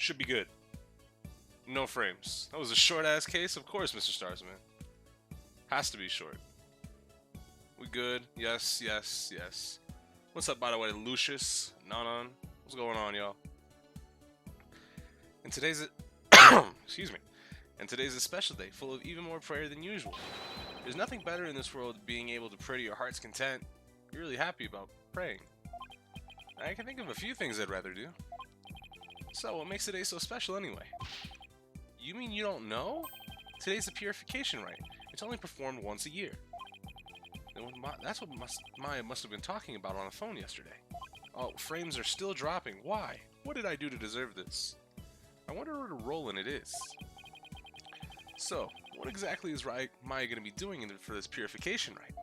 Should be good. No frames. That was a short-ass case? Of course, Mr. Starsman. Has to be short. We good? Yes, yes, yes. What's up, by the way, Lucius? Nanan? What's going on, y'all? And today's excuse me. And today's a special day, full of even more prayer than usual. There's nothing better in this world than being able to pray to your heart's content. You're really happy about praying. I can think of a few things I'd rather do. So, what makes today so special anyway? You mean you don't know? Today's the purification rite. It's only performed once a year. That's what Maya must have been talking about on the phone yesterday. Oh, frames are still dropping. Why? What did I do to deserve this? I wonder what a role in it is. So, what exactly is Maya going to be doing for this purification rite?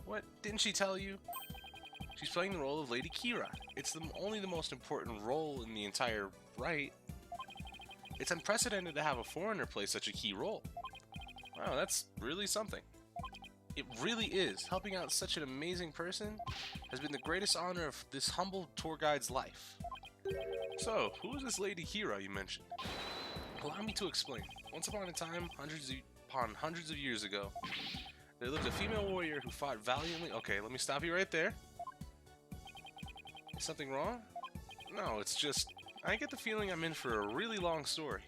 What? Didn't she tell you? She's playing the role of Lady Kira. It's only the most important role in the entire rite. It's unprecedented to have a foreigner play such a key role. Wow, that's really something. It really is. Helping out such an amazing person has been the greatest honor of this humble tour guide's life. So, who is this Lady Kira you mentioned? Allow me to explain. Once upon a time, hundreds of years ago, there lived a female warrior who fought valiantly. Okay, let me stop you right there. Is something wrong? No, it's just, I get the feeling I'm in for a really long story.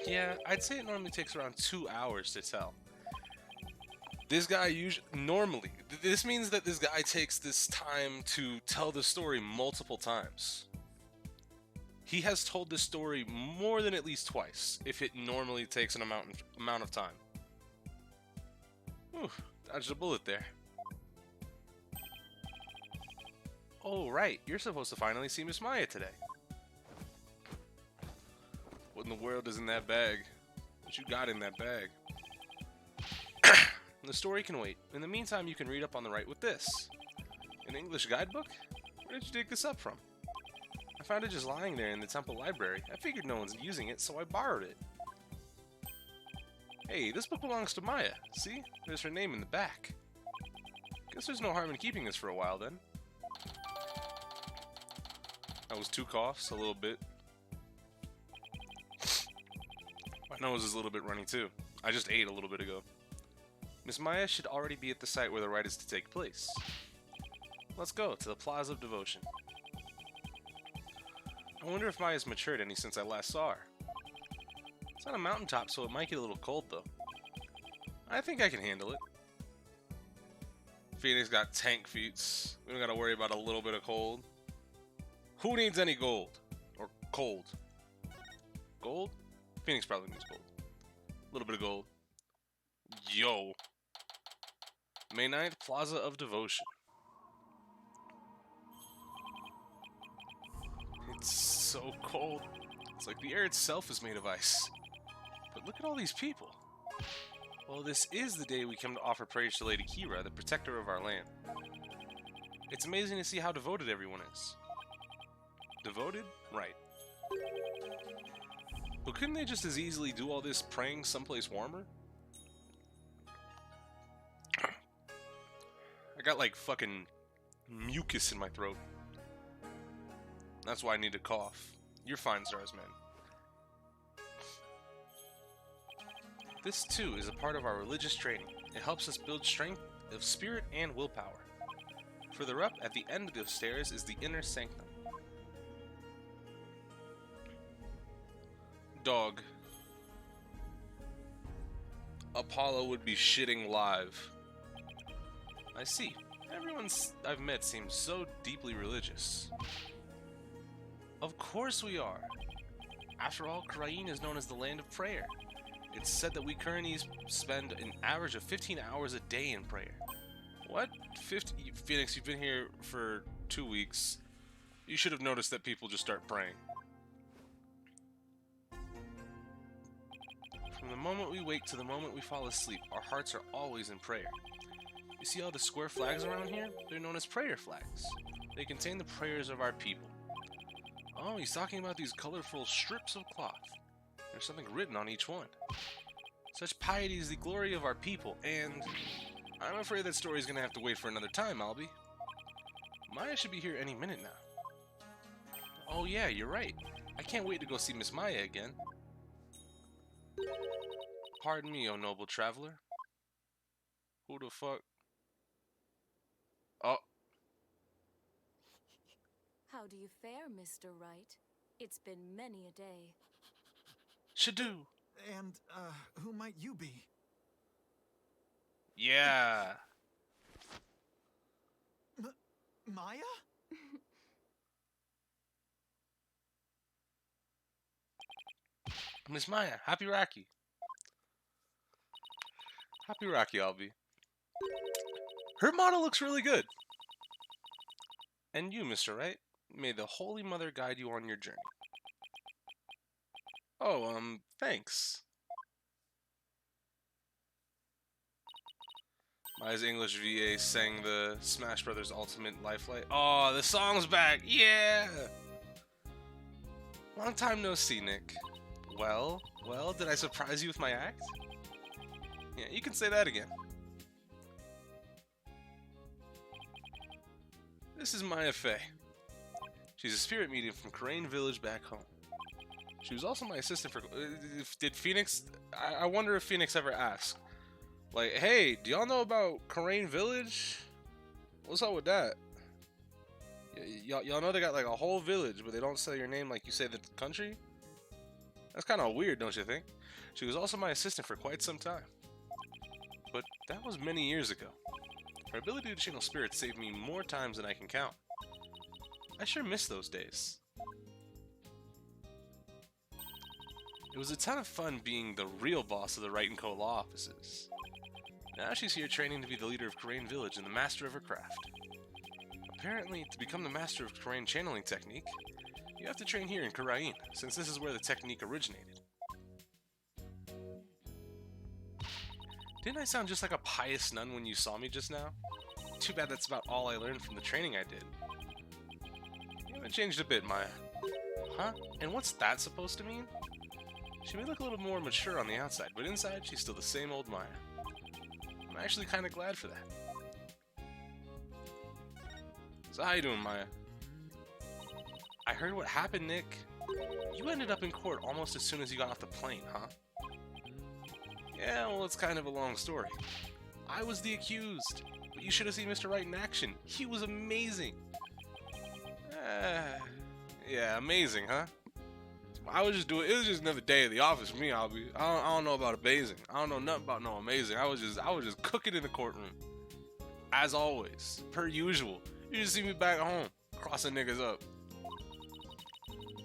Yeah, I'd say it normally takes around 2 hours to tell. This guy normally, this means that this guy takes this time to tell the story multiple times. He has told this story more than at least twice, if it normally takes an amount of time. Whew, dodged a bullet there. Oh, right, you're supposed to finally see Miss Maya today. What in the world is in that bag? What you got in that bag? The story can wait. In the meantime, you can read up on the Wright with this. An English guidebook? Where did you dig this up from? I found it just lying there in the temple library. I figured no one's using it, so I borrowed it. Hey, this book belongs to Maya. See? There's her name in the back. Guess there's no harm in keeping this for a while then. That was 2 coughs, a little bit. My nose is a little bit runny too. I just ate a little bit ago. Miss Maya should already be at the site where the rite is to take place. Let's go to the Plaza of Devotion. I wonder if Maya's matured any since I last saw her. It's on a mountaintop, so it might get a little cold though. I think I can handle it. Phoenix got tank feet. We don't gotta worry about a little bit of cold. Who needs any gold? Or cold? Gold? Phoenix probably needs gold. A little bit of gold. Yo. May 9th, Plaza of Devotion. It's so cold. It's like the air itself is made of ice. But look at all these people. Well, this is the day we come to offer praise to Lady Kira, the protector of our land. It's amazing to see how devoted everyone is. Devoted? Right. But couldn't they just as easily do all this praying someplace warmer? I got like fucking mucus in my throat. That's why I need to cough. You're fine, Starsman. This too is a part of our religious training. It helps us build strength of spirit and willpower. Further up, at the end of the stairs, is the inner sanctum. Dog. Apollo would be shitting live. I see. Everyone I've met seems so deeply religious. Of course we are. After all, Krain is known as the land of prayer. It's said that we Kurnis spend an average of 15 hours a day in prayer. What? 50? Phoenix, you've been here for 2 weeks. You should have noticed that people just start praying. From the moment we wake to the moment we fall asleep, our hearts are always in prayer. You see all the square flags around here? They're known as prayer flags. They contain the prayers of our people. Oh, he's talking about these colorful strips of cloth. There's something written on each one. Such piety is the glory of our people, and I'm afraid that story's gonna have to wait for another time, Albie. Maya should be here any minute now. Oh yeah, you're right. I can't wait to go see Miss Maya again. Pardon me, oh noble traveler. Who the fuck? Oh, How do you fare, Mr. Wright? It's been many a day. Shadoo. And, who might you be? Yeah. Maya? Miss Maya, happy Rocky. Happy Rocky, Albie. Her model looks really good. And you, Mr. Wright, may the Holy Mother guide you on your journey. Oh, thanks. Maya's English VA sang the Smash Brothers Ultimate Lifeline. Oh, the song's back! Yeah! Long time no see, Nick. Well, did I surprise you with my act? Yeah, you can say that again. This is Maya Fey. She's a spirit medium from Crane Village back home. She was also my assistant for... did Phoenix... I wonder if Phoenix ever asked. Like, hey, do y'all know about Crane Village? What's up with that? Y'all know they got like a whole village, but they don't say your name like you say the country? That's kind of weird, don't you think? She was also my assistant for quite some time. But that was many years ago. Her ability to channel spirits saved me more times than I can count. I sure miss those days. It was a ton of fun being the real boss of the Wright & Co. law offices. Now she's here training to be the leader of Crane Village and the master of her craft. Apparently, to become the master of Crane channeling technique, you have to train here in Karain, since this is where the technique originated. Didn't I sound just like a pious nun when you saw me just now? Too bad that's about all I learned from the training I did. You haven't changed a bit, Maya. Huh? And what's that supposed to mean? She may look a little more mature on the outside, but inside she's still the same old Maya. I'm actually kind of glad for that. So how you doing, Maya? I heard what happened, Nick. You ended up in court almost as soon as you got off the plane, huh? Yeah, well, it's kind of a long story. I was the accused, but you should have seen Mr. Wright in action. He was amazing. Yeah, amazing, huh? I was just doing. It was just another day at the office for me. I don't know about amazing. I don't know nothing about no amazing. I was just cooking in the courtroom, as always, per usual. You just see me back home, crossing niggas up.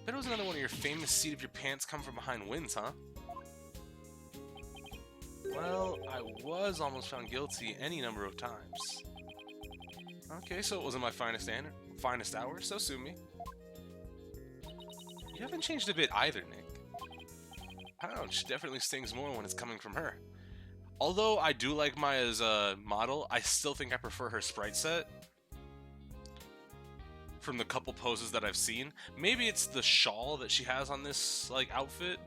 Bet it was another one of your famous seat of your pants come from behind wins, huh? Well, I was almost found guilty any number of times. Okay, so it wasn't my finest hour, so sue me. You haven't changed a bit either, Nick. Ouch, definitely stings more when it's coming from her. Although I do like Maya's model, I still think I prefer her sprite set. From the couple poses that I've seen. Maybe it's the shawl that she has on this like outfit.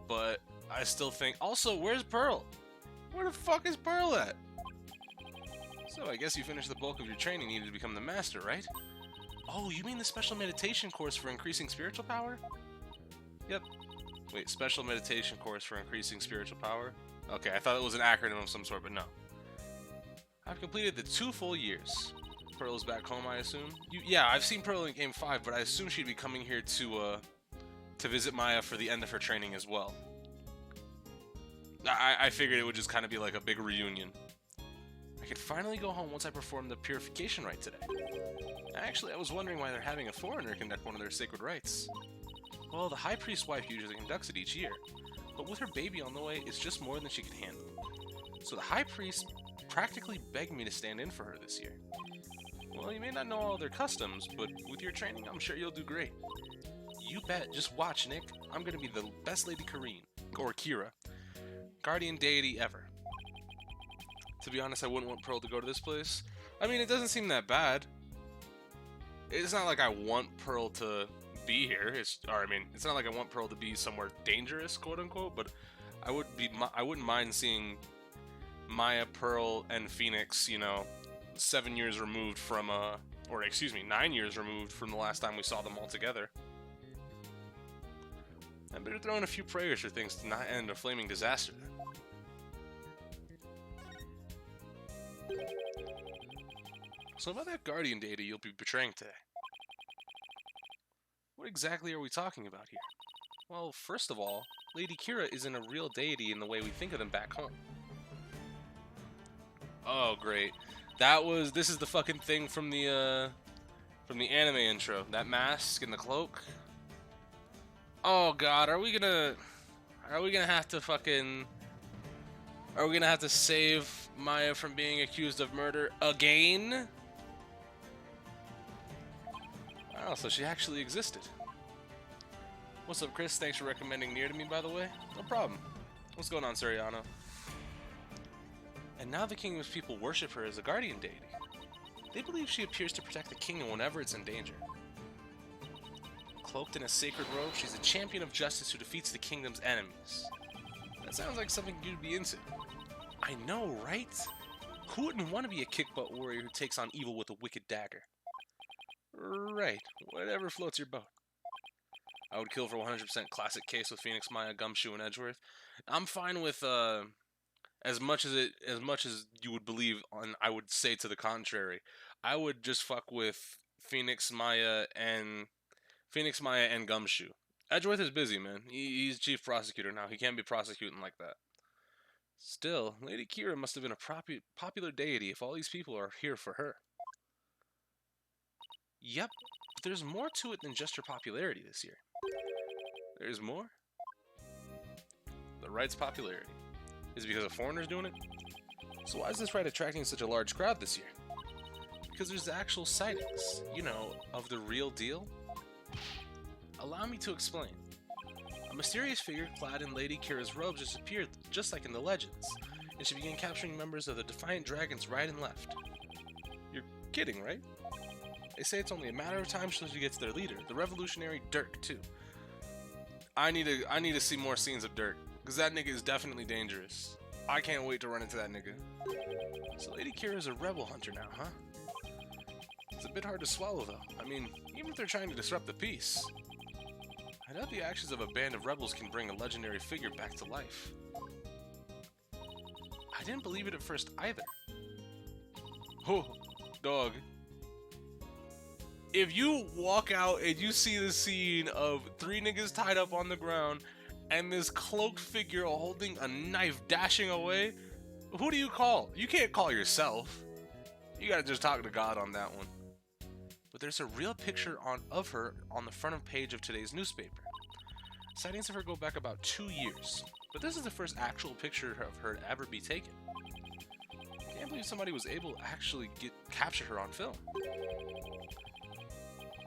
But I still think... Also, where's Pearl? Where the fuck is Pearl at? So I guess you finished the bulk of your training needed to become the master, right? Oh, you mean the special meditation course for increasing spiritual power? Yep. Wait, special meditation course for increasing spiritual power? Okay, I thought it was an acronym of some sort, but no. I've completed the 2 full years. Pearl is back home, I assume? Yeah, I've seen Pearl in Game 5, but I assume she'd be coming here to visit Maya for the end of her training as well. I figured it would just kind of be like a big reunion. I could finally go home once I perform the purification rite today. Actually, I was wondering why they're having a foreigner conduct one of their sacred rites. Well, the High Priest's wife usually conducts it each year, but with her baby on the way, it's just more than she can handle. So the High Priest practically begged me to stand in for her this year. Well, you may not know all their customs, but with your training, I'm sure you'll do great. You bet. Just watch, Nick. I'm gonna be the best Lady Kareen, or Kira, guardian deity ever. To be honest, I wouldn't want Pearl to go to this place. I mean, it doesn't seem that bad. It's not like I want Pearl to be here. It's not like I want Pearl to be somewhere dangerous, quote unquote. But I wouldn't mind seeing Maya, Pearl, and Phoenix, 7 years removed from Or, excuse me, 9 years removed from the last time we saw them all together. I better throw in a few prayers for things to not end in a flaming disaster then. So about that guardian deity you'll be betraying today. What exactly are we talking about here? Well, first of all, Lady Kira isn't a real deity in the way we think of them back home. Oh, great. This is the fucking thing from the anime intro. That mask and the cloak. Oh god, are we gonna have to save Maya from being accused of murder again? Oh, so she actually existed. What's up, Chris? Thanks for recommending Nier to me, by the way. No problem. What's going on, Suriano? And now the kingdom's people worship her as a guardian deity. They believe she appears to protect the kingdom whenever it's in danger. Cloaked in a sacred robe, she's a champion of justice who defeats the kingdom's enemies. That sounds like something you'd be into. I know, right? Who wouldn't want to be a kick-butt warrior who takes on evil with a wicked dagger? Right, whatever floats your boat. I would kill for 100% classic case with Phoenix, Maya, Gumshoe, and Edgeworth. I'm fine with as much as you would believe, and I would say to the contrary. I would just fuck with Phoenix, Maya, and Gumshoe. Edgeworth is busy, man. He's chief prosecutor now. He can't be prosecuting like that. Still, Lady Kira must have been a popular deity if all these people are here for her. Yep, but there's more to it than just her popularity this year. There's more? The Wright's popularity. Is it because of foreigners doing it? So why is this Wright attracting such a large crowd this year? Because there's actual sightings, you know, of the real deal? Allow me to explain. A mysterious figure clad in Lady Kira's robes just appeared, just like in the legends, and she began capturing members of the Defiant Dragons right and left. You're kidding, right? They say it's only a matter of time until she gets their leader, the revolutionary Dirk, too. I need to see more scenes of Dirk, because that nigga is definitely dangerous. I can't wait to run into that nigga. So Lady Kira is a rebel hunter now, huh? It's a bit hard to swallow, though. I mean, even if they're trying to disrupt the peace, I doubt the actions of a band of rebels can bring a legendary figure back to life. I didn't believe it at first either. Oh, dog. If you walk out and you see the scene of 3 niggas tied up on the ground and this cloaked figure holding a knife dashing away, who do you call? You can't call yourself. You gotta just talk to God on that one. But there's a real picture of her on the front page of today's newspaper. Sightings of her go back about 2 years, but this is the first actual picture of her to ever be taken. I can't believe somebody was able to actually capture her on film.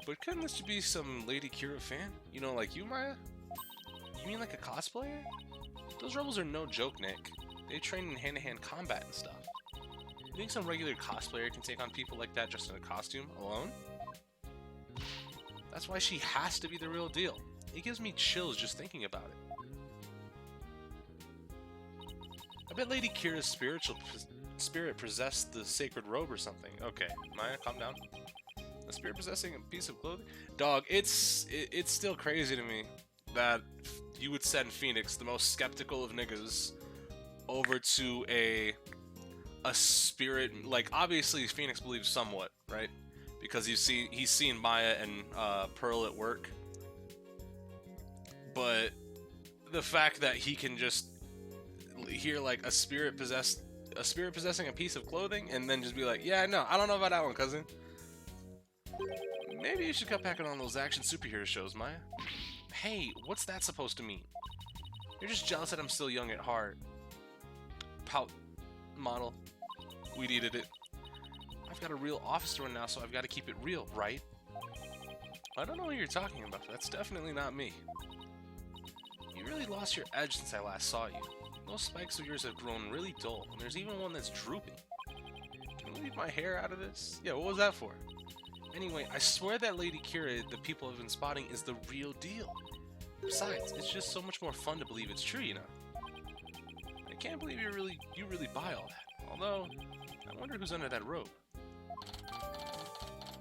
But couldn't this be some Lady Kira fan? You know, like you, Maya? You mean like a cosplayer? Those rebels are no joke, Nick. They train in hand-to-hand combat and stuff. You think some regular cosplayer can take on people like that just in a costume, alone? That's why she has to be the real deal. It gives me chills just thinking about it. I bet Lady Kira's spirit possessed the sacred robe or something. Okay, Maya, calm down. A spirit possessing a piece of clothing? Dog, it's still crazy to me that you would send Phoenix, the most skeptical of niggas, over to a spirit. Like, obviously Phoenix believes somewhat, right? Because he's seen Maya and Pearl at work. But the fact that he can just hear like a spirit possessing a piece of clothing and then just be like, yeah, no, I don't know about that one, cousin. Maybe you should cut back on those action superhero shows, Maya. Hey, what's that supposed to mean? You're just jealous that I'm still young at heart. Pout model. We needed it. I've got a real office to run now, so I've got to keep it real, right? I don't know what you're talking about. That's definitely not me. You really lost your edge since I last saw you. Those spikes of yours have grown really dull, and there's even one that's drooping. Can we leave my hair out of this? Yeah, what was that for? Anyway, I swear that Lady Kira the people have been spotting is the real deal. Besides, it's just so much more fun to believe it's true, you know? I can't believe you really buy all that. Although, I wonder who's under that robe.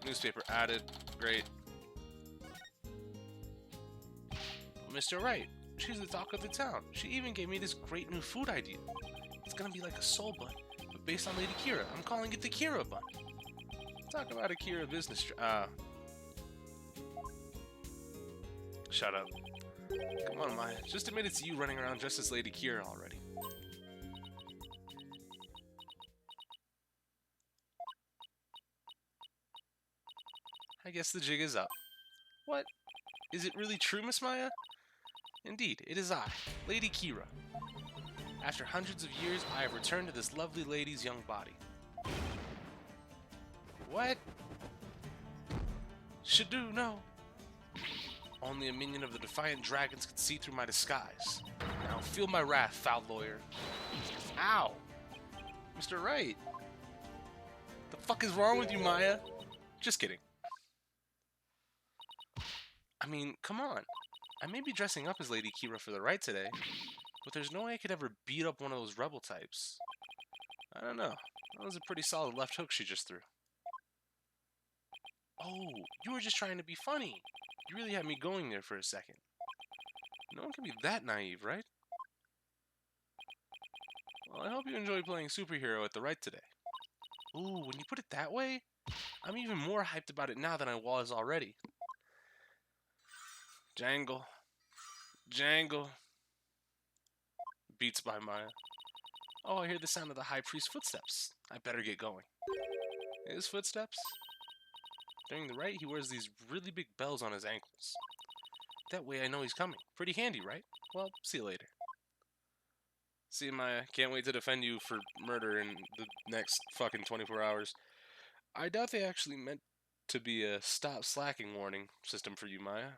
Newspaper added. Great. Mr. Wright, she's the talk of the town. She even gave me this great new food idea. It's gonna be like a soul bun, but based on Lady Kira. I'm calling it the Kira bun. Talk about a Kira business. Shut up. Come on, Maya. Just admit it's you running around just as Lady Kira already. I guess the jig is up. What? Is it really true, Miss Maya? Indeed, it is I, Lady Kira. After hundreds of years, I have returned to this lovely lady's young body. What? Shadu, no. Only a minion of the Defiant Dragons could see through my disguise. Now feel my wrath, foul lawyer. Ow! Mr. Wright. The fuck is wrong with you, Maya? Just kidding. I mean, come on. I may be dressing up as Lady Kira for the Wright today, but there's no way I could ever beat up one of those rebel types. I don't know. That was a pretty solid left hook she just threw. Oh, you were just trying to be funny. You really had me going there for a second. No one can be that naive, right? Well, I hope you enjoy playing superhero at the Wright today. Ooh, when you put it that way, I'm even more hyped about it now than I was already. Jangle. Jangle. Beats by Maya. Oh, I hear the sound of the High Priest's footsteps. I better get going. His footsteps? During the Wright, he wears these really big bells on his ankles. That way I know he's coming. Pretty handy, right? Well, see you later. See you, Maya. Can't wait to defend you for murder in the next fucking 24 hours. I doubt they actually meant to be a stop slacking warning system for you, Maya.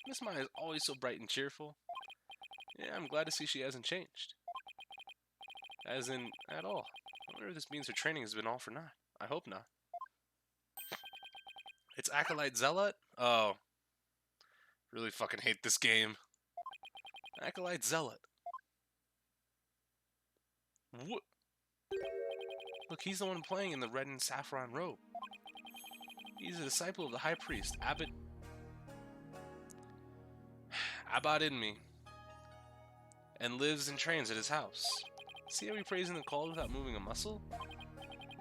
Miss Maya is always so bright and cheerful. Yeah, I'm glad to see she hasn't changed. As in, at all. I wonder if this means her training has been all for naught. I hope not. It's Acolyte Zealot? Oh. Really fucking hate this game. Acolyte Zealot. What? Look, he's the one playing in the red and saffron robe. He's a disciple of the High Priest, Abbot in me, and lives and trains at his house. See how he prays in the call without moving a muscle?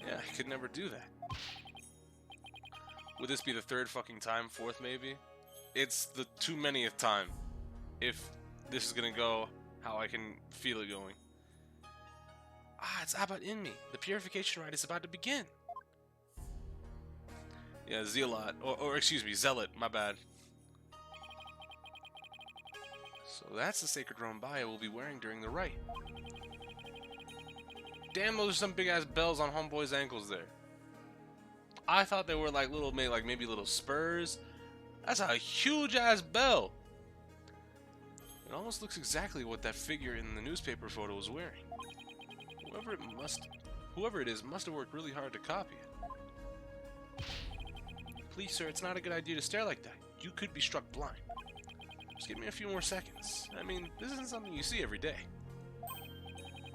Yeah, I could never do that. Would this be the third fucking time? Fourth, maybe? It's the too manyth time. If this is gonna go how I can feel it going. Ah, it's Abbot in me. The purification rite is about to begin. Yeah, Zealot. Or excuse me, Zealot. My bad. So that's the sacred Rombaya we'll be wearing during the rite. Damn, those are some big ass bells on homeboy's ankles there. I thought they were like little, maybe little spurs. That's a huge ass bell. It almost looks exactly what that figure in the newspaper photo was wearing. Whoever it is must have worked really hard to copy it. Please, sir, it's not a good idea to stare like that. You could be struck blind. Just give me a few more seconds. I mean, this isn't something you see every day.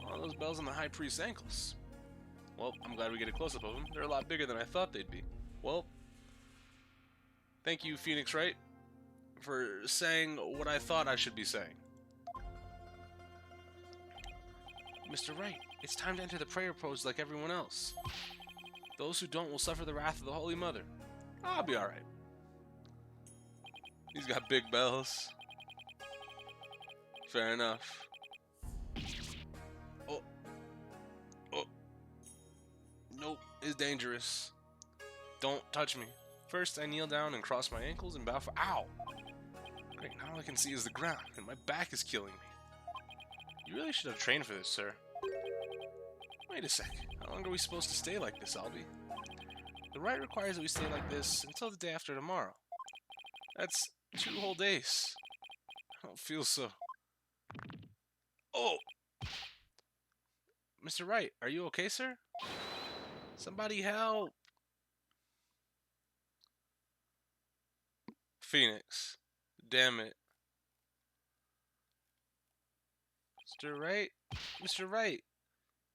All those bells on the High Priest's ankles. Well, I'm glad we get a close-up of them. They're a lot bigger than I thought they'd be. Well, thank you, Phoenix Wright, for saying what I thought I should be saying. Mr. Wright, it's time to enter the prayer pose like everyone else. Those who don't will suffer the wrath of the Holy Mother. I'll be alright. He's got big bells. Fair enough. Oh. Oh. Nope, it's dangerous. Don't touch me. First, I kneel down and cross my ankles and bow for— Ow! Great, now all I can see is the ground, and my back is killing me. You really should have trained for this, sir. Wait a sec. How long are we supposed to stay like this, Albie? The rite requires that we stay like this until the day after tomorrow. That's 2 whole days. I don't feel so... Oh! Mr. Wright, are you okay, sir? Somebody help! Phoenix. Damn it. Mr. Wright? Mr. Wright!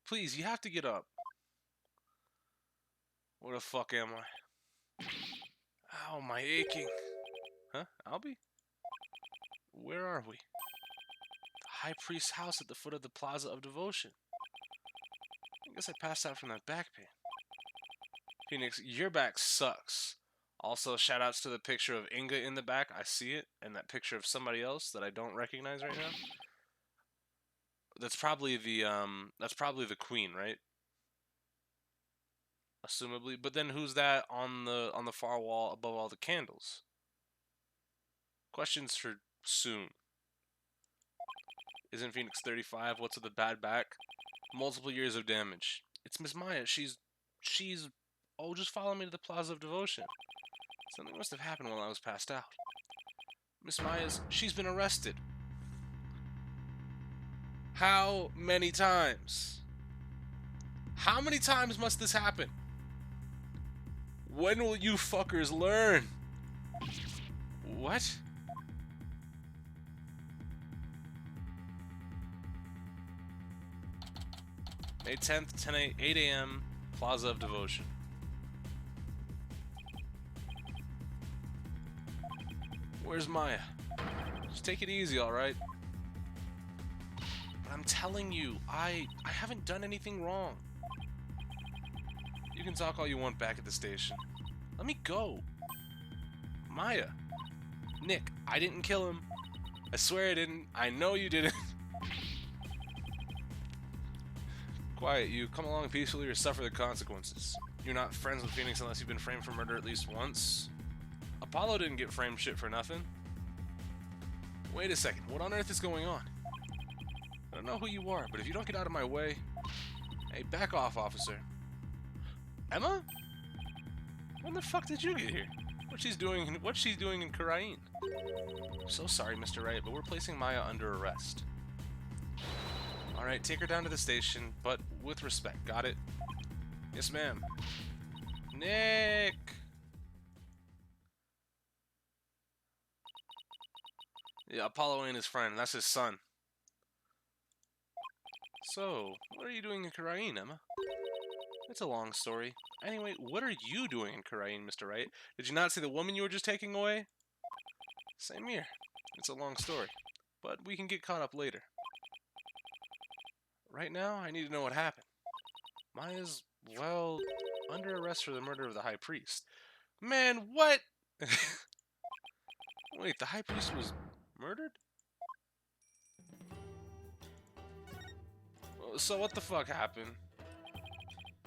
Please, you have to get up. Where the fuck am I? Ow, my aching. Huh? Albie? Where are we? The High Priest's house at the foot of the Plaza of Devotion. I guess I passed out from that back pain. Phoenix, your back sucks. Also, shoutouts to the picture of Inga in the back. I see it. And that picture of somebody else that I don't recognize right now. That's probably the queen, right? Assumably. But then who's that on the far wall above all the candles? Questions for soon. Isn't Phoenix 35? What's with the bad back? Multiple years of damage. It's Miss Maya. She's oh, just follow me to the Plaza of Devotion. Something must have happened while I was passed out. Miss she's been arrested. How many times? How many times must this happen? When will you fuckers learn? What? May 10th, 8 a.m., Plaza of Devotion. Where's Maya? Just take it easy, alright? But I'm telling you, I haven't done anything wrong. You can talk all you want back at the station. Let me go. Maya. Nick, I didn't kill him. I swear I didn't. I know you didn't. Quiet, you. Come along peacefully or suffer the consequences. You're not friends with Phoenix unless you've been framed for murder at least once. Apollo didn't get framed shit for nothing. Wait a second, what on earth is going on? I don't know who you are, but if you don't get out of my way... Hey, back off, officer. Emma? When the fuck did you get here? What's she doing in Karain? I'm so sorry, Mr. Wright, but we're placing Maya under arrest. Alright, take her down to the station, but with respect, got it? Yes, ma'am. Nick! Yeah, Apollo ain't his friend, that's his son. So, what are you doing in Karain, Emma? It's a long story. Anyway, what are you doing in Karain, Mr. Wright? Did you not see the woman you were just taking away? Same here. It's a long story, but we can get caught up later. Right now, I need to know what happened. Maya's, well, under arrest for the murder of the High Priest. Man, what? Wait, the High Priest was murdered? So what the fuck happened?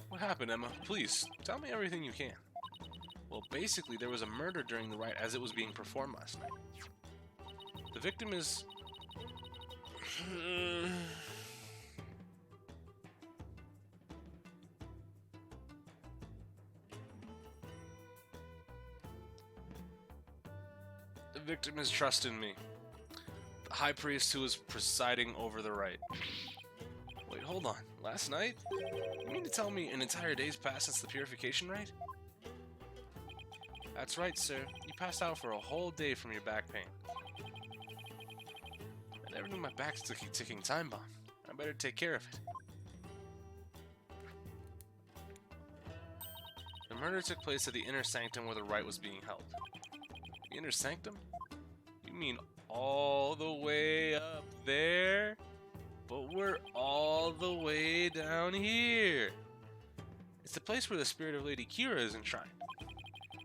What happened, Emma? Please, tell me everything you can. Well, basically, there was a murder during the rite as it was being performed last night. The victim is... The victim is trust in me. The High Priest who was presiding over the rite. Wait, hold on. Last night? You mean to tell me an entire day's passed since the purification rite? That's right, sir. You passed out for a whole day from your back pain. I never knew my back's a ticking time bomb. I better take care of it. The murder took place at the inner sanctum where the rite was being held. The inner sanctum? You mean all the way up there? But we're all the way down here. It's the place where the spirit of Lady Kira is enshrined.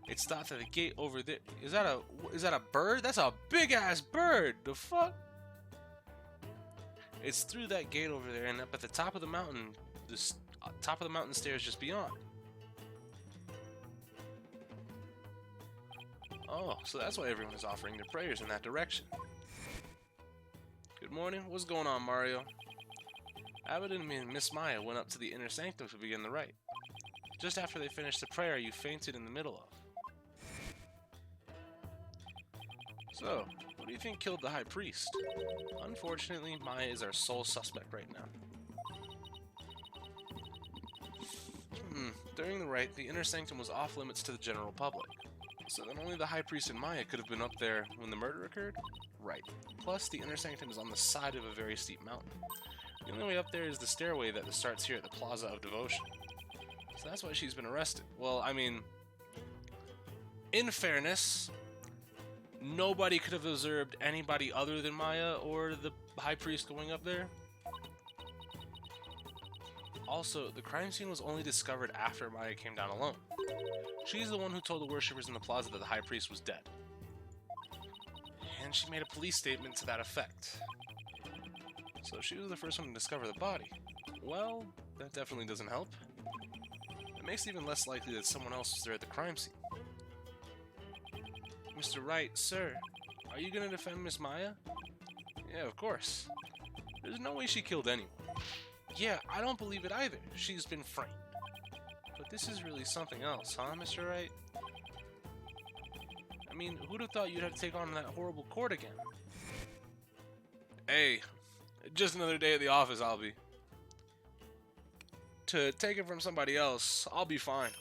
It's thought that the gate over there... Is that a bird? That's a big-ass bird! The fuck? It's through that gate over there and up at the top of the mountain... top of the mountain stairs just beyond. Oh, so that's why everyone is offering their prayers in that direction. Good morning. What's going on, Mario? Abbott and Miss Maya went up to the inner sanctum to begin the rite. Just after they finished the prayer, you fainted in the middle of. So, what do you think killed the High Priest? Unfortunately, Maya is our sole suspect right now. During the rite, the inner sanctum was off limits to the general public. So then only the High Priest and Maya could have been up there when the murder occurred? Right. Plus, the inner sanctum is on the side of a very steep mountain. The only way up there is the stairway that starts here at the Plaza of Devotion. So that's why she's been arrested. Well, I mean, in fairness, nobody could have observed anybody other than Maya or the High Priest going up there. Also, the crime scene was only discovered after Maya came down alone. She's the one who told the worshippers in the plaza that the High Priest was dead. And she made a police statement to that effect. So she was the first one to discover the body. Well, that definitely doesn't help. It makes it even less likely that someone else was there at the crime scene. Mr. Wright, sir, are you gonna defend Miss Maya? Yeah, of course. There's no way she killed anyone. Yeah, I don't believe it either. She's been framed. But this is really something else, huh, Mr. Wright? I mean, who'd have thought you'd have to take on that horrible court again? Hey, just another day at the office, I'll be. To take it from somebody else, I'll be fine.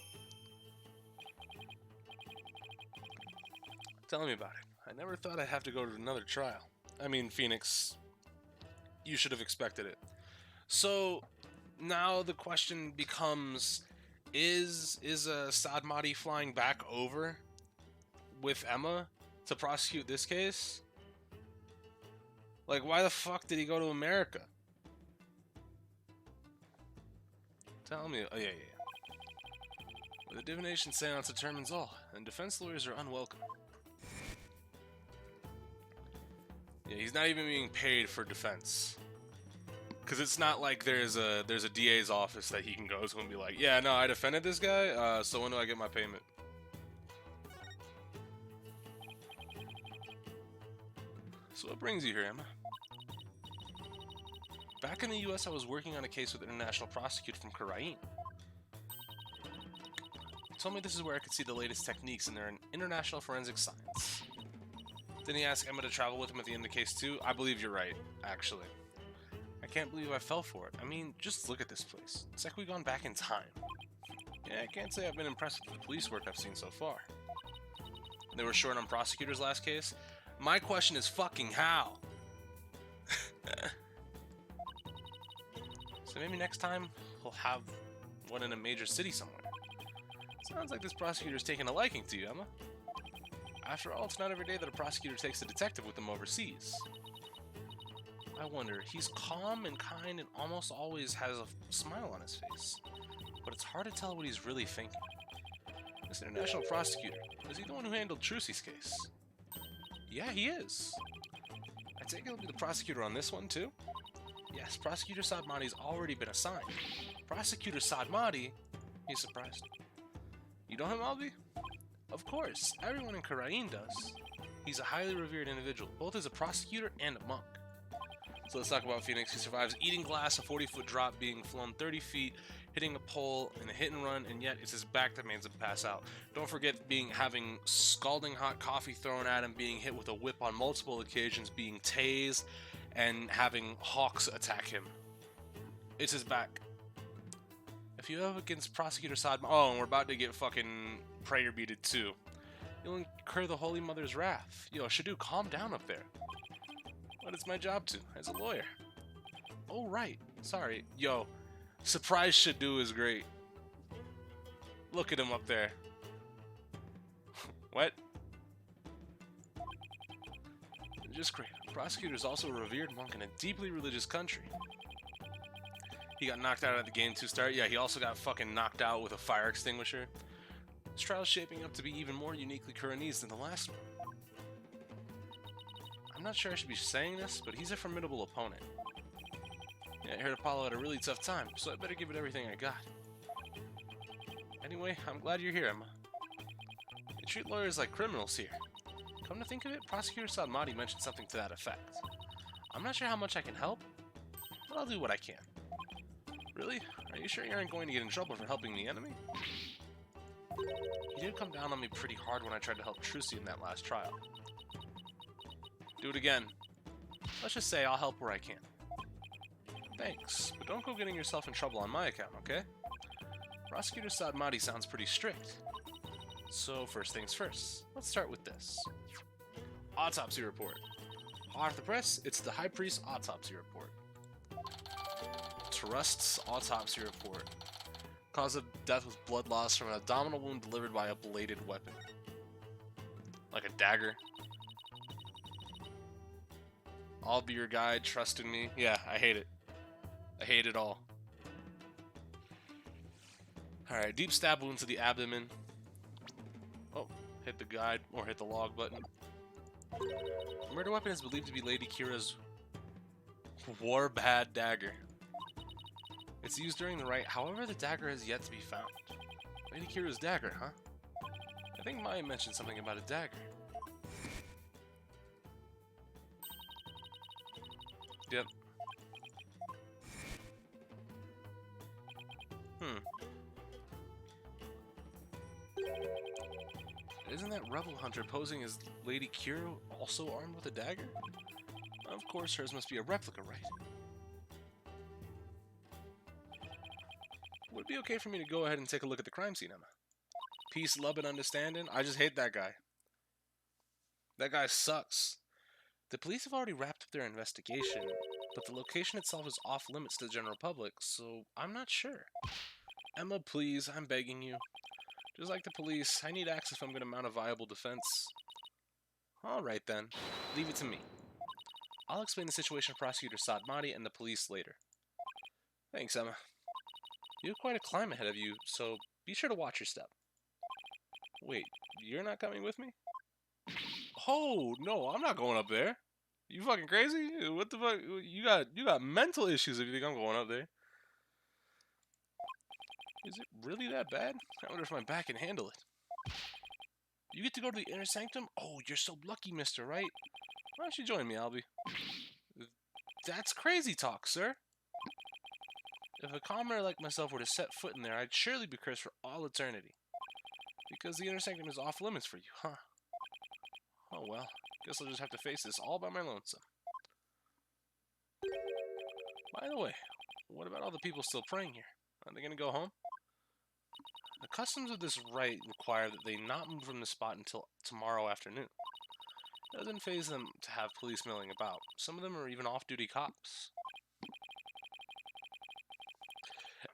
Tell me about it. I never thought I'd have to go to another trial. I mean, Phoenix, you should have expected it. So, now the question becomes, is Saad Mahdi flying back over with Emma to prosecute this case? Like, why the fuck did he go to America? Tell me. Oh, yeah. The divination seance determines all, and defense lawyers are unwelcome. Yeah, he's not even being paid for defense. Because it's not like there's a DA's office that he can go to and be like, yeah, no, I defended this guy, so when do I get my payment? So what brings you here, Emma? Back in the US, I was working on a case with an international prosecutor from Karain. He told me this is where I could see the latest techniques in their international forensic science. Then he asked Emma to travel with him at the end of the case too. I believe you're right, actually. I can't believe I fell for it. I mean, just look at this place. It's like we've gone back in time. Yeah, I can't say I've been impressed with the police work I've seen so far. They were short on prosecutors last case. My question is fucking how? So maybe next time we'll have one in a major city somewhere. Sounds like this prosecutor's taking a liking to you, Emma. After all, it's not every day that a prosecutor takes a detective with them overseas. I wonder, he's calm and kind and almost always has a smile on his face. But it's hard to tell what he's really thinking. This international prosecutor, is he the one who handled Trucy's case? Yeah, he is. I take it he'll be the prosecutor on this one, too? Yes, Prosecutor Saad Mahdi's already been assigned. Prosecutor Saad Mahdi? He's surprised. You know him, Albi? Of course, everyone in Karain does. He's a highly revered individual, both as a prosecutor and a monk. So let's talk about Phoenix. He survives eating glass, a 40-foot drop, being flown 30 feet, hitting a pole in a hit and run, and yet it's his back that makes him pass out. Don't forget having scalding hot coffee thrown at him, being hit with a whip on multiple occasions, being tased, and having hawks attack him. It's his back. If you have against Prosecutor Saad, oh, and we're about to get fucking prayer beaded too. You'll incur the Holy Mother's wrath. Yo, Shadu, calm down up there. But it's my job to, as a lawyer. Oh, right. Sorry. Yo, surprise Shadu is great. Look at him up there. What? Just great. Prosecutor is also a revered monk in a deeply religious country. He got knocked out at the game to start. Yeah, he also got fucking knocked out with a fire extinguisher. This trial's shaping up to be even more uniquely Kuranese than the last one. I'm not sure I should be saying this, but he's a formidable opponent. Yeah, I heard Apollo had a really tough time, so I better give it everything I got. Anyway, I'm glad you're here, Emma. They treat lawyers like criminals here. Come to think of it, Prosecutor Saad Mahdi mentioned something to that effect. I'm not sure how much I can help, but I'll do what I can. Really? Are you sure you aren't going to get in trouble for helping the enemy? He did come down on me pretty hard when I tried to help Trucy in that last trial. Do it again. Let's just say I'll help where I can. Thanks, but don't go getting yourself in trouble on my account, okay? Prosecutor Saad Mahdi sounds pretty strict. So first things first, let's start with this. Autopsy report. Hot off the press, it's the High Priest's autopsy report. Trust's autopsy report. Cause of death was blood loss from an abdominal wound delivered by a bladed weapon. Like a dagger. I'll be your guide, trust in me. Yeah, I hate it. I hate it all. Alright, deep stab wound to the abdomen. Oh, hit the guide, or hit the log button. The murder weapon is believed to be Lady Kira's Warbad dagger. It's used during the rite, however the dagger has yet to be found. Lady Kira's dagger, huh? I think Maya mentioned something about a dagger. Yep. Isn't that rebel hunter posing as Lady Kira also armed with a dagger? Of course, hers must be a replica, right? Would it be okay for me to go ahead and take a look at the crime scene, Emma? Peace, love, and understanding? I just hate that guy. That guy sucks. The police have already wrapped up their investigation, but the location itself is off limits to the general public, so I'm not sure. Emma, please, I'm begging you. Just like the police, I need access if I'm going to mount a viable defense. Alright then, leave it to me. I'll explain the situation to Prosecutor Sadmati and the police later. Thanks, Emma. You have quite a climb ahead of you, so be sure to watch your step. Wait, you're not coming with me? Oh, no, I'm not going up there. You fucking crazy? What the fuck? You got mental issues if you think I'm going up there. Is it really that bad? I wonder if my back can handle it. You get to go to the inner sanctum? Oh, you're so lucky, Mr. Wright. Why don't you join me, Albie? That's crazy talk, sir. If a commoner like myself were to set foot in there, I'd surely be cursed for all eternity. Because the inner sanctum is off limits for you, huh? Oh well, guess I'll just have to face this all by my lonesome. By the way, what about all the people still praying here? Are they gonna go home? The customs of this rite require that they not move from the spot until tomorrow afternoon. It doesn't faze them to have police milling about. Some of them are even off-duty cops.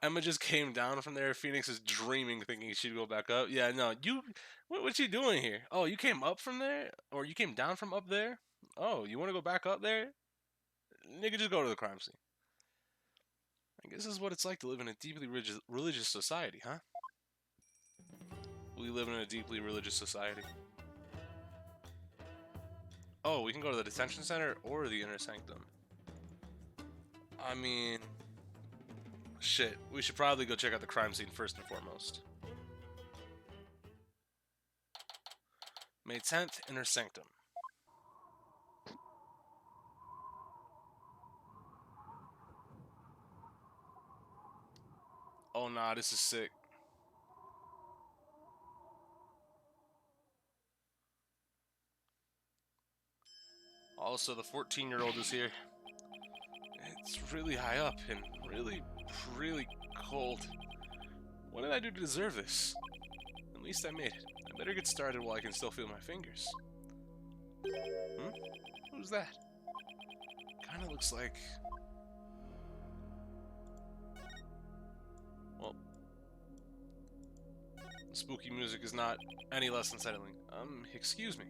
Emma just came down from there. Phoenix is dreaming, thinking she'd go back up. Yeah, no, what you doing here? Oh, you came up from there? Or you came down from up there? Oh, you want to go back up there? Nigga, just go to the crime scene. I guess this is what it's like to live in a deeply religious society, huh? We live in a deeply religious society. Oh, we can go to the detention center or the inner sanctum. I mean... shit, we should probably go check out the crime scene first and foremost. May 10th, inner sanctum. Oh nah, this is sick. Also, the 14-year-old is here. It's really high up and really cold. What did I do to deserve this? At least I made it. I better get started while I can still feel my fingers. Who's that? Kinda looks like... well... the spooky music is not any less unsettling. Excuse me.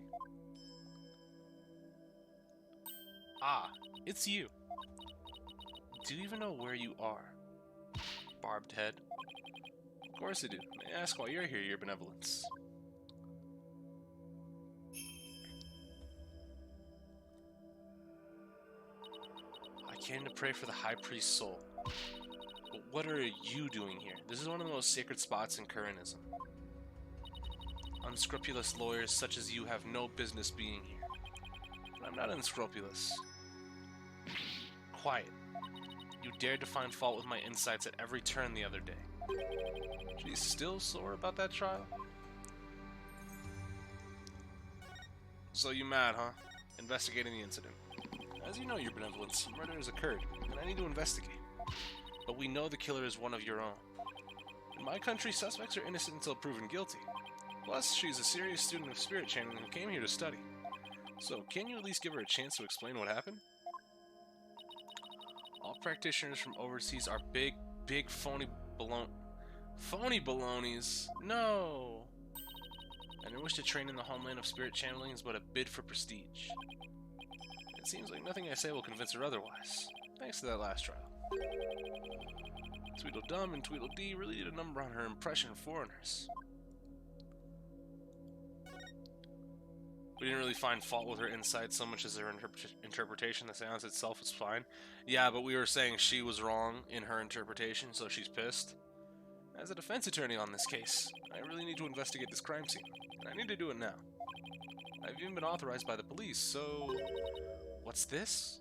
Ah, it's you. Do you even know where you are? Barbed head. Of course I do. May I ask why you're here, your benevolence? I came to pray for the High Priest's soul. But what are you doing here? This is one of the most sacred spots in Kuranism. Unscrupulous lawyers such as you have no business being here. But I'm not unscrupulous. Quiet. You dared to find fault with my insights at every turn the other day. She's still sore about that trial? So you mad, huh? Investigating the incident. As you know, your benevolence, murder has occurred, and I need to investigate. But we know the killer is one of your own. In my country, suspects are innocent until proven guilty. Plus, she's a serious student of spirit channeling who came here to study. So, can you at least give her a chance to explain what happened? All practitioners from overseas are big phony Phony balonies. No. And her wish to train in the homeland of spirit channeling is but a bid for prestige. It seems like nothing I say will convince her otherwise, thanks to that last trial. Tweedledum and Tweedledee really did a number on her impression of foreigners. We didn't really find fault with her insight so much as her interpretation. The seance itself was fine. Yeah, but we were saying she was wrong in her interpretation, so she's pissed. As a defense attorney on this case, I really need to investigate this crime scene, and I need to do it now. I've even been authorized by the police, so... What's this?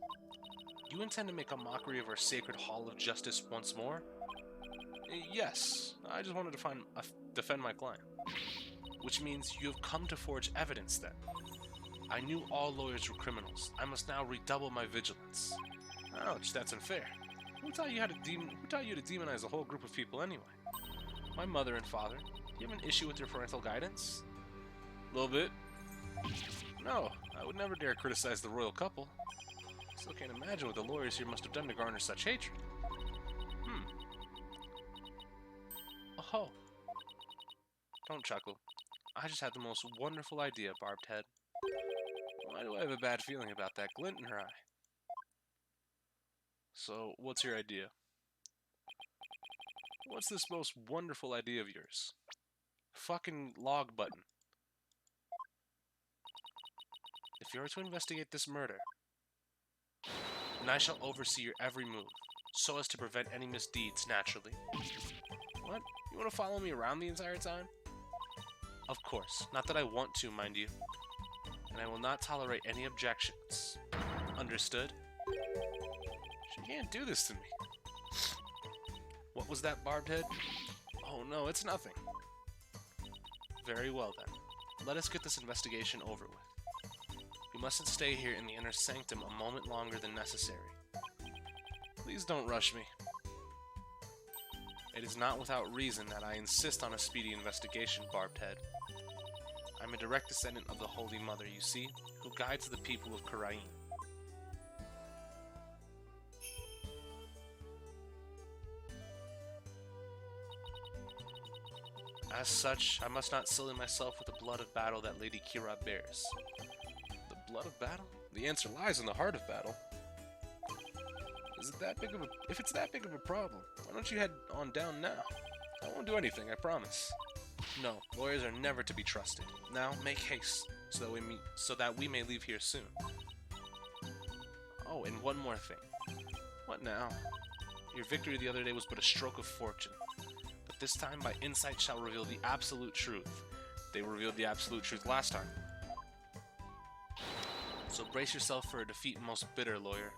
You intend to make a mockery of our sacred Hall of Justice once more? Yes, I just wanted to defend my client. Which means you have come to forge evidence, then. I knew all lawyers were criminals. I must now redouble my vigilance. Ouch, that's unfair. Who taught you to demonize a whole group of people anyway? My mother and father. Do you have an issue with your parental guidance? A little bit. No, I would never dare criticize the royal couple. Still can't imagine what the lawyers here must have done to garner such hatred. Oh. Don't chuckle. I just had the most wonderful idea, Barbed Head. Why do I have a bad feeling about that glint in her eye? So, what's your idea? What's this most wonderful idea of yours? Fucking log button. If you are to investigate this murder, then I shall oversee your every move, so as to prevent any misdeeds, naturally. What? You want to follow me around the entire time? Of course. Not that I want to, mind you. And I will not tolerate any objections. Understood? She can't do this to me. What was that, Barbed Head? Oh no, it's nothing. Very well then. Let us get this investigation over with. You mustn't stay here in the inner sanctum a moment longer than necessary. Please don't rush me. It is not without reason that I insist on a speedy investigation, Barbed Head. I'm a direct descendant of the Holy Mother, you see, who guides the people of Karain. As such, I must not sully myself with the blood of battle that Lady Kira bears. The blood of battle? The answer lies in the heart of battle. Is it that big of a... If it's that big of a problem, why don't you head on down now? I won't do anything, I promise. No, lawyers are never to be trusted. Now, make haste, so that we may leave here soon. Oh, and one more thing. What now? Your victory the other day was but a stroke of fortune. But this time, by insight shall reveal the absolute truth. They revealed the absolute truth last time. So brace yourself for a defeat most bitter, lawyer.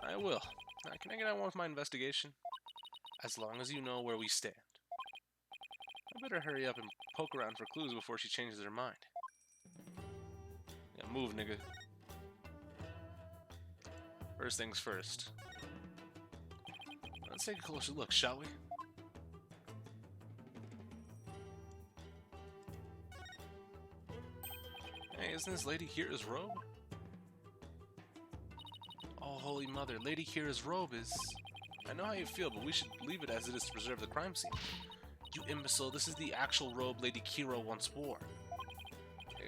I will. Now, can I get on with my investigation? As long as you know where we stand. I better hurry up and poke around for clues before she changes her mind. Yeah, move, nigga. First things first. Let's take a closer look, shall we? Hey, isn't this Lady Kira's robe? Oh, Holy Mother, Lady Kira's robe is... I know how you feel, but we should leave it as it is to preserve the crime scene. You imbecile, this is the actual robe Lady Kira once wore.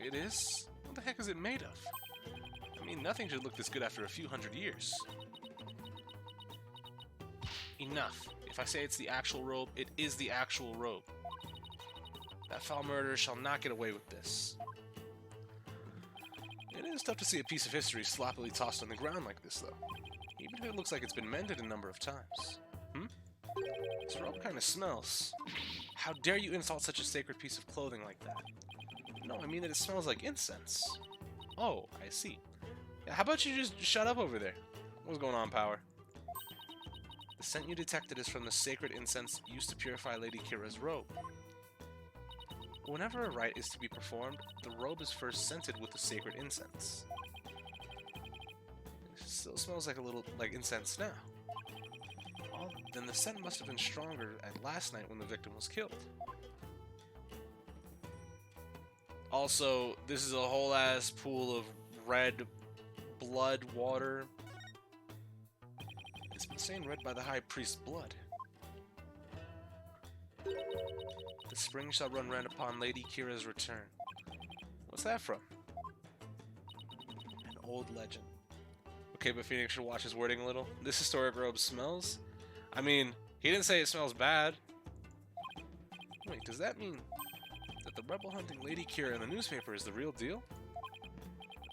It is? What the heck is it made of? I mean, nothing should look this good after a few hundred years. Enough. If I say it's the actual robe, it is the actual robe. That foul murderer shall not get away with this. It is tough to see a piece of history sloppily tossed on the ground like this, though. Even if it looks like it's been mended a number of times. This robe kind of smells. How dare you insult such a sacred piece of clothing like that? No, I mean that it smells like incense. Oh, I see. Yeah, how about you just shut up over there? What's going on, Power? The scent you detected is from the sacred incense used to purify Lady Kira's robe. Whenever a rite is to be performed, the robe is first scented with the sacred incense. It still smells like a little like incense now. Oh, then the scent must have been stronger at last night when the victim was killed. Also, this is a whole ass pool of red blood water. It's been stained red by the High Priest's blood. The spring shall run red upon Lady Kira's return. What's that from? An old legend. Okay, but Phoenix should watch his wording a little. This historic robe smells? I mean, he didn't say it smells bad. Wait, does that mean that the rebel hunting Lady Kira in the newspaper is the real deal?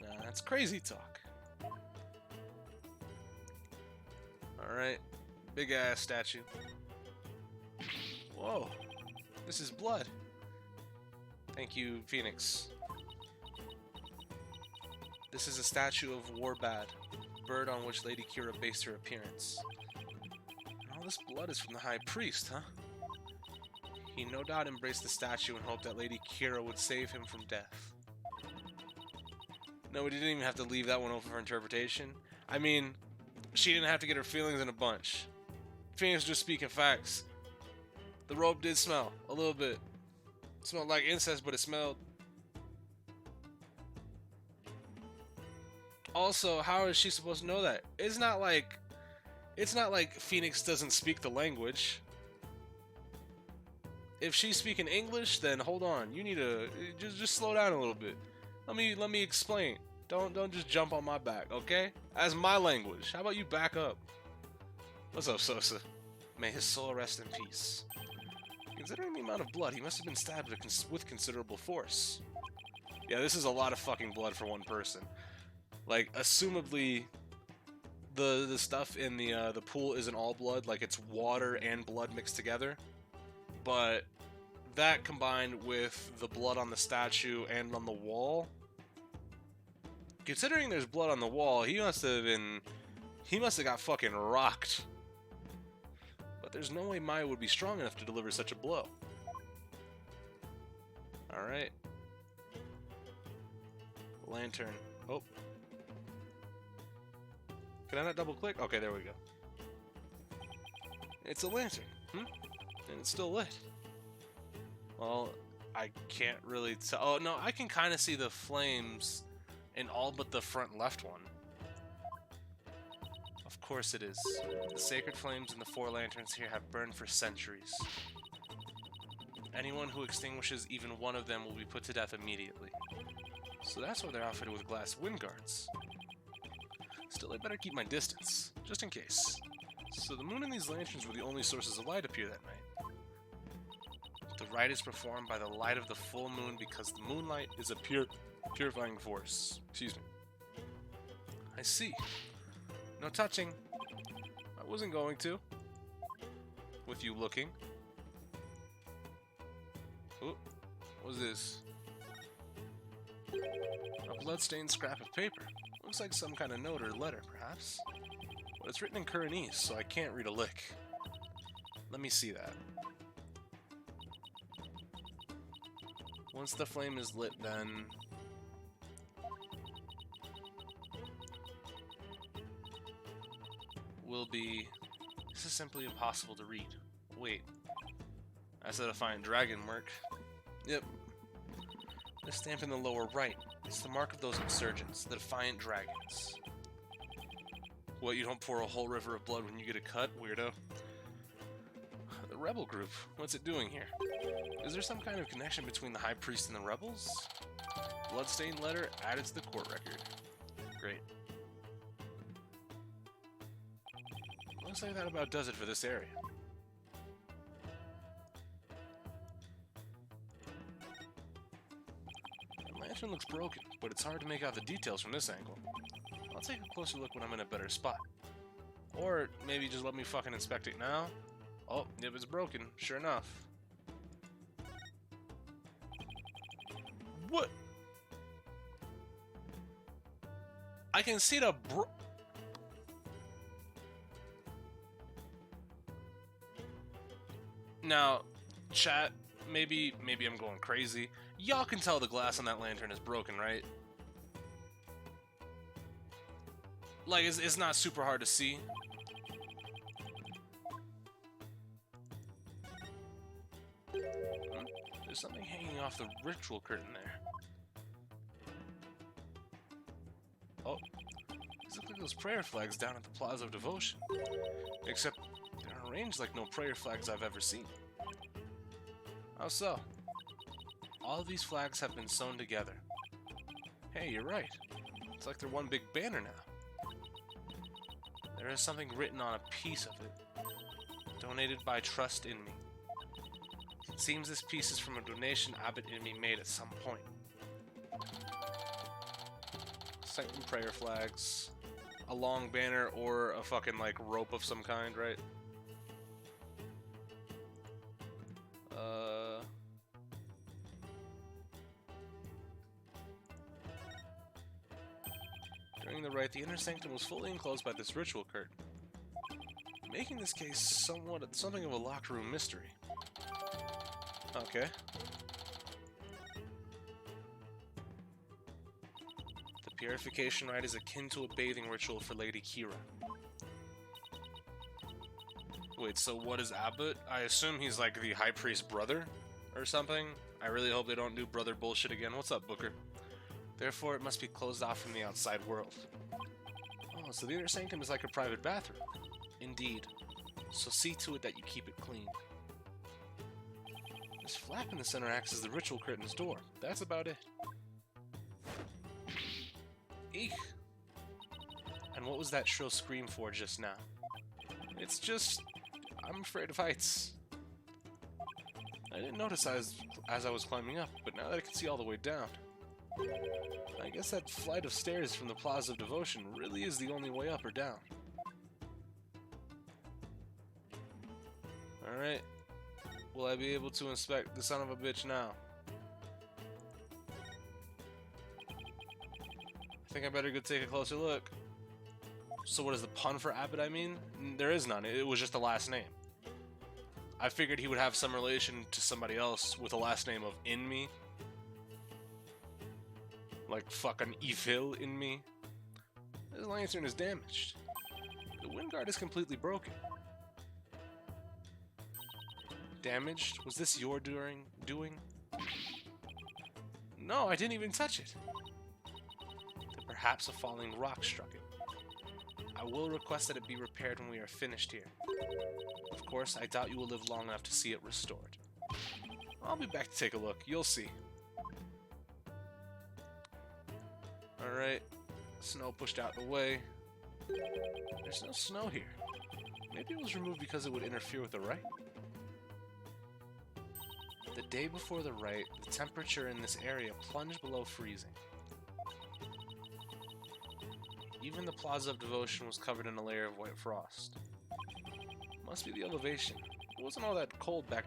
Nah, that's crazy talk. Alright, big ass statue. Whoa, this is blood. Thank you, Phoenix. This is a statue of Warbad, bird on which Lady Kira based her appearance. And all this blood is from the High Priest, huh? He no doubt embraced the statue and hoped that Lady Kira would save him from death. No, we didn't even have to leave that one open for interpretation. I mean, she didn't have to get her feelings in a bunch. Phoenix was just speaking facts. The robe did smell, a little bit. It smelled like incest, but it smelled. Also, how is she supposed to know that? It's not like Phoenix doesn't speak the language. If she's speaking English, then hold on. You need to just slow down a little bit. Let me explain. Don't just jump on my back, okay? As my language. How about you back up? What's up, Sosa? May his soul rest in peace. Considering the amount of blood, he must have been stabbed with considerable force. Yeah, this is a lot of fucking blood for one person. Like, assumably, the stuff in the pool isn't all blood. Like, it's water and blood mixed together. But that combined with the blood on the statue and on the wall, considering there's blood on the wall, he must have got fucking rocked. But there's no way Maya would be strong enough to deliver such a blow. Alright. Lantern. Oh. Can I not double click? Okay, there we go. It's a lantern. And it's still lit. Well, I can't really tell. Oh, no, I can kind of see the flames in all but the front left one. Of course it is. The sacred flames in the 4 lanterns here have burned for centuries. Anyone who extinguishes even one of them will be put to death immediately. So that's why they're outfitted with glass wind guards. Still, I better keep my distance, just in case. So the moon and these lanterns were the only sources of light up here that night. The rite is performed by the light of the full moon because the moonlight is a purifying force. Excuse me. I see. No touching. I wasn't going to. With you looking. Oh, what was this? A blood-stained scrap of paper. Looks like some kind of note or letter, perhaps. But it's written in Kuranese, so I can't read a lick. Let me see that. Once the flame is lit, then... will be... This is simply impossible to read. Wait. I said a fine dragon mark. Yep. The stamp in the lower right. It's the mark of those insurgents, the defiant dragons. What, you don't pour a whole river of blood when you get a cut, weirdo? The rebel group, what's it doing here? Is there some kind of connection between the High Priest and the rebels? Bloodstained letter added to the court record. Great. Looks like that about does it for this area. The lantern looks broken, but it's hard to make out the details from this angle. I'll take a closer look when I'm in a better spot. Or maybe just let me fucking inspect it now. Oh, yep, it's broken. Sure enough. What? I can see the Now, chat, maybe I'm going crazy. Y'all can tell the glass on that lantern is broken, right? Like, it's not super hard to see. There's something hanging off the ritual curtain there. Oh, these look like those prayer flags down at the Plaza of Devotion. Except they're arranged like no prayer flags I've ever seen. How so? All of these flags have been sewn together. Hey, you're right. It's like they're one big banner now. There is something written on a piece of it. Donated by Trust in Me. It seems this piece is from a donation Abbott and me made at some point. Sanctum prayer flags. A long banner or a fucking like rope of some kind, right? During the rite, the inner sanctum was fully enclosed by this ritual curtain, making this case something of a locked room mystery. Okay. The purification rite is akin to a bathing ritual for Lady Kira. Wait, so what is Abbott? I assume he's like the High Priest brother or something? I really hope they don't do brother bullshit again. What's up, Booker? Therefore, it must be closed off from the outside world. Oh, so the inner sanctum is like a private bathroom. Indeed. So see to it that you keep it clean. This flap in the center acts as the ritual curtain's door. That's about it. Eek! And what was that shrill scream for just now? It's just... I'm afraid of heights. I didn't notice as I was climbing up, but now that I can see all the way down, I guess that flight of stairs from the Plaza of Devotion really is the only way up or down. Alright. Will I be able to inspect the son of a bitch now? I think I better go take a closer look. So what is the pun for Abbott, I mean? There is none. It was just a last name. I figured he would have some relation to somebody else with a last name of In Me. Like fucking evil in me. This lantern is damaged. The wind guard is completely broken. Damaged? Was this your doing? No, I didn't even touch it. Then perhaps a falling rock struck it. I will request that it be repaired when we are finished here. Of course, I doubt you will live long enough to see it restored. I'll be back to take a look. You'll see. Alright. Snow pushed out the way. There's no snow here. Maybe it was removed because it would interfere with the rite? The day before the rite, the temperature in this area plunged below freezing. Even the Plaza of Devotion was covered in a layer of white frost. Must be the elevation. It wasn't all that cold back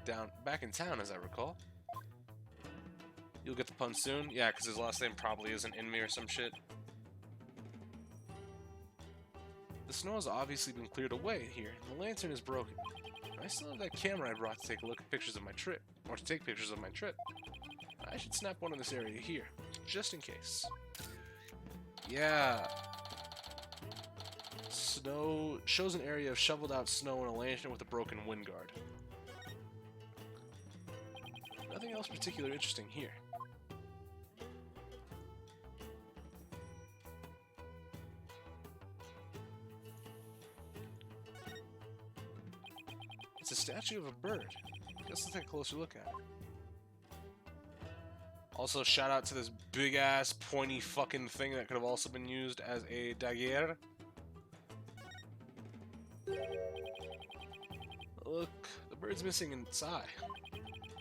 in town, as I recall. You'll get the pun soon? Yeah, because his last name probably isn't In Me or some shit. The snow has obviously been cleared away here, and the lantern is broken. I still have that camera I brought to take a look at pictures of my trip, or to take pictures of my trip. I should snap one in this area here, just in case. Yeah. Snow shows an area of shoveled out snow and a lantern with a broken wind guard. Nothing else particularly interesting here. It's a statue of a bird. Guess let's take a closer look at it. Also, shout out to this big ass pointy fucking thing that could have also been used as a dagger. Look, the bird's missing its eye.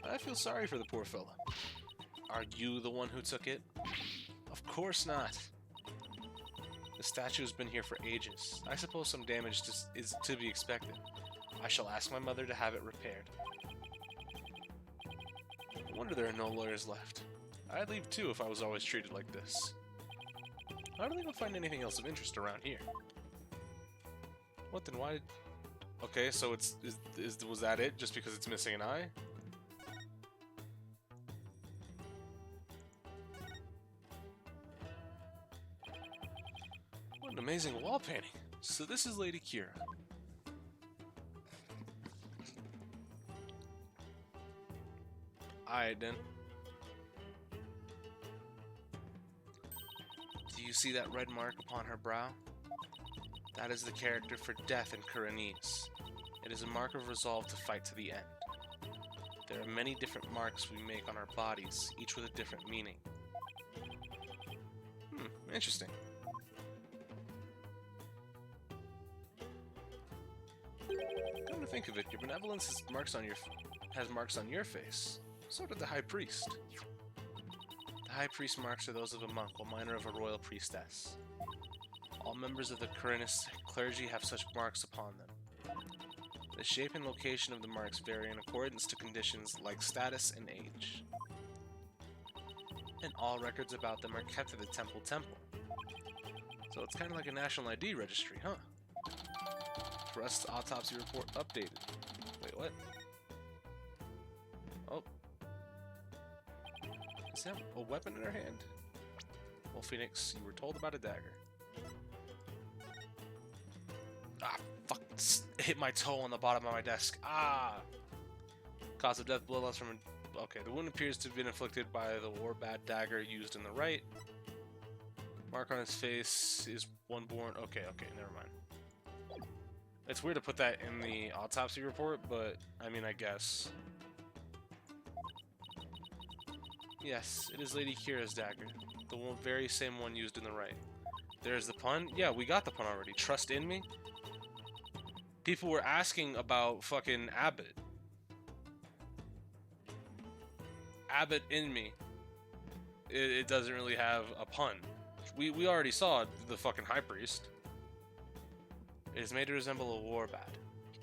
I feel sorry for the poor fella. Are you the one who took it? Of course not. The statue's been here for ages. I suppose some damage is to be expected. I shall ask my mother to have it repaired. No wonder there are no lawyers left. I'd leave too if I was always treated like this. I don't think I'll find anything else of interest around here. What then? Why did... Okay, so was that it? Just because it's missing an eye? What an amazing wall painting. So this is Lady Kira. Alright then. Do you see that red mark upon her brow? That is the character for death in Kuranese. It is a mark of resolve to fight to the end. There are many different marks we make on our bodies, each with a different meaning. Interesting. Come to think of it, your benevolence has marks on your face. So did the High Priest. The High Priest marks are those of a monk, while mine are of a royal priestess. All members of the Corinus clergy have such marks upon them. The shape and location of the marks vary in accordance to conditions like status and age. And all records about them are kept at the temple. So it's kind of like a national ID registry, huh? Trust autopsy report updated. Wait, what? Oh. Does he have a weapon in her hand? Well, Phoenix, you were told about a dagger. Ah, fuck. Hit my toe on the bottom of my desk. Ah! Cause of death, blood loss from a... Okay, the wound appears to have been inflicted by the Warbat dagger used in the right. Mark on his face is one born... Okay, never mind. It's weird to put that in the autopsy report, but, I mean, I guess. Yes, it is Lady Kira's dagger. The very same one used in the right. There's the pun? Yeah, we got the pun already. Trust in me? People were asking about fucking Abbott. Abbott in me. It doesn't really have a pun. We already saw the fucking High Priest. It is made to resemble a warbat,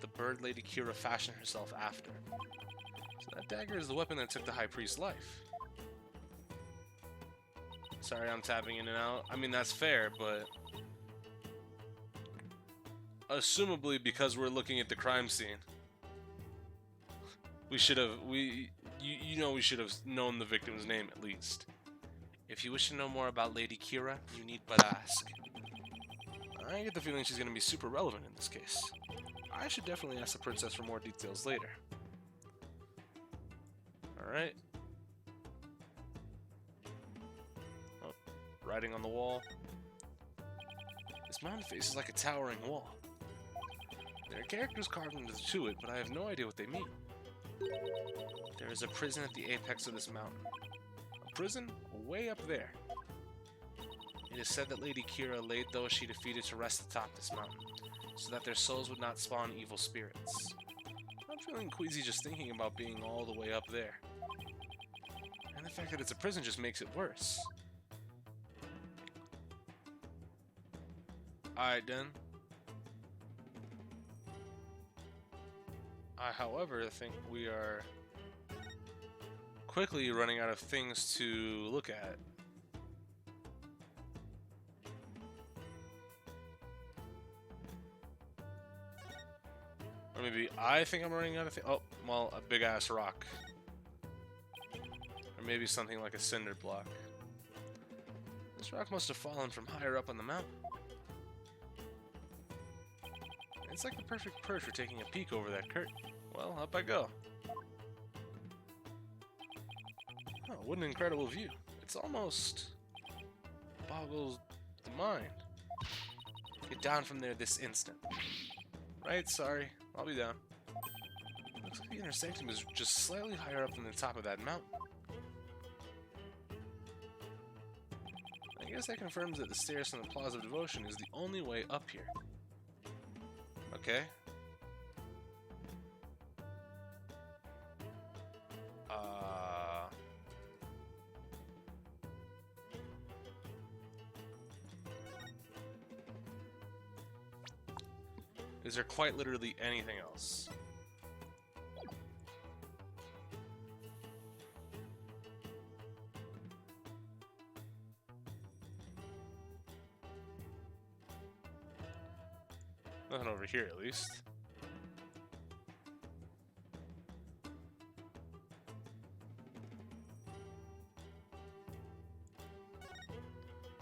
the bird Lady Kira fashioned herself after. So that dagger is the weapon that took the High Priest's life. Sorry, I'm tapping in and out. I mean, that's fair, but... assumably, because we're looking at the crime scene, we should have... You know we should have known the victim's name, at least. If you wish to know more about Lady Kira, you need but ask. I get the feeling she's going to be super relevant in this case. I should definitely ask the princess for more details later. Alright. Oh, writing on the wall. This mountain face is like a towering wall. There are characters carved into it, but I have no idea what they mean. There is a prison at the apex of this mountain. A prison way up there. It is said that Lady Kira laid those she defeated to rest atop this mountain, so that their souls would not spawn evil spirits. I'm feeling queasy just thinking about being all the way up there. And the fact that it's a prison just makes it worse. Alright then. I, however, think we are quickly running out of things to look at. Or maybe I think I'm running out of things. Oh, well, a big ass rock. Or maybe something like a cinder block. This rock must have fallen from higher up on the mountain. It's like the perfect perch for taking a peek over that curtain. Well, up I go. Oh, what an incredible view. It's almost boggles the mind. Get down from there this instant. Right, sorry. I'll be down. Looks like the inner sanctum is just slightly higher up than the top of that mountain. I guess that confirms that the stairs from the Plaza of Devotion is the only way up here. Okay. Is there quite literally anything else? Nothing over here, at least.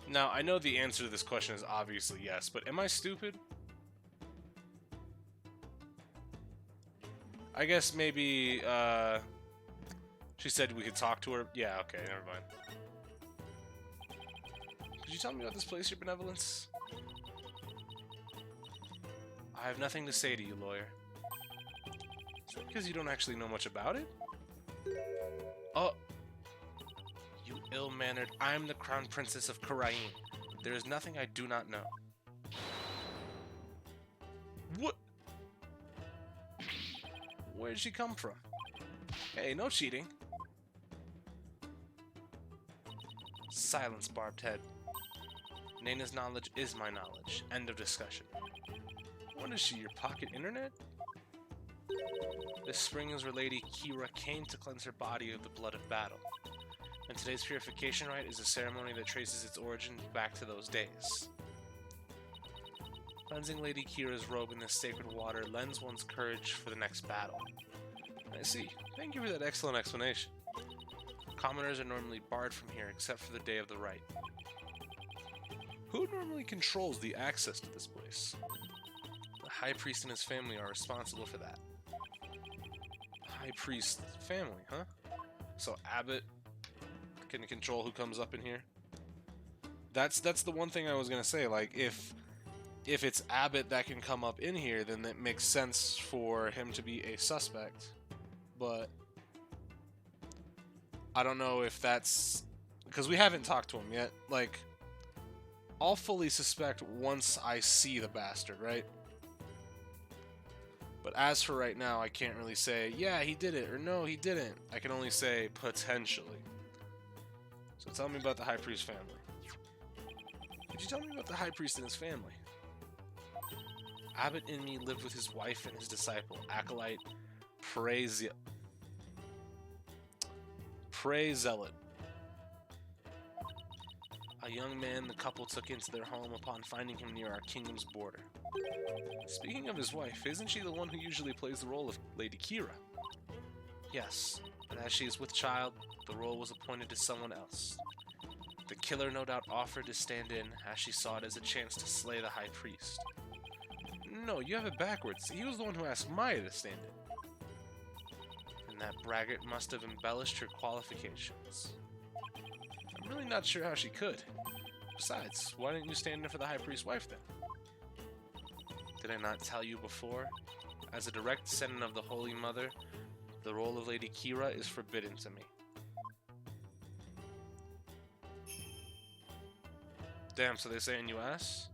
Now, I know the answer to this question is obviously yes, but am I stupid? I guess maybe, she said we could talk to her. Yeah, okay, never mind. Could you tell me about this place, your benevolence? I have nothing to say to you, lawyer. Is that because you don't actually know much about it? Oh! You ill-mannered, I'm the Crown Princess of Karain. There is nothing I do not know. What? Where did she come from? Hey, no cheating. Silence, barbed head. Naina's knowledge is my knowledge. End of discussion. What is she, your pocket internet? This spring is where Lady Kira came to cleanse her body of the blood of battle. And today's purification rite is a ceremony that traces its origin back to those days. Cleansing Lady Kira's robe in this sacred water lends one's courage for the next battle. I see. Thank you for that excellent explanation. Commoners are normally barred from here except for the day of the rite. Who normally controls the access to this place? The High Priest and his family are responsible for that. High Priest family, huh? So Abbott can control who comes up in here? That's the one thing I was gonna say, like, if it's Abbott that can come up in here, then it makes sense for him to be a suspect. But I don't know if that's... because we haven't talked to him yet. Like, I'll fully suspect once I see the bastard, right? But as for right now, I can't really say, yeah, he did it, or no, he didn't. I can only say, potentially. So tell me about the High Priest family. Could you tell me about the High Priest and his family? Abbott and me lived with his wife and his disciple, Acolyte Pray Zealot. A young man the couple took into their home upon finding him near our kingdom's border. Speaking of his wife, isn't she the one who usually plays the role of Lady Kira? Yes, but as she is with child, the role was appointed to someone else. The killer no doubt offered to stand in, as she saw it as a chance to slay the High Priest. No, you have it backwards. He was the one who asked Maya to stand in. And that braggart must have embellished her qualifications. I'm really not sure how she could. Besides, why didn't you stand in for the High Priest's wife then? Did I not tell you before? As a direct descendant of the Holy Mother, the role of Lady Kira is forbidden to me. Damn, so they say in US?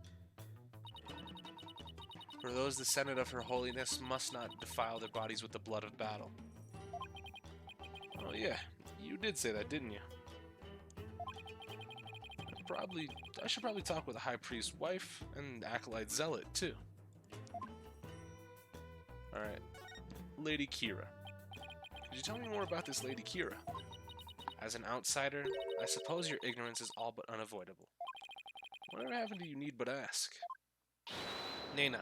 For those descended of her holiness must not defile their bodies with the blood of battle. Oh yeah, you did say that, didn't you? I should probably talk with the High Priest's wife and Acolyte Zealot, too. Alright. Lady Kira. Could you tell me more about this Lady Kira? As an outsider, I suppose your ignorance is all but unavoidable. Whatever happened to you need but ask? Naina.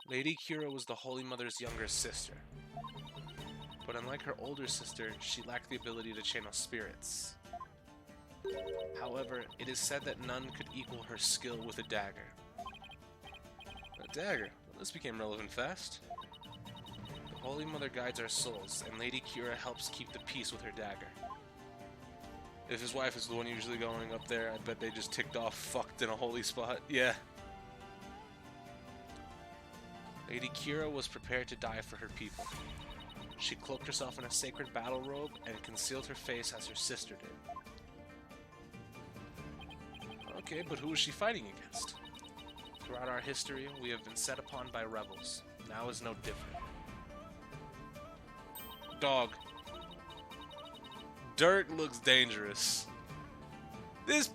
Lady Kira was the Holy Mother's younger sister. But unlike her older sister, she lacked the ability to channel spirits. However, it is said that none could equal her skill with a dagger. A dagger? Well, this became relevant fast. The Holy Mother guides our souls, and Lady Kira helps keep the peace with her dagger. If his wife is the one usually going up there, I bet they just ticked off fucked in a holy spot. Yeah. Lady Kira was prepared to die for her people. She cloaked herself in a sacred battle robe and concealed her face as her sister did. Okay, but who is she fighting against? Throughout our history, we have been set upon by rebels. Now is no different. Dog. Dirk looks dangerous. This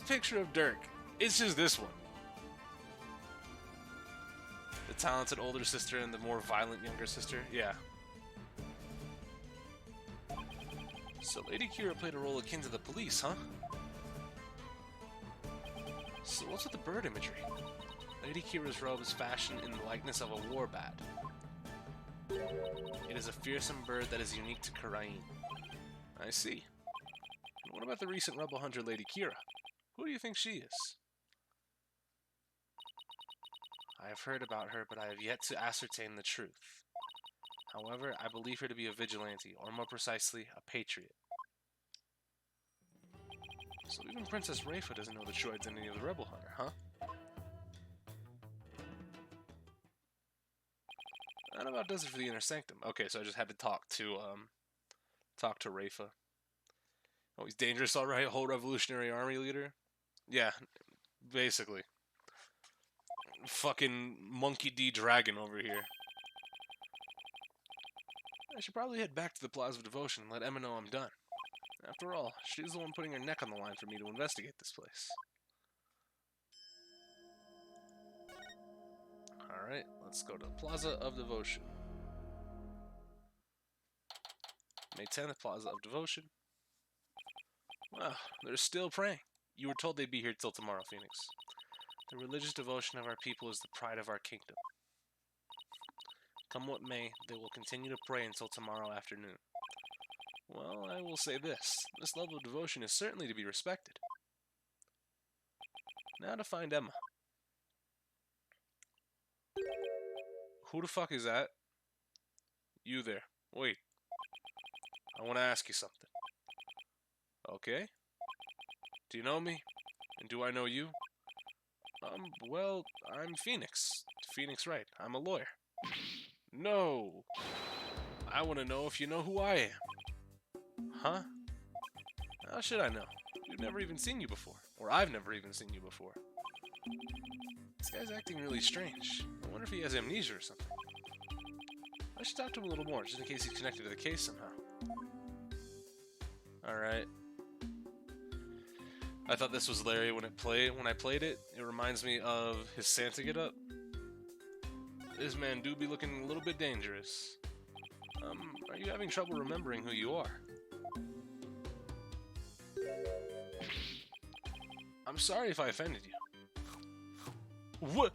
picture of Dirk, it's just this one. The talented older sister and the more violent younger sister, yeah. So Lady Kira played a role akin to the police, huh? So what's with the bird imagery? Lady Kira's robe is fashioned in the likeness of a war bat. It is a fearsome bird that is unique to Karain. I see. And what about the recent rebel hunter Lady Kira? Who do you think she is? I have heard about her, but I have yet to ascertain the truth. However, I believe her to be a vigilante, or more precisely, a patriot. So even Princess Rayfa doesn't know the true identity of the rebel hunter, huh? That about does it for the inner sanctum. Okay, so I just had to talk to Rafa. Oh, he's dangerous, all right. Whole Revolutionary Army leader. Yeah, basically. Fucking Monkey D Dragon over here. I should probably head back to the Plaza of Devotion and let Emma know I'm done. After all, she's the one putting her neck on the line for me to investigate this place. Alright, let's go to Plaza of Devotion. May 10th, Plaza of Devotion. Wow, they're still praying. You were told they'd be here till tomorrow, Phoenix. The religious devotion of our people is the pride of our kingdom. Come what may, they will continue to pray until tomorrow afternoon. Well, I will say this. This level of devotion is certainly to be respected. Now to find Emma. Who the fuck is that? You there. Wait. I want to ask you something. Okay. Do you know me? And do I know you? Well, I'm Phoenix. Phoenix Wright. I'm a lawyer. No. I want to know if you know who I am. Huh? How should I know? We've never even seen you before. Or I've never even seen you before. This guy's acting really strange. I wonder if he has amnesia or something. I should talk to him a little more, just in case he's connected to the case somehow. Alright. I thought this was Larry when I played it. It reminds me of his Santa get-up. This man do be looking a little bit dangerous. Are you having trouble remembering who you are? I'm sorry if I offended you. What?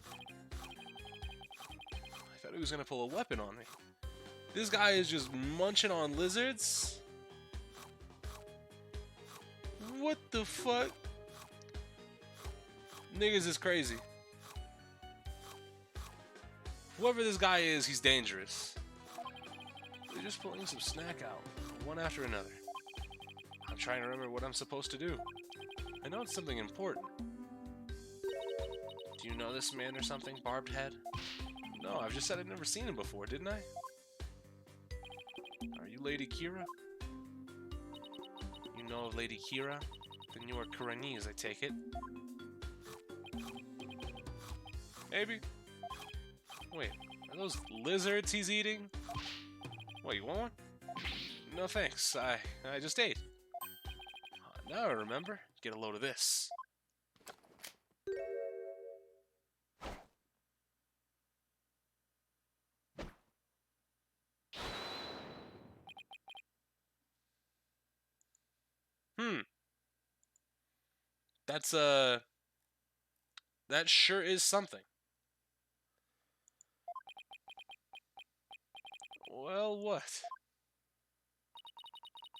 I thought he was gonna pull a weapon on me. This guy is just munching on lizards? What the fuck? Niggas is crazy. Whoever this guy is, he's dangerous. They're just pulling some snack out, one after another. I'm trying to remember what I'm supposed to do. I know it's something important. Do you know this man or something, Barbed Head? No, I've just said I've never seen him before, didn't I? Are you Lady Kira? You know of Lady Kira? Then you are Kuranese, I take it. Maybe. Wait, are those lizards he's eating? What, you want one? No thanks, I just ate. Now I remember. Get a load of this. That's, that sure is something. Well, what?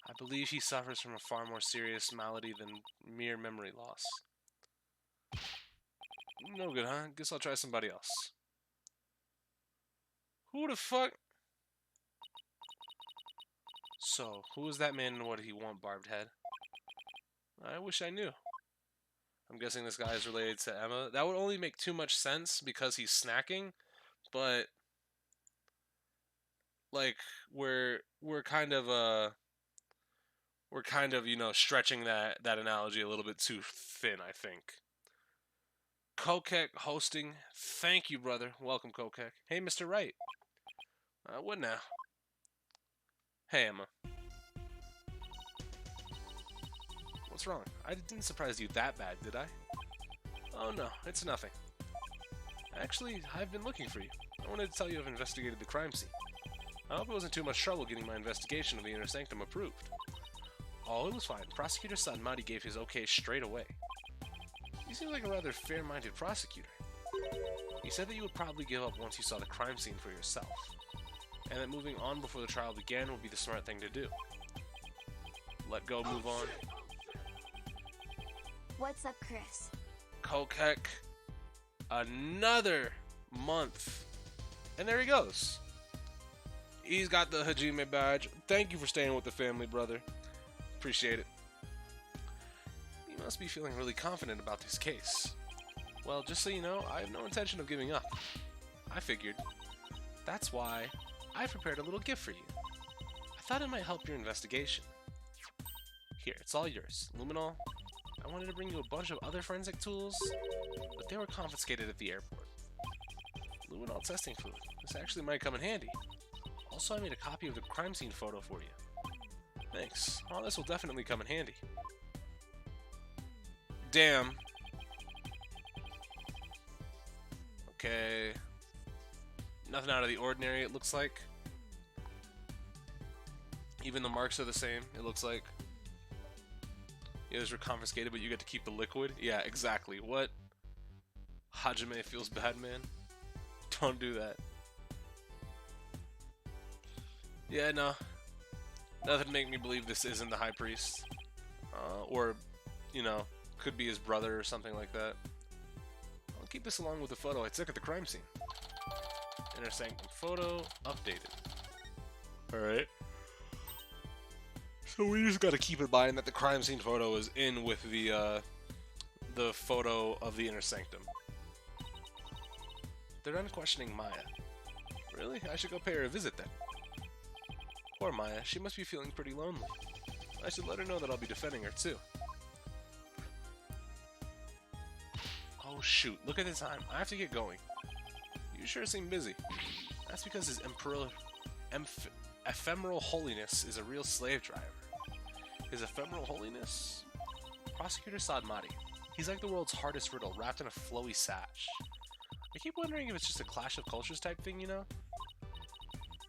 I believe he suffers from a far more serious malady than mere memory loss. No good, huh? Guess I'll try somebody else. Who the fuck? So, who is that man and what did he want, Barbed Head? I wish I knew. I'm guessing this guy is related to Emma. That would only make too much sense because he's snacking, but like we're kind of you know stretching that analogy a little bit too thin, I think. Kokek hosting. Thank you, brother. Welcome, Kokek. Hey, Mr. Wright. What now? Hey, Emma. What's wrong? I didn't surprise you that bad, did I? Oh no, it's nothing. Actually, I've been looking for you. I wanted to tell you I've investigated the crime scene. I hope it wasn't too much trouble getting my investigation of the Inner Sanctum approved. Oh, it was fine. Prosecutor Sanmati gave his okay straight away. You seem like a rather fair-minded prosecutor. He said that you would probably give up once you saw the crime scene for yourself, and that moving on before the trial began would be the smart thing to do. Let go, move on. What's up, Chris? Kokek. Another month. And there he goes. He's got the Hajime badge. Thank you for staying with the family, brother. Appreciate it. You must be feeling really confident about this case. Well, just so you know, I have no intention of giving up. I figured. That's why I prepared a little gift for you. I thought it might help your investigation. Here, it's all yours. Luminol, I wanted to bring you a bunch of other forensic tools, but they were confiscated at the airport. Luminol testing fluid. This actually might come in handy. Also, I made a copy of the crime scene photo for you. Thanks. All this will definitely come in handy. Damn. Okay. Nothing out of the ordinary, it looks like. Even the marks are the same, it looks like. Yeah, those were confiscated, but you get to keep the liquid. Yeah, exactly. What? Hajime feels bad, man. Don't do that. Yeah, no. Nothing to make me believe this isn't the High Priest. Or, you know, could be his brother or something like that. I'll keep this along with the photo I took at the crime scene. Inner Sanctum photo updated. Alright. So we just gotta keep in mind that the crime scene photo is in with the photo of the Inner Sanctum. They're unquestioning Maya. Really? I should go pay her a visit then. Poor Maya, she must be feeling pretty lonely. I should let her know that I'll be defending her too. Oh shoot, look at the time. I have to get going. You sure seem busy. That's because his ephemeral holiness is a real slave driver. His ephemeral holiness? Prosecutor Sadmati. He's like the world's hardest riddle, wrapped in a flowy sash. I keep wondering if it's just a clash of cultures type thing, you know?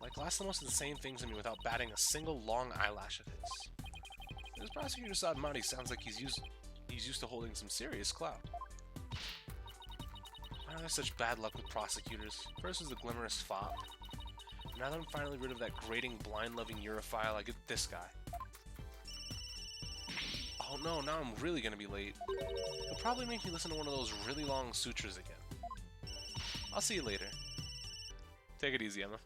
Like, lasts the most insane things to me without batting a single long eyelash of his. This Prosecutor Sadmati sounds like he's used to holding some serious clout. Why are there such bad luck with prosecutors? First was the glamorous fop. Now that I'm finally rid of that grating, blind-loving Europhile, I get this guy. Oh no, now I'm really gonna be late. He'll probably make me listen to one of those really long sutras again. I'll see you later. Take it easy, Emma.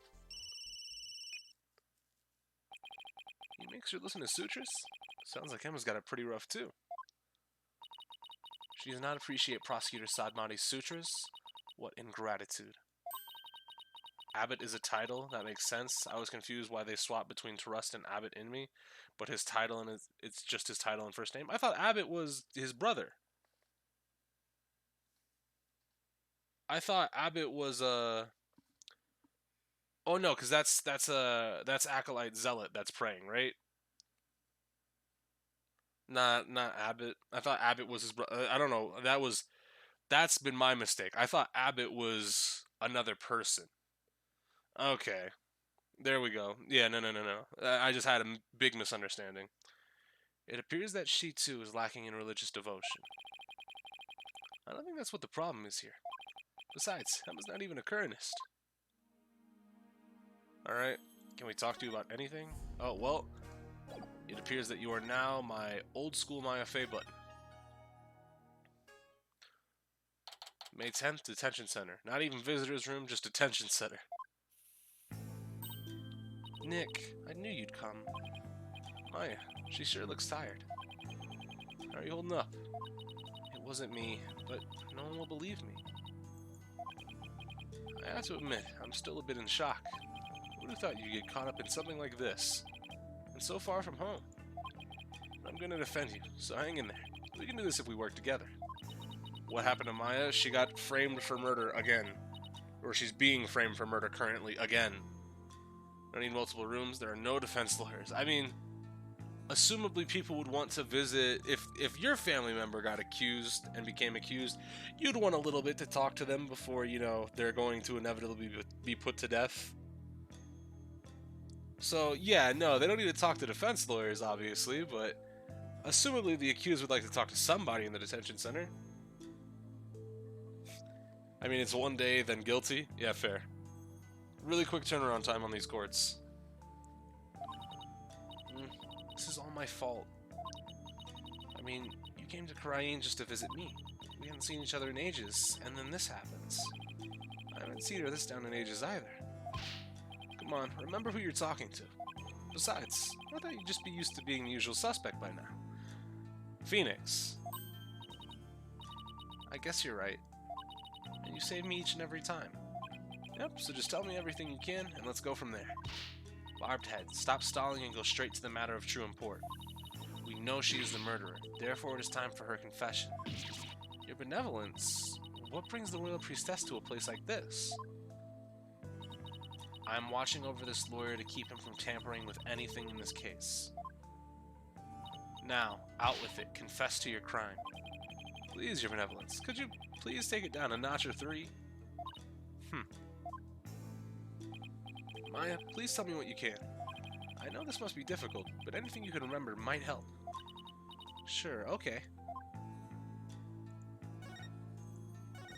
He makes her listen to sutras? Sounds like Emma's got it pretty rough too. She does not appreciate Prosecutor Sadmati's sutras? What ingratitude. Abbott is a title? That makes sense. I was confused why they swapped between Trust and Abbott in me, but his title and it's just his title and first name. I thought Abbott was his brother. I thought Abbott was oh no, because that's Acolyte Zealot that's praying, right? Not Abbott. I thought Abbott was his brother. I don't know. That's been my mistake. I thought Abbott was another person. Okay. There we go. Yeah, no. I just had a big misunderstanding. It appears that she too is lacking in religious devotion. I don't think that's what the problem is here. Besides, Emma's not even a Kernist. Alright, can we talk to you about anything? Oh, well, it appears that you are now my old school Maya Fey button. May 10th, Detention Center. Not even visitor's room, just detention center. Nick, I knew you'd come. Maya, she sure looks tired. How are you holding up? It wasn't me, but no one will believe me. I have to admit, I'm still a bit in shock. Who would have thought you'd get caught up in something like this? And so far from home. But I'm gonna defend you, so hang in there. We can do this if we work together. What happened to Maya? She got framed for murder again. Or she's being framed for murder currently again. I need multiple rooms. There are no defense lawyers. I mean, assumably people would want to visit, if your family member got accused and became accused, you'd want a little bit to talk to them before, you know, they're going to inevitably be put to death. So, yeah, no, they don't need to talk to defense lawyers, obviously, but assumably the accused would like to talk to somebody in the detention center. I mean, it's one day, then guilty. Yeah, fair. Really quick turnaround time on these courts. This is all my fault. I mean, you came to Karain just to visit me. We haven't seen each other in ages, and then this happens. I haven't seen her this down in ages either. Come on, remember who you're talking to. Besides, I thought you'd just be used to being the usual suspect by now. Phoenix. I guess you're right. And you save me each and every time. Yep, so just tell me everything you can, and let's go from there. Barbed Head, stop stalling and go straight to the matter of true import. We know she is the murderer, therefore it is time for her confession. Your benevolence? What brings the Royal Priestess to a place like this? I am watching over this lawyer to keep him from tampering with anything in this case. Now, out with it. Confess to your crime. Please, your benevolence. Could you please take it down a notch or 3? Maya, please tell me what you can. I know this must be difficult, but anything you can remember might help. Sure, okay.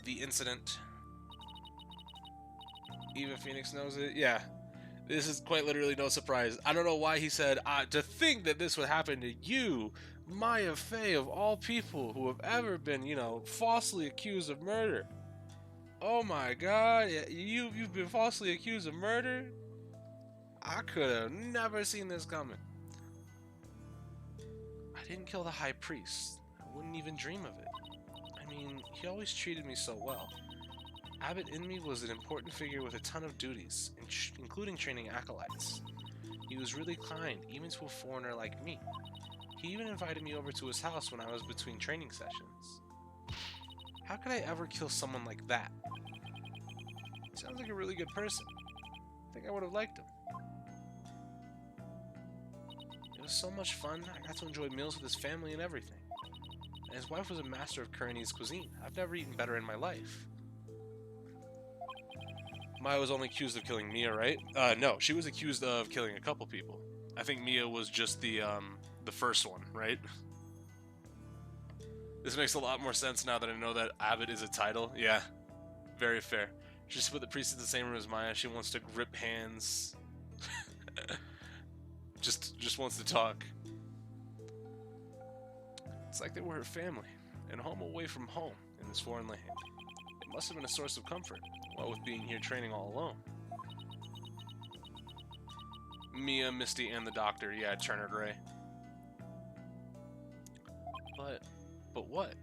The incident. Even Phoenix knows it? Yeah. This is quite literally no surprise. I don't know why he said, to think that this would happen to you, Maya Fey, of all people who have ever been, you know, falsely accused of murder. Oh my god, you've been falsely accused of murder? I could have never seen this coming. I didn't kill the High Priest. I wouldn't even dream of it. I mean, he always treated me so well. Abbot Inmi was an important figure with a ton of duties, including training acolytes. He was really kind, even to a foreigner like me. He even invited me over to his house when I was between training sessions. How could I ever kill someone like that? He sounds like a really good person. I think I would have liked him. It was so much fun. I got to enjoy meals with his family and everything. And his wife was a master of Koreanese cuisine. I've never eaten better in my life. Maya was only accused of killing Mia, right? No, she was accused of killing a couple people. I think Mia was just the first one, right? This makes a lot more sense now that I know that Abbott is a title. Yeah, very fair. She just put the priest in the same room as Maya. She wants to grip hands. just wants to talk. It's like they were her family, and home away from home in this foreign land. It must have been a source of comfort, what with being here training all alone. Mia, Misty, and the doctor, yeah, Turner Gray. But what?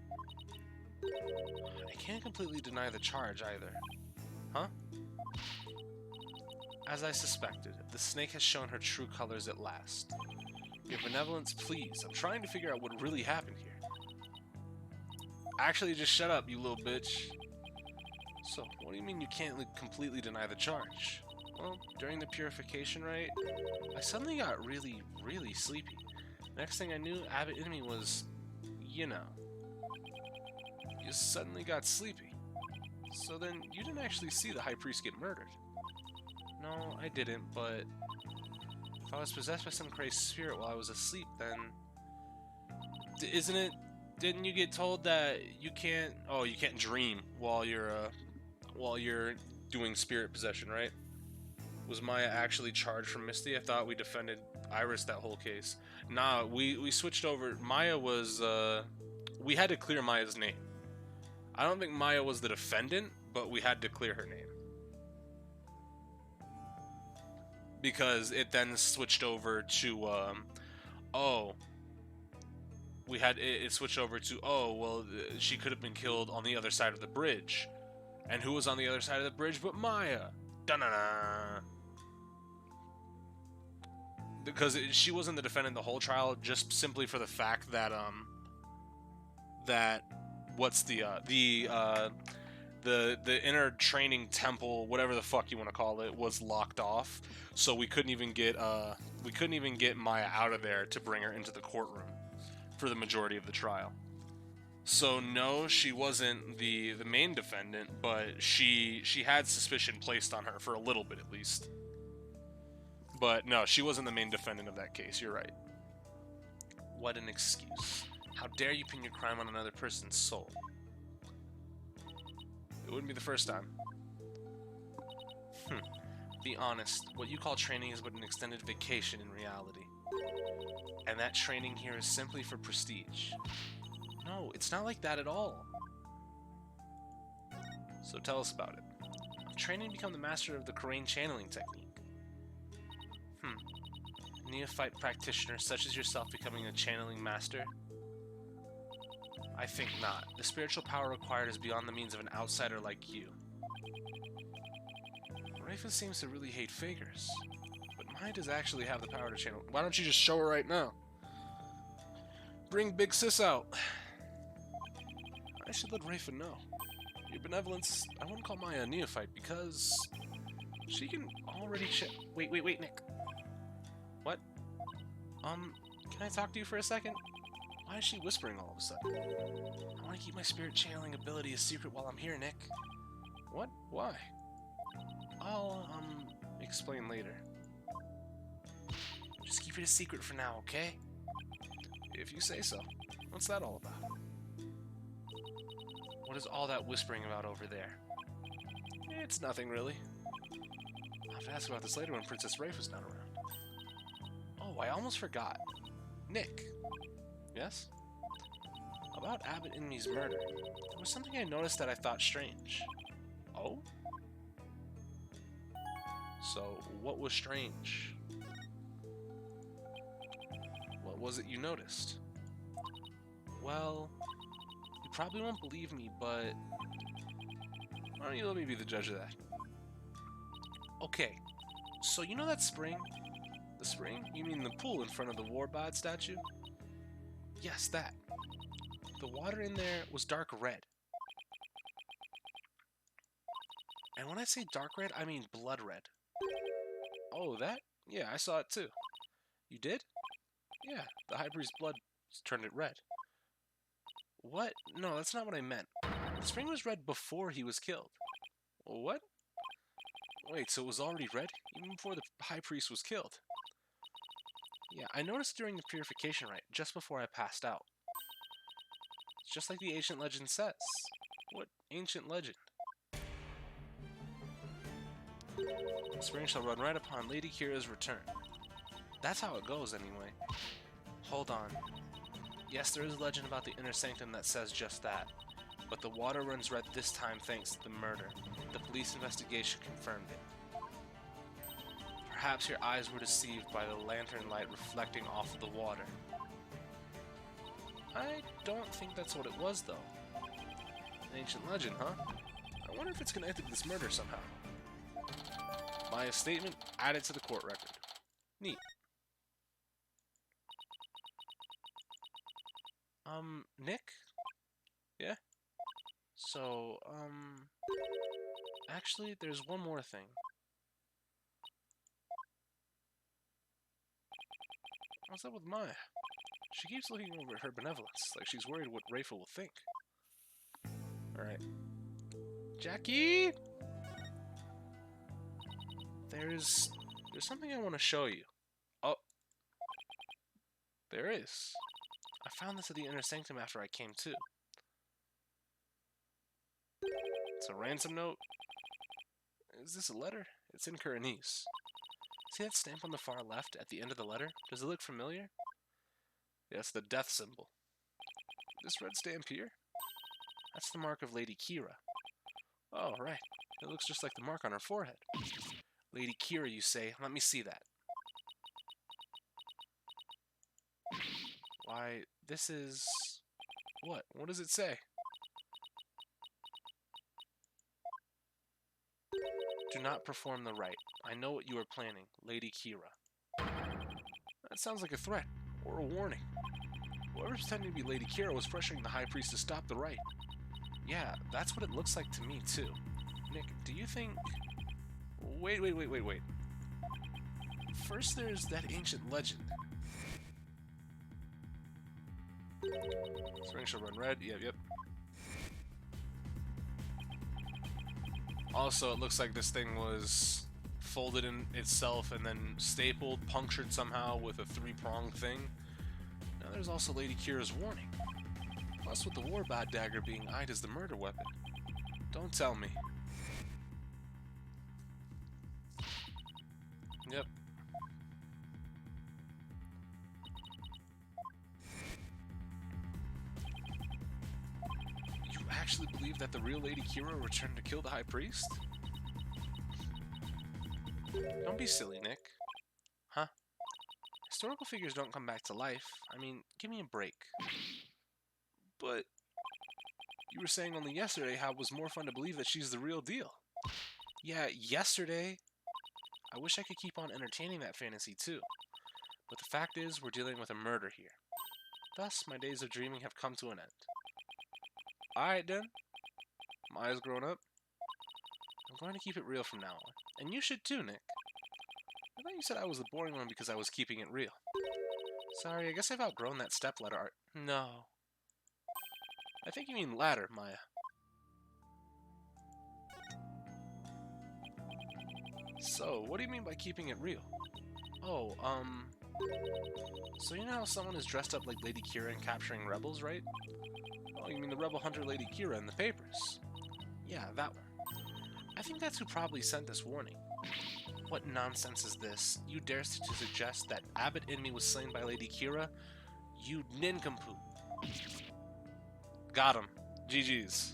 I can't completely deny the charge either. Huh? As I suspected, the snake has shown her true colors at last. Your benevolence, please. I'm trying to figure out what really happened here. Actually, just shut up, you little bitch. So, what do you mean you can't completely deny the charge? Well, during the purification rite, I suddenly got really, really sleepy. Next thing I knew, Abbot Enemy was, you know. You suddenly got sleepy. So then, you didn't actually see the High Priest get murdered. No, I didn't, but if I was possessed by some crazy spirit while I was asleep, then... Didn't you get told that you can't... Oh, you can't dream while you're doing spirit possession, right? Was Maya actually charged from Misty? I thought we defended Iris that whole case. Nah, we switched over. Maya was... we had to clear Maya's name. I don't think Maya was the defendant, but we had to clear her name. Because it then switched over to, it switched over to, she could have been killed on the other side of the bridge. And who was on the other side of the bridge but Maya? Da-na-na! Because she wasn't the defendant the whole trial, just simply for the fact that, the inner training temple, whatever the fuck you want to call it, was locked off. So we couldn't even get Maya out of there to bring her into the courtroom for the majority of the trial. So no, she wasn't the main defendant, but she had suspicion placed on her for a little bit at least. But no, she wasn't the main defendant of that case, you're right. What an excuse. How dare you pin your crime on another person's soul? It wouldn't be the first time. Be honest, what you call training is but an extended vacation in reality. And that training here is simply for prestige. No, it's not like that at all. So tell us about it. I'm training to become the master of the Korean channeling technique. Neophyte practitioner such as yourself becoming a channeling master? I think not. The spiritual power required is beyond the means of an outsider like you. Rifus seems to really hate fakers, but Maya does actually have the power to channel. Why don't you just show her right now? Bring Big Sis out. I should let Rafa know. Your benevolence, I wouldn't call Maya a neophyte because she can already Wait, Nick. What? Can I talk to you for a second? Why is she whispering all of a sudden? I want to keep my spirit channeling ability a secret while I'm here, Nick. What? Why? I'll, explain later. Just keep it a secret for now, okay? If you say so. What's that all about? What is all that whispering about over there? It's nothing, really. I'll have to ask about this later when Princess Rafe is not around. Oh, I almost forgot. Nick. Yes? About Abbott Inmy's murder, there was something I noticed that I thought strange. Oh? So, what was strange? What was it you noticed? Well, you probably won't believe me, but why don't you let me be the judge of that? Okay, so you know that spring? The spring? You mean the pool in front of the Warbad statue? Yes, that. The water in there was dark red. And when I say dark red, I mean blood red. Oh, that? Yeah, I saw it too. You did? Yeah, the High Priest's blood turned it red. What? No, that's not what I meant. The spring was red before he was killed. What? Wait, so it was already red? Even before the High Priest was killed? Yeah, I noticed during the purification rite, just before I passed out. It's just like the ancient legend says. What ancient legend? Spring shall run right upon Lady Kira's return. That's how it goes, anyway. Hold on. Yes, there is a legend about the inner sanctum that says just that. But the water runs red this time thanks to the murder. The police investigation confirmed it. Perhaps your eyes were deceived by the lantern light reflecting off of the water. I don't think that's what it was, though. An ancient legend, huh? I wonder if it's connected to this murder somehow. Maya's statement added to the court record. Neat. Nick? Yeah? So, actually, there's one more thing. What's up with Maya? She keeps looking over at her benevolence, like she's worried what Rafa will think. Alright. Jackie! There's something I want to show you. Oh. There is. I found this at the inner sanctum after I came to. It's a ransom note. Is this a letter? It's in Kuranese. See that stamp on the far left at the end of the letter? Does it look familiar? Yes, the death symbol. This red stamp here? That's the mark of Lady Kira. Oh, right. It looks just like the mark on her forehead. Lady Kira, you say? Let me see that. Why, this is... What? What does it say? Do not perform the rite. I know what you are planning, Lady Kira. That sounds like a threat, or a warning. Whoever's pretending to be Lady Kira was pressuring the High Priest to stop the rite. Yeah, that's what it looks like to me, too. Nick, do you think... Wait. First there's that ancient legend. Spring shall run red. Yep. Also, it looks like this thing was folded in itself and then stapled, punctured somehow with a three-pronged thing. Now there's also Lady Kira's warning. Plus with the Warbad dagger being eyed as the murder weapon. Don't tell me. Yep. You actually believe that the real Lady Kira returned to kill the High Priest? Don't be silly, Nick. Huh? Historical figures don't come back to life. I mean, give me a break. But you were saying only yesterday how it was more fun to believe that she's the real deal. Yeah, yesterday. I wish I could keep on entertaining that fantasy too. But the fact is, we're dealing with a murder here. Thus, my days of dreaming have come to an end. Alright then. Maya's grown up. I'm going to keep it real from now on. And you should too, Nick. I thought you said I was the boring one because I was keeping it real. Sorry, I guess I've outgrown that stepladder art. No. I think you mean ladder, Maya. So, what do you mean by keeping it real? Oh, so you know how someone is dressed up like Lady Kira and capturing rebels, right? Oh, you mean the rebel hunter Lady Kira in the papers? Yeah, that one. I think that's who probably sent this warning. What nonsense is this? You dare to suggest that Abbott Inmee was slain by Lady Kira? You nincompoop. Got him. GG's.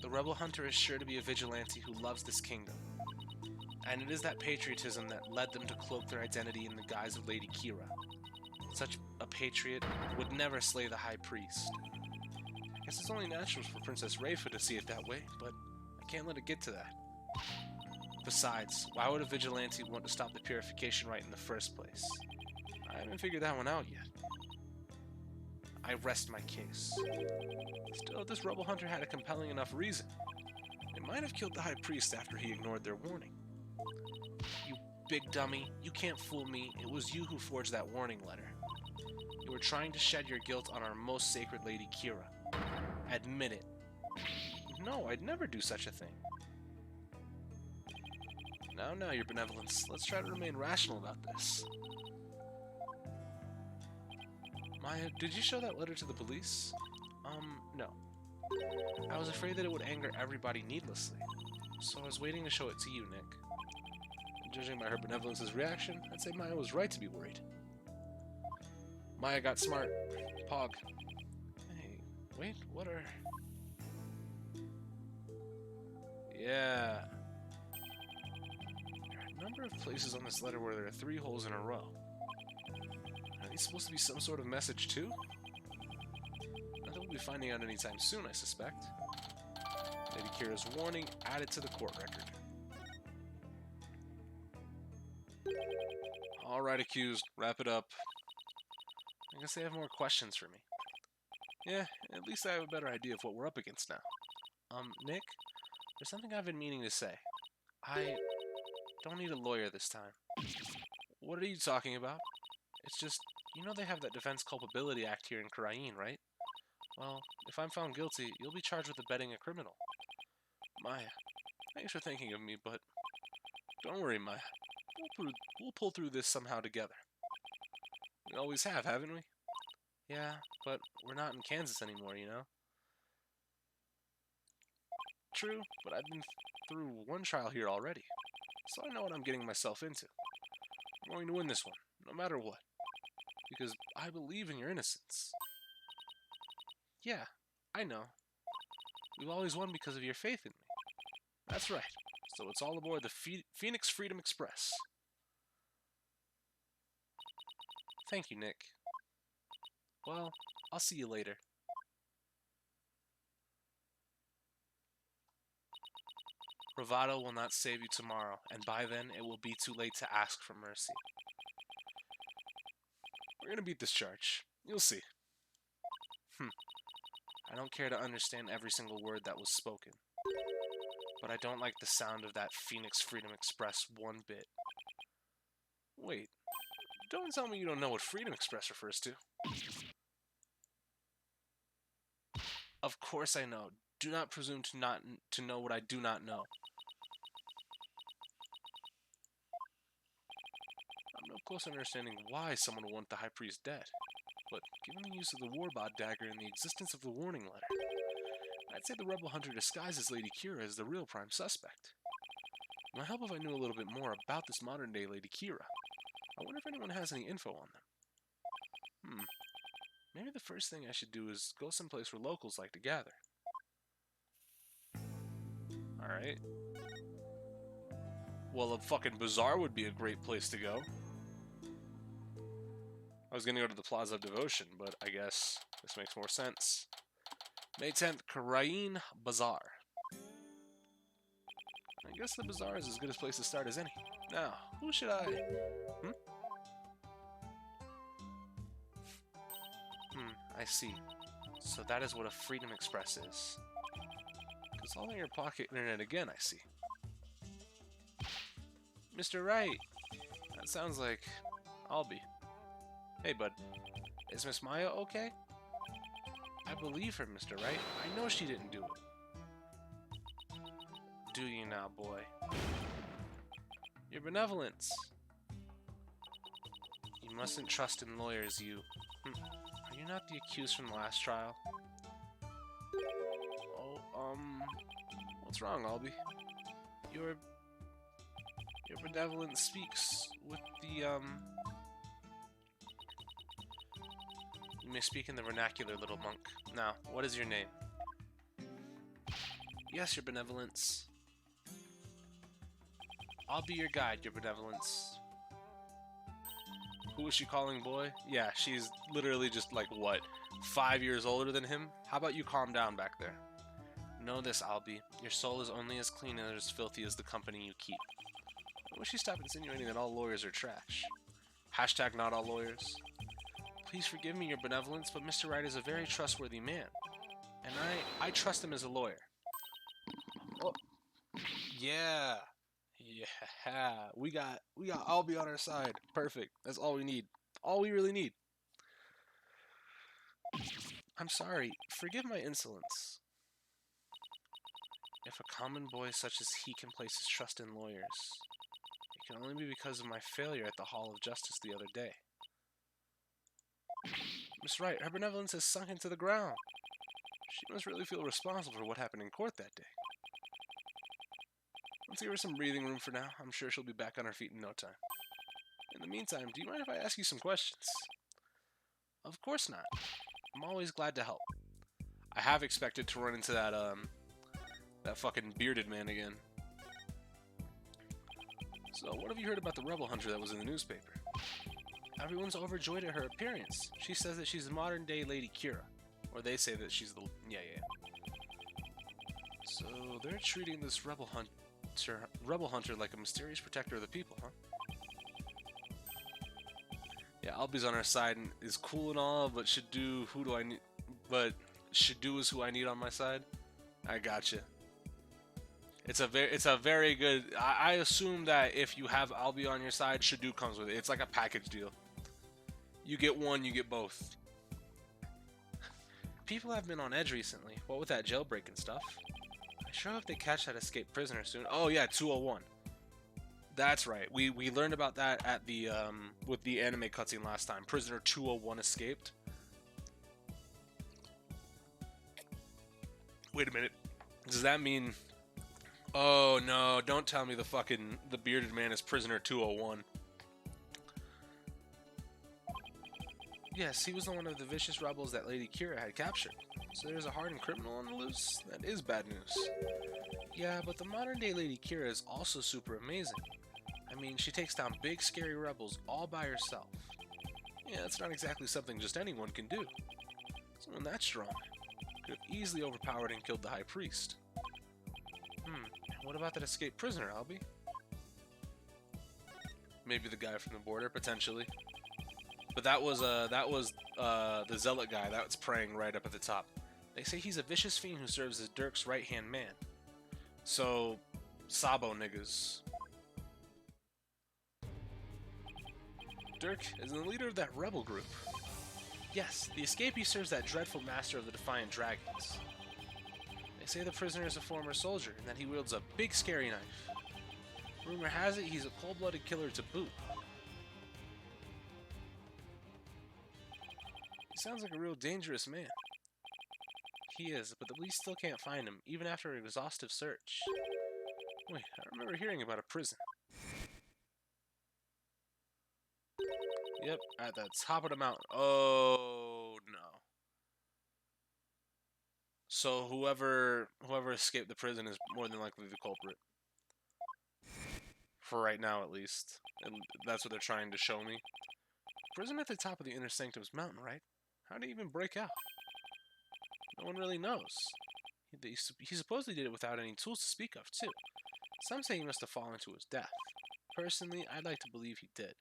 The rebel hunter is sure to be a vigilante who loves this kingdom. And it is that patriotism that led them to cloak their identity in the guise of Lady Kira. Such a patriot would never slay the High Priest. I guess it's only natural for Princess Rayfa to see it that way, but I can't let it get to that. Besides, why would a vigilante want to stop the purification rite in the first place? I haven't figured that one out yet. I rest my case. Still, this rebel hunter had a compelling enough reason. They might have killed the High Priest after he ignored their warning. You big dummy, you can't fool me. It was you who forged that warning letter. You were trying to shed your guilt on our most sacred Lady Kira. Admit it. No, I'd never do such a thing. Now, your benevolence. Let's try to remain rational about this. Maya, did you show that letter to the police? No. I was afraid that it would anger everybody needlessly, so I was waiting to show it to you, Nick. And judging by her benevolence's reaction, I'd say Maya was right to be worried. Maya got smart. Pog. Hey, wait, what are... Yeah. There are a number of places on this letter where there are 3 holes in a row. Are these supposed to be some sort of message too? Nothing we'll be finding out anytime soon, I suspect. Lady Kira's warning added to the court record. Alright, accused. Wrap it up. I guess they have more questions for me. Yeah, at least I have a better idea of what we're up against now. Nick? There's something I've been meaning to say. I don't need a lawyer this time. What are you talking about? It's just, you know they have that Defense Culpability Act here in Karain, right? Well, if I'm found guilty, you'll be charged with abetting a criminal. Maya, thanks for thinking of me, but don't worry, Maya. We'll pull through this somehow together. We always have, haven't we? Yeah, but we're not in Kansas anymore, you know? True, but I've been through one trial here already, so I know what I'm getting myself into. I'm going to win this one, no matter what, because I believe in your innocence. Yeah, I know. We've always won because of your faith in me. That's right, so it's all aboard the Phoenix Freedom Express. Thank you, Nick. Well, I'll see you later. Bravado will not save you tomorrow, and by then it will be too late to ask for mercy. We're gonna beat this charge. You'll see. I don't care to understand every single word that was spoken, but I don't like the sound of that Phoenix Freedom Express one bit. Wait, don't tell me you don't know what Freedom Express refers to. Of course I know. Do not presume to know what I do not know. I'm no close to understanding why someone would want the High Priest dead, but given the use of the Warbot dagger and the existence of the warning letter, I'd say the rebel hunter disguised as Lady Kira is the real prime suspect. It might help if I knew a little bit more about this modern-day Lady Kira. I wonder if anyone has any info on them. Maybe the first thing I should do is go someplace where locals like to gather. Alright. Well, a fucking bazaar would be a great place to go. I was gonna go to the Plaza of Devotion, but I guess this makes more sense. May 10th, Karain Bazaar. I guess the bazaar is as good a place to start as any. Now, who should I... I see. So that is what a Freedom Express is. It's all in your pocket internet again, I see. Mr. Wright! That sounds like... Albie. Hey, bud. Is Miss Maya okay? I believe her, Mr. Wright. I know she didn't do it. Do you now, boy? Your benevolence. You mustn't trust in lawyers, you... Are you not the accused from the last trial? Oh, what's wrong, Albie? Your benevolence speaks with the, You may speak in the vernacular, little monk. Now, what is your name? Yes, your benevolence. I'll be your guide, your benevolence. Who is she calling boy? Yeah, she's literally just like, what, 5 years older than him? How about you calm down back there? Know this, Albie. Your soul is only as clean and as filthy as the company you keep. I wish you stop insinuating that all lawyers are trash. Hashtag not all lawyers. Please forgive me, your benevolence, but Mr. Wright is a very trustworthy man. And I trust him as a lawyer. Oh. Yeah. Yeah. We got Albie on our side. Perfect. That's all we need. All we really need. I'm sorry. Forgive my insolence. If a common boy such as he can place his trust in lawyers, it can only be because of my failure at the Hall of Justice the other day. Miss Wright, her benevolence has sunk into the ground. She must really feel responsible for what happened in court that day. Let's give her some breathing room for now. I'm sure she'll be back on her feet in no time. In the meantime, do you mind if I ask you some questions? Of course not. I'm always glad to help. I have expected to run into that fucking bearded man again. So, what have you heard about the rebel hunter that was in the newspaper? Everyone's overjoyed at her appearance. She says that she's the modern-day Lady Kira. Or they say that she's the... Yeah. So, they're treating this rebel hunter like a mysterious protector of the people, huh? Yeah, Albie's on our side and is cool and all, but should do is who I need on my side. I gotcha. It's a very good... I assume that if you have Albie on your side, Shadu comes with it. It's like a package deal. You get one, you get both. People have been on edge recently. What with that jailbreak and stuff. I sure hope they catch that escaped prisoner soon. Oh yeah, 201. That's right. We learned about that at the with the anime cutscene last time. Prisoner 201 escaped. Wait a minute. Does that mean... Oh no, don't tell me the bearded man is prisoner 201. Yes, he was one of the vicious rebels that Lady Kira had captured. So there's a hardened criminal on the loose? That is bad news. Yeah, but the modern day Lady Kira is also super amazing. I mean, she takes down big scary rebels all by herself. Yeah, that's not exactly something just anyone can do. Someone that strong could have easily overpowered and killed the High Priest. What about that escaped prisoner, Albie? Maybe the guy from the border, potentially. But that was the zealot guy that's praying right up at the top. They say he's a vicious fiend who serves as Dirk's right-hand man. So, Sabo niggas. Dirk is the leader of that rebel group. Yes, the escapee serves that dreadful master of the Defiant Dragons. They say the prisoner is a former soldier, and that he wields a big scary knife. Rumor has it he's a cold-blooded killer to boot. He sounds like a real dangerous man. He is, but the police still can't find him, even after an exhaustive search. Wait, I remember hearing about a prison. Yep, at the top of the mountain. Oh, no. So whoever escaped the prison is more than likely the culprit. For right now, at least. And that's what they're trying to show me. Prison at the top of the Inner Sanctum's mountain, right? How did he even break out? No one really knows. He supposedly did it without any tools to speak of, too. Some say he must have fallen to his death. Personally, I'd like to believe he did.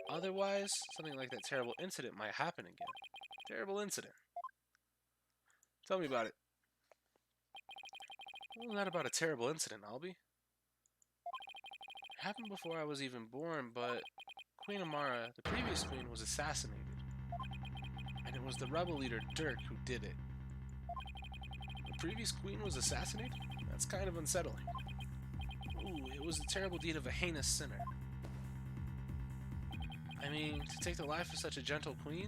Otherwise, something like that terrible incident might happen again. Terrible incident. Tell me about it. Well, not about a terrible incident, Albie. It happened before I was even born, but Queen Amara, the previous queen, was assassinated. And it was the rebel leader, Dirk, who did it. The previous queen was assassinated? That's kind of unsettling. Ooh, it was the terrible deed of a heinous sinner. I mean, to take the life of such a gentle queen?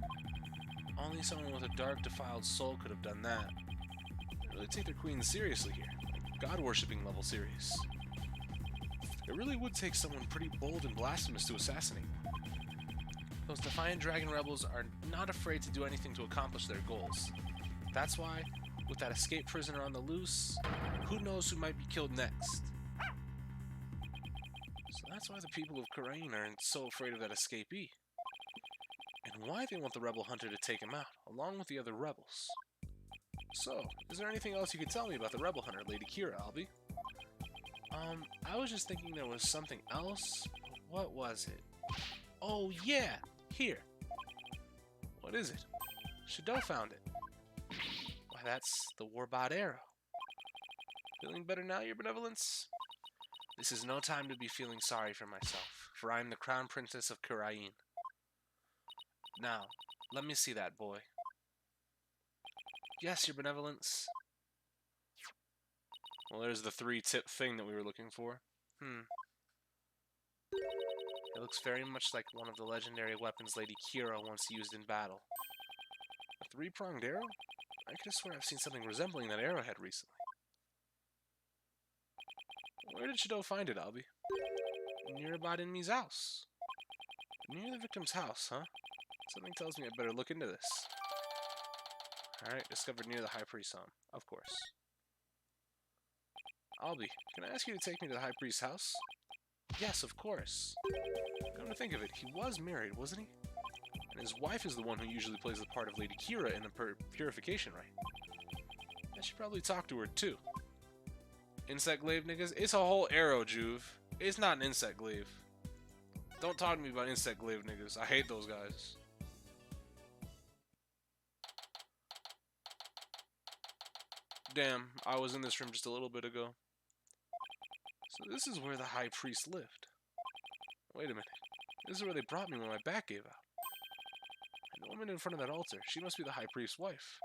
Only someone with a dark, defiled soul could have done that. They really take their queen seriously here. Like God-worshipping level serious. It really would take someone pretty bold and blasphemous to assassinate. Those defiant dragon rebels are not afraid to do anything to accomplish their goals. That's why, with that escaped prisoner on the loose, who knows who might be killed next. So that's why the people of Karain are so afraid of that escapee. And why they want the rebel hunter to take him out, along with the other rebels. So, is there anything else you could tell me about the rebel hunter, Lady Kira, Albie? I was just thinking there was something else. What was it? Oh yeah! Here! What is it? Shadow found it. Why, that's the Warbot arrow. Feeling better now, Your Benevolence? This is no time to be feeling sorry for myself, for I am the Crown Princess of Karain. Now, let me see that boy. Yes, Your Benevolence. Well, there's the 3-tip thing that we were looking for. It looks very much like one of the legendary weapons Lady Kira once used in battle. A 3-pronged arrow? I could have sworn I've seen something resembling that arrowhead recently. Where did Shadow find it, Albie? Near Badinmi's house. Near the victim's house, huh? Something tells me I better look into this. Alright, discovered near the High Priest's home. Of course. Albie, can I ask you to take me to the High Priest's house? Yes, of course. Come to think of it, he was married, wasn't he? And his wife is the one who usually plays the part of Lady Kira in the purification rite. I should probably talk to her too. Insect glaive niggas? It's a whole arrow, Juve. It's not an insect glaive. Don't talk to me about insect glaive niggas. I hate those guys. Damn, I was in this room just a little bit ago. So this is where the High Priest lived. Wait a minute. This is where they brought me when my back gave out. And the woman in front of that altar, she must be the High Priest's wife.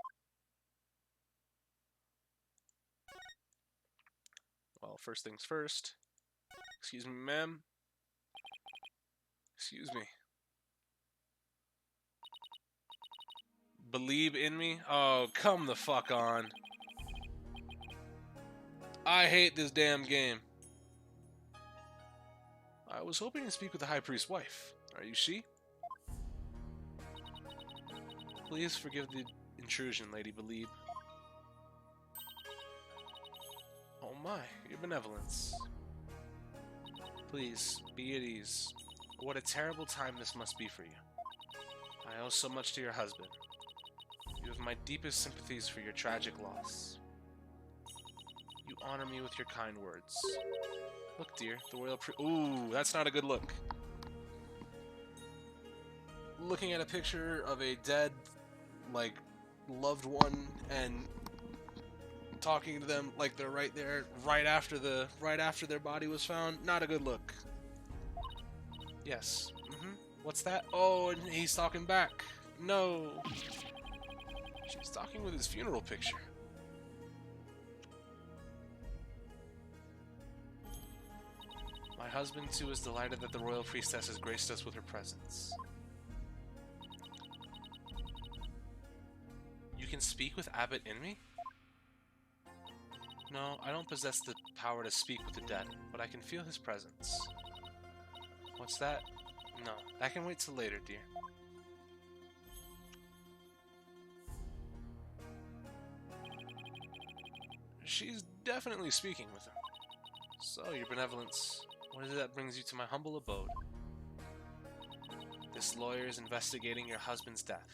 Well, first things first. Excuse me, ma'am. Excuse me. Believe in me? Oh, come the fuck on. I hate this damn game. I was hoping to speak with the High Priest's wife. Are you she? Please forgive the intrusion, Lady Believe. Oh my, your benevolence. Please, be at ease. What a terrible time this must be for you. I owe so much to your husband. You have my deepest sympathies for your tragic loss. You honor me with your kind words. Look, dear, the royal Ooh, that's not a good look. Looking at a picture of a dead, like, loved one and talking to them like they're right there, right after their body was found. Not a good look. Yes. What's that? Oh, and he's talking back. No. She's talking with his funeral picture. My husband, too, is delighted that the royal priestess has graced us with her presence. You can speak with Abbot in me? No, I don't possess the power to speak with the dead, but I can feel his presence. What's that? No, that can wait till later, dear. She's definitely speaking with him. So, your benevolence, what is it that brings you to my humble abode? This lawyer is investigating your husband's death,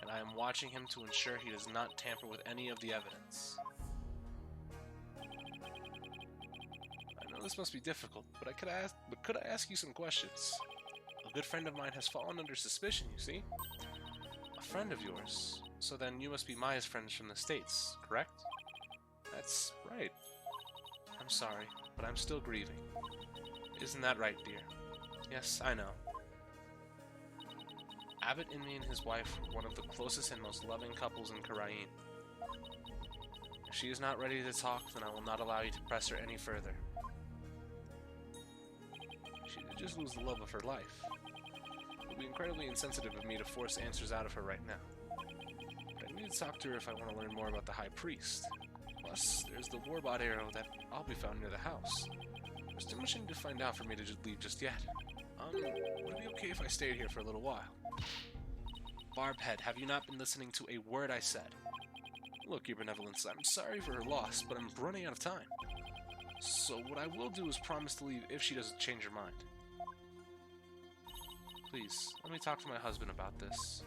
and I am watching him to ensure he does not tamper with any of the evidence. this must be difficult, but could I ask you some questions? A good friend of mine has fallen under suspicion, you see? A friend of yours? So then you must be Maya's friends from the States, correct? That's right. I'm sorry, but I'm still grieving. Isn't that right, dear? Yes, I know. Abbott Inmi and his wife were one of the closest and most loving couples in Karain. If she is not ready to talk, then I will not allow you to press her any further. She did just lose the love of her life. It would be incredibly insensitive of me to force answers out of her right now. But I need to talk to her if I want to learn more about the High Priest. Plus, there's the Warbot arrow that I'll be found near the house. There's too much I need to find out for me to leave just yet. Would it be okay if I stayed here for a little while? Barbhead, have you not been listening to a word I said? Look, Your Benevolence, I'm sorry for her loss, but I'm running out of time. So what I will do is promise to leave if she doesn't change her mind. Please, let me talk to my husband about this.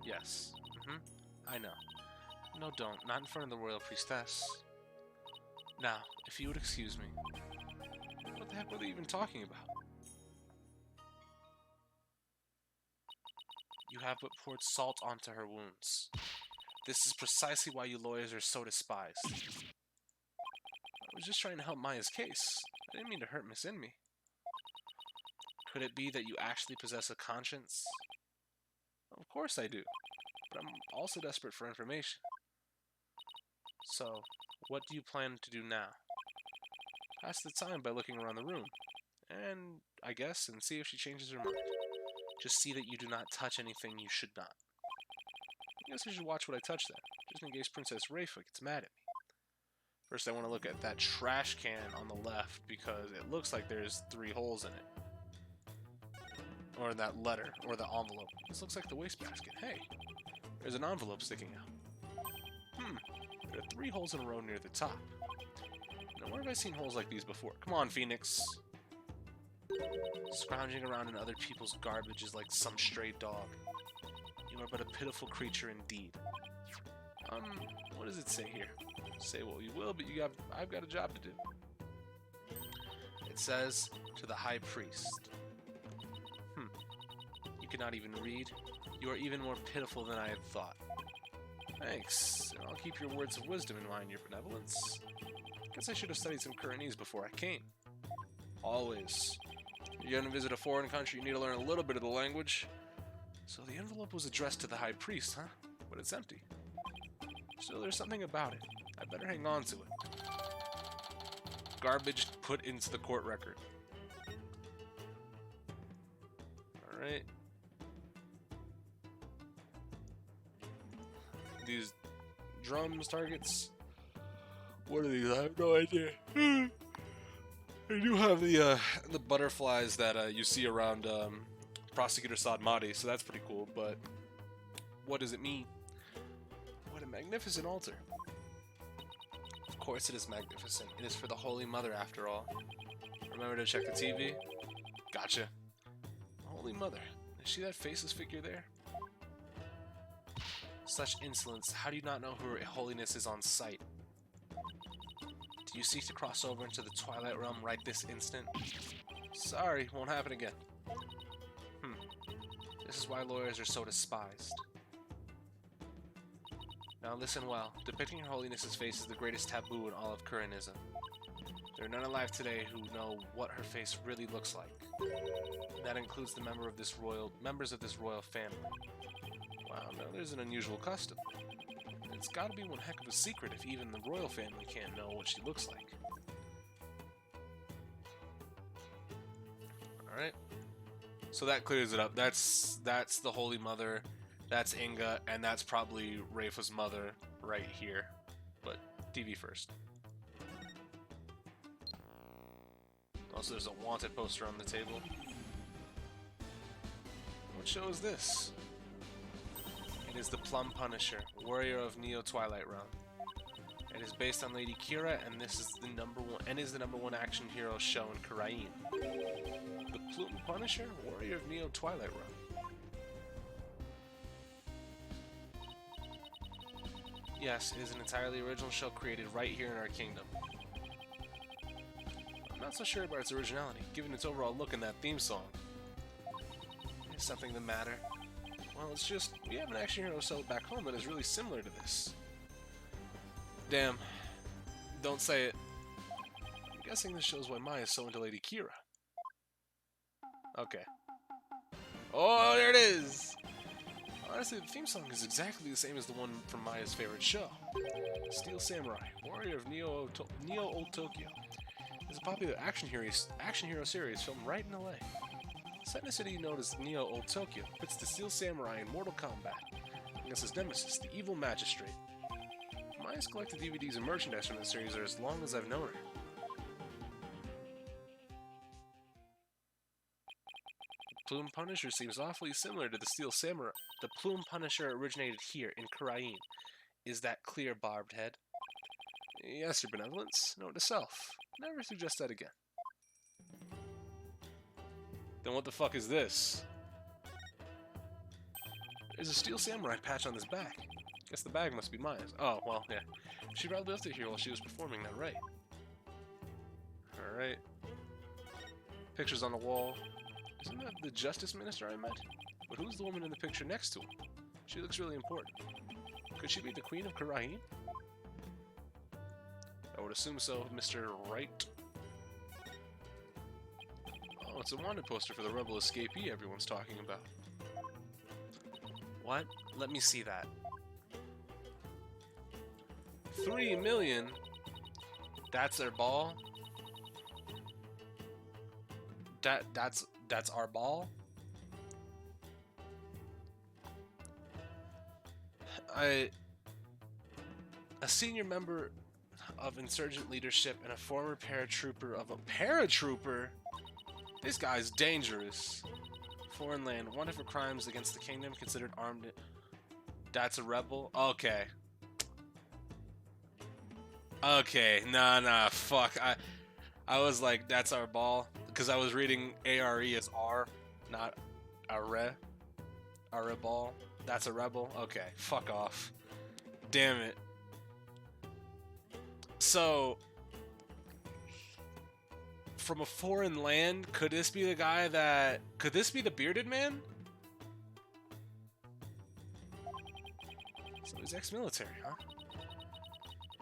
Yes. I know. No, don't. Not in front of the Royal Priestess. Now, if you would excuse me. What the heck were they even talking about? You have but poured salt onto her wounds. This is precisely why you lawyers are so despised. I was just trying to help Maya's case. I didn't mean to hurt Miss Inmi. Could it be that you actually possess a conscience? Of course I do, but I'm also desperate for information. So, what do you plan to do now? Pass the time by looking around the room, and see if she changes her mind. Just see that you do not touch anything you should not. I guess I should watch what I touch then, just in case Princess Rayfa gets mad at me. First I want to look at that trash can on the left, because it looks like there's 3 holes in it. Or that letter, or the envelope. This looks like the wastebasket. Hey, there's an envelope sticking out. There are 3 holes in a row near the top. Now where have I seen holes like these before? Come on, Phoenix! Scrounging around in other people's garbage is like some stray dog. You are but a pitiful creature indeed. What does it say here? Say what you will, but I've got a job to do. It says, to the High Priest. You cannot even read? You are even more pitiful than I had thought. Thanks, and I'll keep your words of wisdom in mind, Your Benevolence. Guess I should have studied some Kuranese before I came. Always. You're gonna visit a foreign country, you need to learn a little bit of the language. So the envelope was addressed to the High Priest, huh? But it's empty. Still, there's something about it. I better hang on to it. Garbage put into the court record. Alright. These drums targets. What are these? I have no idea. They do have the butterflies that you see around Prosecutor Sadmati, so that's pretty cool, but what does it mean? What a magnificent altar. Of course it is magnificent. It is for the Holy Mother after all. Remember to check the TV? Gotcha. Holy Mother. Is she that faceless figure there? Such insolence. How do you not know her holiness is on sight? Do you seek to cross over into the Twilight Realm right this instant? Sorry, won't happen again. This is why lawyers are so despised. Now listen well. Depicting Her Holiness's face is the greatest taboo in all of Kuranism. There are none alive today who know what her face really looks like. That includes the members of this royal family. Wow, now there's an unusual custom. It's gotta be one heck of a secret if even the royal family can't know what she looks like. Alright. So that clears it up. That's the Holy Mother, that's Inga, and that's probably Rayfa's mother right here. But TV first. Also, there's a wanted poster on the table. What show is this? It is the Plum Punisher, warrior of Neo Twilight Realm. It is based on Lady Kira, and this is the number one action hero show in Karain. The Plum Punisher, warrior of Neo Twilight Realm. Yes, it is an entirely original show created right here in our kingdom. I'm not so sure about its originality, given its overall look in that theme song. Is something the matter? Well, it's just, we have an action hero cell back home that is really similar to this. Damn. Don't say it. I'm guessing this shows why Maya is so into Lady Kira. Okay. Oh, there it is! Honestly, the theme song is exactly the same as the one from Maya's favorite show. Steel Samurai, Warrior of Neo Old Tokyo. It's a popular action hero series filmed right in LA. Set in a city known as Neo Old Tokyo, puts the Steel Samurai in mortal combat against his nemesis, the Evil Magistrate. Maya's collected DVDs and merchandise from the series are as long as I've known her. Plume Punisher seems awfully similar to the Steel Samurai. The Plume Punisher originated here, in Karain. Is that clear, barbed head? Yes, Your Benevolence. Note to self. Never suggest that again. Then what the fuck is this? There's a Steel Samurai patch on his back. Guess the bag must be Maya's. Oh, well, yeah. She probably left it here while she was performing that right. Alright. Pictures on the wall. Isn't that the Justice Minister I met? But who's the woman in the picture next to him? She looks really important. Could she be the Queen of Karahin? I would assume so, Mr. Wright. Oh, it's a wanted poster for the rebel escapee everyone's talking about. What? Let me see that. 3 million? That's their ball? That's our ball? A senior member of insurgent leadership and a former paratrooper of a paratrooper? This guy's dangerous. Foreign land, wanted for crimes against the kingdom, considered armed. That's a rebel? Okay. Okay, nah, fuck. I was like, that's our ball. Because I was reading ARE as R, not Are. Are ball. That's a rebel? Okay, fuck off. Damn it. So, from a foreign land, could this be the guy that... Could this be the bearded man? So he's ex-military, huh?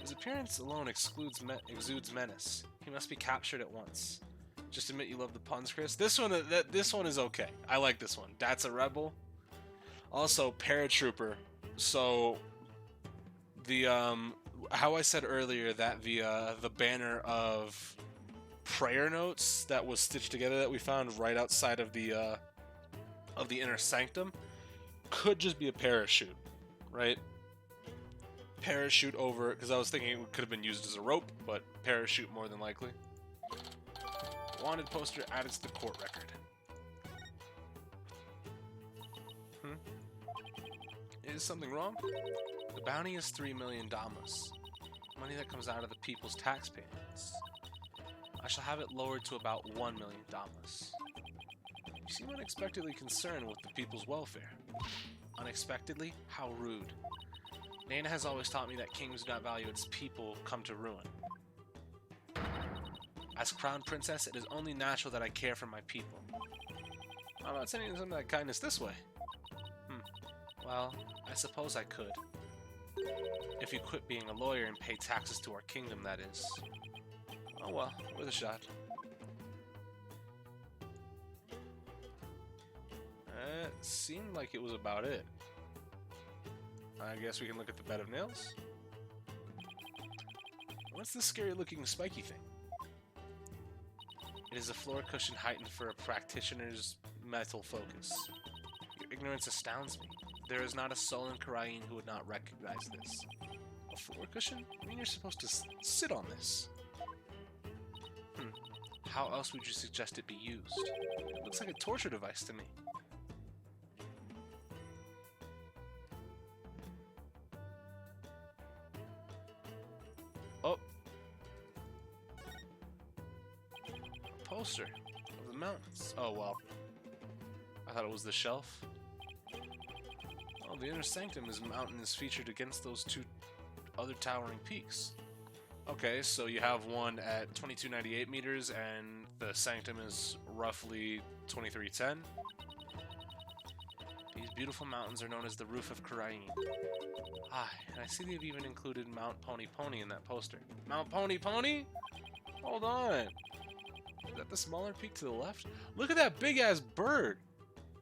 His appearance alone exudes menace. He must be captured at once. Just admit you love the puns, Chris. This one is okay. I like this one. That's a rebel. Also, paratrooper. So, the how I said earlier that the banner of prayer notes that was stitched together that we found right outside of the inner sanctum could just be a parachute, right? Parachute over, because I was thinking it could have been used as a rope, but parachute more than likely. Wanted poster added to the court record. Is something wrong? The bounty is 3 million damas. Money that comes out of the people's tax payments. I shall have it lowered to about 1 million damas. You seem unexpectedly concerned with the people's welfare. Unexpectedly? How rude. Nana has always taught me that kings do not value its people come to ruin. As crown princess, it is only natural that I care for my people. How about sending some of that kindness this way? Well, I suppose I could. If you quit being a lawyer and pay taxes to our kingdom, that is. Oh well, worth a shot. It seemed like it was about it. I guess we can look at the bed of nails. What's this scary-looking spiky thing? It is a floor cushion heightened for a practitioner's mental focus. Your ignorance astounds me. There is not a soul in Karain who would not recognize this. A floor cushion? I mean, you're supposed to sit on this. How else would you suggest it be used? It looks like a torture device to me. Oh. A poster of the mountains. Oh, well. I thought it was the shelf. Oh, the inner sanctum is mountain is featured against those two other towering peaks. Okay, so you have one at 2298 meters, and the sanctum is roughly 2310. These beautiful mountains are known as the Roof of Karain. Ah, and I see they've even included Mount Pony Pony in that poster. Mount Pony Pony? Hold on. Is that the smaller peak to the left? Look at that big ass bird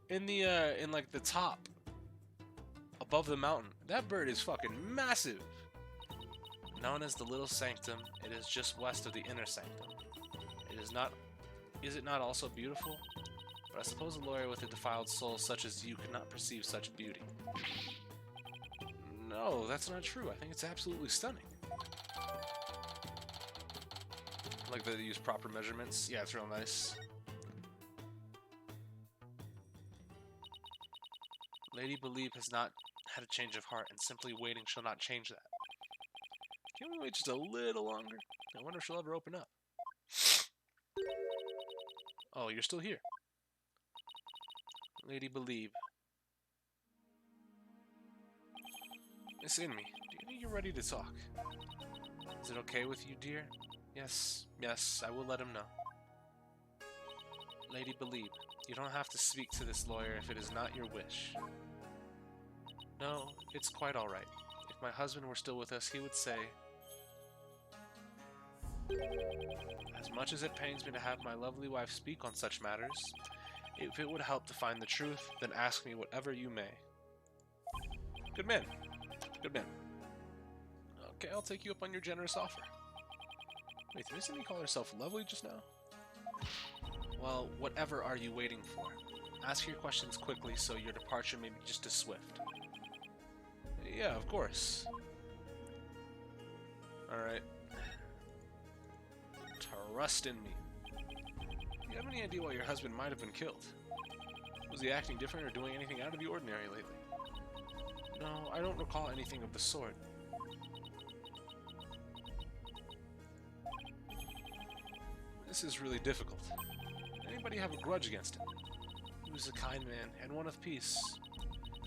in the in like the top above the mountain. That bird is fucking massive. Known as the Little Sanctum, it is just west of the Inner Sanctum. It is not. Is it not also beautiful? But I suppose a lawyer with a defiled soul such as you could not perceive such beauty. No, that's not true. I think it's absolutely stunning. Like that they use proper measurements. Yeah, it's real nice. Lady Believe has not had a change of heart, and simply waiting shall not change that. Can we wait just a little longer? I wonder if she'll ever open up. Oh, you're still here. Lady Believe. Miss Inmi, do you think you're ready to talk? Is it okay with you, dear? Yes, I will let him know. Lady Believe, you don't have to speak to this lawyer if it is not your wish. No, it's quite alright. If my husband were still with us, he would say, as much as it pains me to have my lovely wife speak on such matters, if it would help to find the truth, then ask me whatever you may. Good man. Good man. Okay, I'll take you up on your generous offer. Wait, did Miss Inmi call herself lovely just now? Well, whatever are you waiting for? Ask your questions quickly so your departure may be just as swift. Yeah, of course. Alright. Trust in me. Do you have any idea why your husband might have been killed? Was he acting different or doing anything out of the ordinary lately? No, I don't recall anything of the sort. This is really difficult. Anybody have a grudge against him? He was a kind man and one of peace.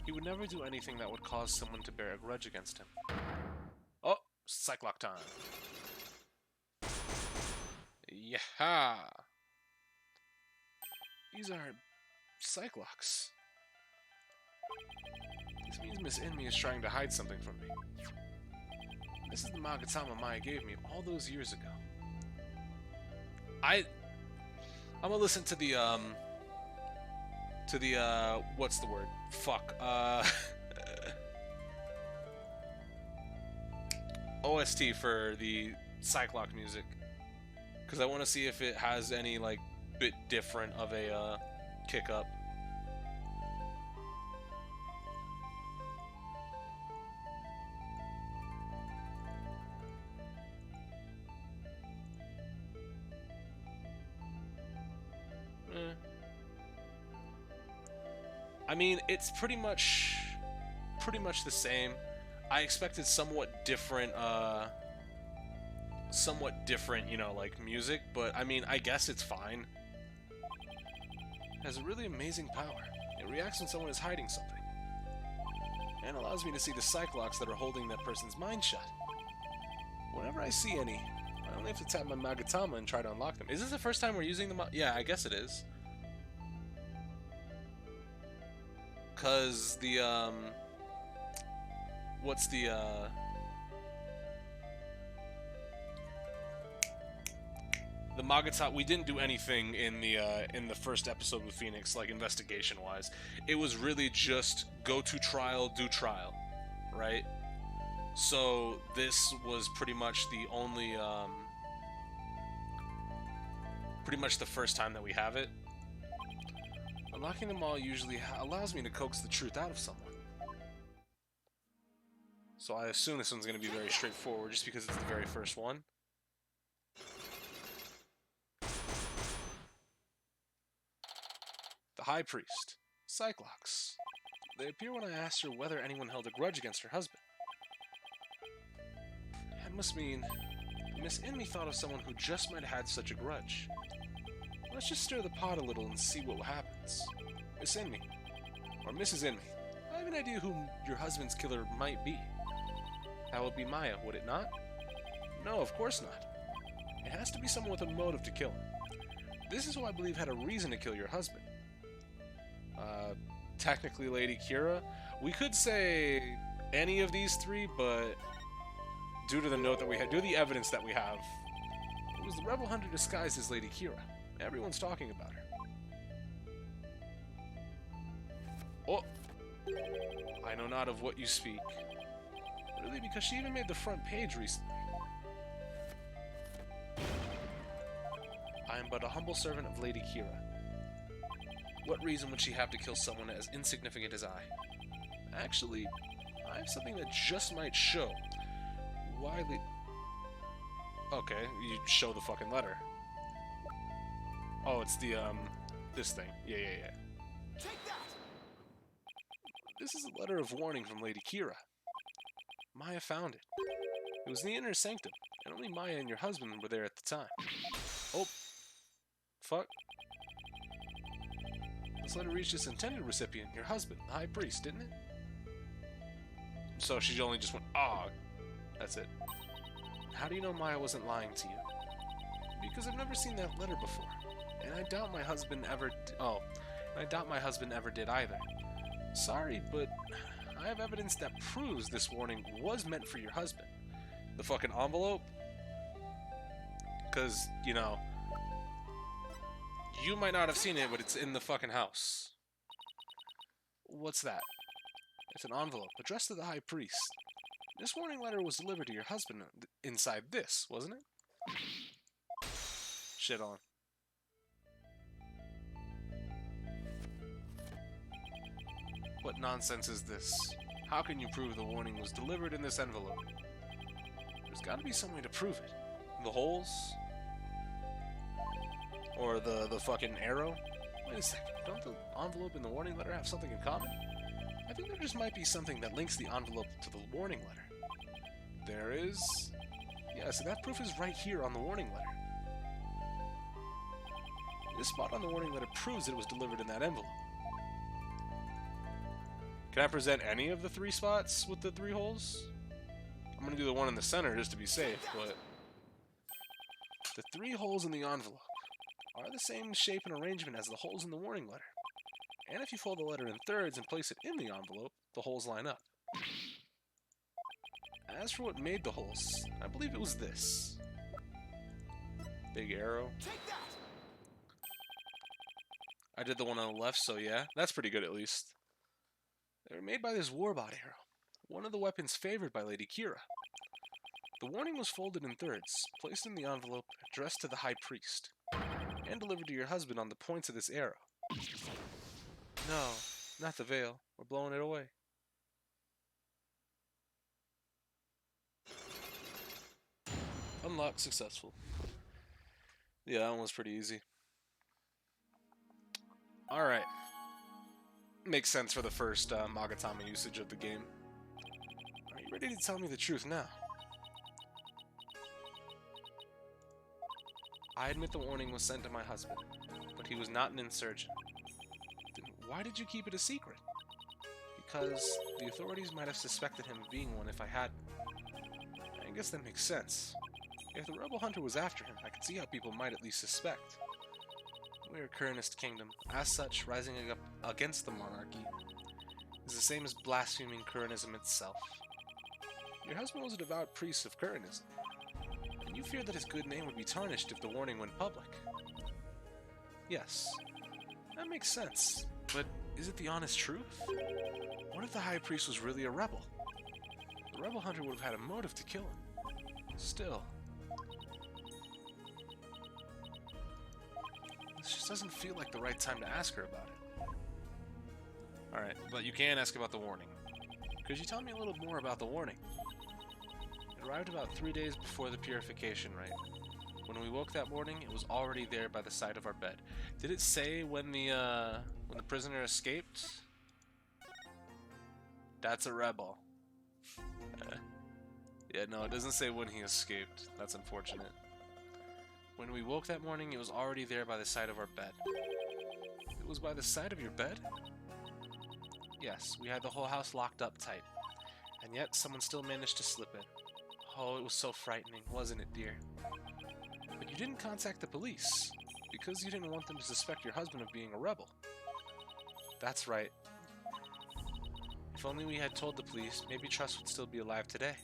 He would never do anything that would cause someone to bear a grudge against him. Oh, Cyclock time. Yaha! These are Cyclocks. This means Miss Inmi is trying to hide something from me. This is the Magatama Maya gave me all those years ago. I'm gonna listen to the what's the word? Fuck. OST for the Cyclock music. Because I want to see if it has any, like, bit different of a, kick up. I mean, it's pretty much the same. I expected somewhat different, you know, like, music, but, I mean, I guess it's fine. It has a really amazing power. It reacts when someone is hiding something. And allows me to see the Cyclocks that are holding that person's mind shut. Whenever I see any, I only have to tap my Magatama and try to unlock them. Is this the first time we're using them? Yeah, I guess it is. Cause the, what's the, the Magatama, we didn't do anything in the first episode with Phoenix, like, investigation-wise. It was really just go to trial, do trial, right? So this was pretty much the only, pretty much the first time that we have it. Unlocking them all usually allows me to coax the truth out of someone. So I assume this one's going to be very straightforward, just because it's the very first one. The High Priest. Cyclocks. They appear when I asked her whether anyone held a grudge against her husband. That must mean Miss Inmi thought of someone who just might have had such a grudge. Let's just stir the pot a little and see what happens. Miss Inmi. Or Mrs. Inmi. I have an idea who your husband's killer might be. That would be Maya, would it not? No, of course not. It has to be someone with a motive to kill him. This is who I believe had a reason to kill your husband. Technically Lady Kira. We could say any of these three, but due to the note that we had, due to the evidence that we have, it was the rebel hunter disguised as Lady Kira. Everyone's talking about her. Oh! I know not of what you speak. Really, because she even made the front page recently. I am but a humble servant of Lady Kira. What reason would she have to kill someone as insignificant as I? Actually, I have something that just might show why Okay, you show the fucking letter. Oh, it's the, this thing. Yeah. Take that! This is a letter of warning from Lady Kira. Maya found it. It was in the inner sanctum, and only Maya and your husband were there at the time. Oh. Fuck. This letter reached its intended recipient, your husband, the high priest, didn't it? So she only just went, ah. That's it. How do you know Maya wasn't lying to you? Because I've never seen that letter before. And I doubt my husband ever did either. Sorry, but I have evidence that proves this warning was meant for your husband. The fucking envelope? Because, you know, you might not have seen it, but it's in the fucking house. What's that? It's an envelope addressed to the high priest. This warning letter was delivered to your husband inside this, wasn't it? Shit on. What nonsense is this? How can you prove the warning was delivered in this envelope? There's gotta be some way to prove it. The holes? Or the fucking arrow? Wait a second, don't the envelope and the warning letter have something in common? I think there just might be something that links the envelope to the warning letter. There is... Yeah, so that proof is right here on the warning letter. This spot on the warning letter proves that it was delivered in that envelope. Can I present any of the three spots with the three holes? I'm gonna do the one in the center just to be safe, but... The three holes in the envelope are the same shape and arrangement as the holes in the warning letter. And if you fold the letter in thirds and place it in the envelope, the holes line up. As for what made the holes, I believe it was this. Big arrow. Take that! I did the one on the left, so yeah, that's pretty good at least. They were made by this warbot arrow, one of the weapons favored by Lady Kira. The warning was folded in thirds, placed in the envelope, addressed to the high priest, and delivered to your husband on the points of this arrow. No, not the veil. We're blowing it away. Unlock successful. Yeah, that one was pretty easy. Alright. Makes sense for the first Magatama usage of the game. Are you ready to tell me the truth now? I admit the warning was sent to my husband, but he was not an insurgent. Then why did you keep it a secret? Because the authorities might have suspected him of being one if I hadn't. I guess that makes sense. If the rebel hunter was after him, I could see how people might at least suspect. We're a Kernist kingdom. As such, rising up against the monarchy is the same as blaspheming Kurnism itself. Your husband was a devout priest of Kurnism, and you feared that his good name would be tarnished if the warning went public. Yes, that makes sense, but is it the honest truth? What if the high priest was really a rebel? The rebel hunter would have had a motive to kill him. Still, this just doesn't feel like the right time to ask her about it. Alright, but you can ask about the warning. Could you tell me a little more about the warning? It arrived about 3 days before the purification rite. When we woke that morning, it was already there by the side of our bed. Did it say when the prisoner escaped? That's a rebel. Yeah, no, it doesn't say when he escaped. That's unfortunate. When we woke that morning, it was already there by the side of our bed. It was by the side of your bed? Yes, we had the whole house locked up tight. And yet, someone still managed to slip in. Oh, it was so frightening, wasn't it, dear? But you didn't contact the police, because you didn't want them to suspect your husband of being a rebel. That's right. If only we had told the police, maybe Trust would still be alive today.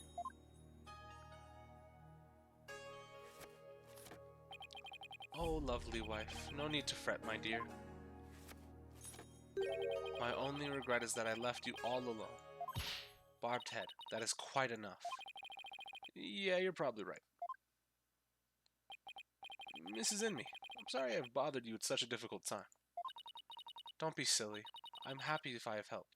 Oh, lovely wife, no need to fret, my dear. My only regret is that I left you all alone. Barbed head, that is quite enough. Yeah, you're probably right. Mrs. Inme, I'm sorry I've bothered you at such a difficult time. Don't be silly. I'm happy if I have helped.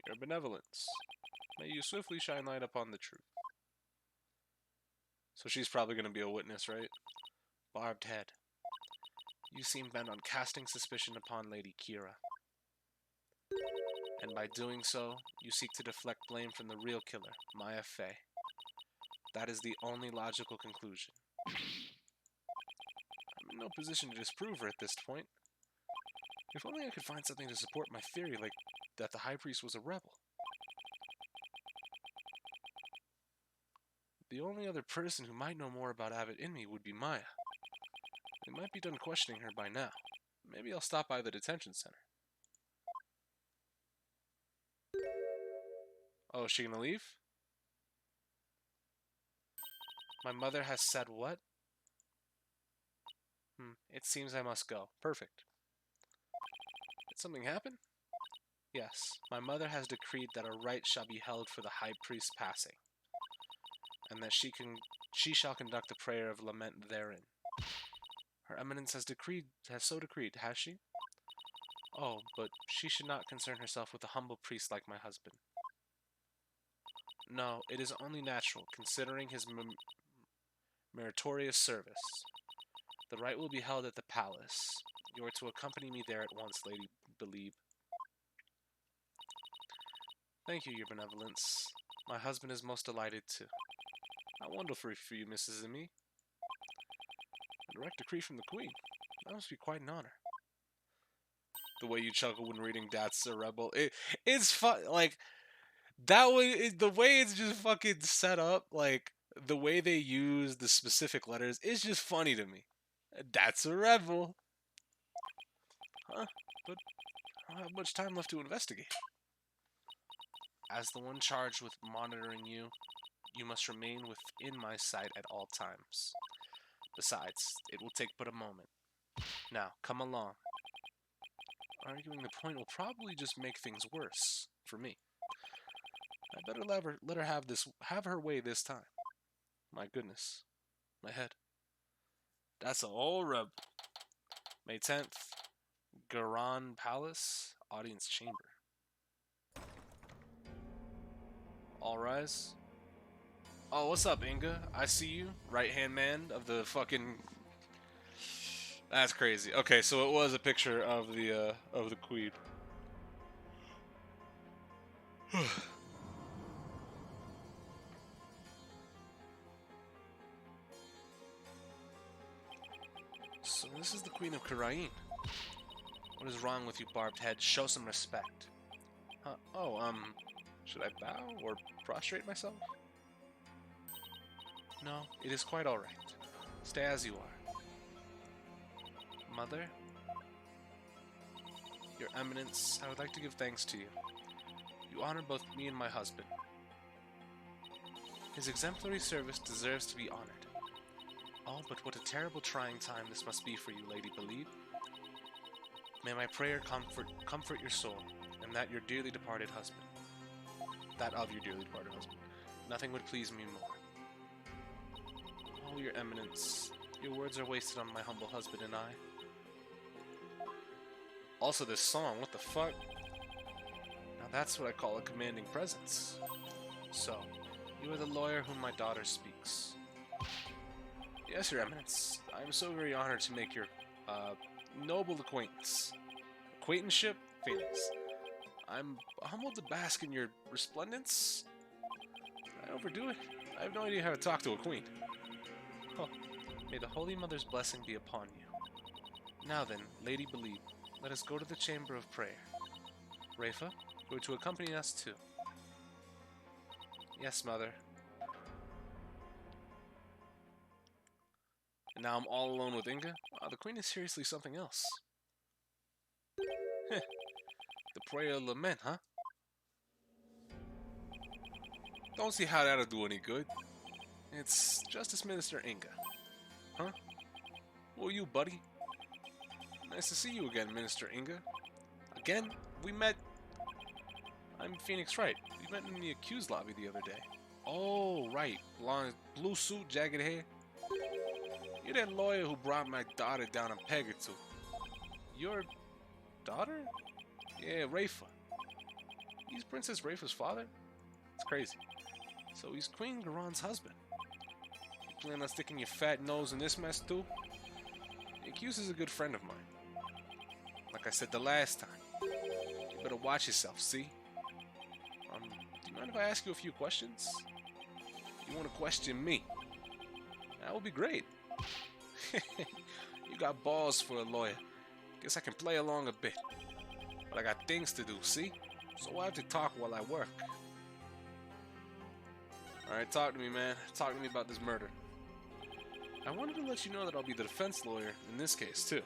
Your benevolence. May you swiftly shine light upon the truth. So she's probably going to be a witness, right? Barbed head. You seem bent on casting suspicion upon Lady Kira. And by doing so, you seek to deflect blame from the real killer, Maya Fey. That is the only logical conclusion. I'm in no position to disprove her at this point. If only I could find something to support my theory, like that the High Priest was a rebel. The only other person who might know more about Abbot Inme would be Maya. We might be done questioning her by now. Maybe I'll stop by the detention center. Oh, is she gonna leave? My mother has said what? It seems I must go. Perfect. Did something happen? Yes, my mother has decreed that a rite shall be held for the High Priest's passing, and that she shall conduct a prayer of lament therein. Her Eminence has so decreed, has she? Oh, but she should not concern herself with a humble priest like my husband. No, it is only natural, considering his meritorious service. The rite will be held at the palace. You are to accompany me there at once, Lady Believe. Thank you, your benevolence. My husband is most delighted too. How wonderful for you, Mrs. Inme. A direct decree from the Queen. That must be quite an honor. The way you chuckle when reading "That's a Rebel," it's fun. Like that was the way it's just fucking set up. Like the way they use the specific letters is just funny to me. That's a rebel. Huh? But I don't have much time left to investigate. As the one charged with monitoring you, you must remain within my sight at all times. Besides, it will take but a moment. Now, come along. Arguing the point will probably just make things worse for me. I better let her have her way this time. My goodness, my head. That's a whole rub. May 10th, Garan Palace, Audience Chamber. All rise. Oh, what's up, Inga? I see you. Right-hand man of the fucking... That's crazy. Okay, so it was a picture of the queen. So this is the Queen of Karain. What is wrong with you, barbed head? Show some respect. Huh? Oh, should I bow or prostrate myself? No, it is quite alright. Stay as you are. Mother? Your Eminence, I would like to give thanks to you. You honor both me and my husband. His exemplary service deserves to be honored. Oh, but what a terrible trying time this must be for you, Lady Believe. May my prayer comfort your soul, and that your dearly departed husband. That of your dearly departed husband. Nothing would please me more. Oh, your Eminence, your words are wasted on my humble husband and I. Also, this song, what the fuck? Now that's what I call a commanding presence. So, you are the lawyer whom my daughter speaks. Yes, your Eminence. I am so very honored to make your, noble acquaintance. Acquaintanceship? Famous. I'm humbled to bask in your resplendence. Did I overdo it? I have no idea how to talk to a queen. Oh, may the Holy Mother's blessing be upon you. Now then, Lady Believe, let us go to the chamber of prayer. Rafa, You were to accompany us too. Yes, Mother. And now I'm all alone with Inga? Oh, the Queen is seriously something else. Heh. The prayer of lament, huh? Don't see how that'll do any good. It's Justice Minister Inga. Huh? Who are you, buddy? Nice to see you again, Minister Inga. Again? We met... I'm Phoenix Wright. We met in the accused lobby the other day. Oh, right. Blue suit, jagged hair. You're that lawyer who brought my daughter down a peg or two. Your daughter? Yeah, Rafa. He's Princess Rafa's father? It's crazy. So he's Queen Garon's husband. You plan on sticking your fat nose in this mess too? The accused is a good friend of mine. Like I said the last time. You better watch yourself, see? Do you mind if I ask you a few questions? You want to question me? That would be great. You got balls for a lawyer. Guess I can play along a bit. But I got things to do, see? So I have to talk while I work. Alright, talk to me, man. Talk to me about this murder. I wanted to let you know that I'll be the defense lawyer in this case, too.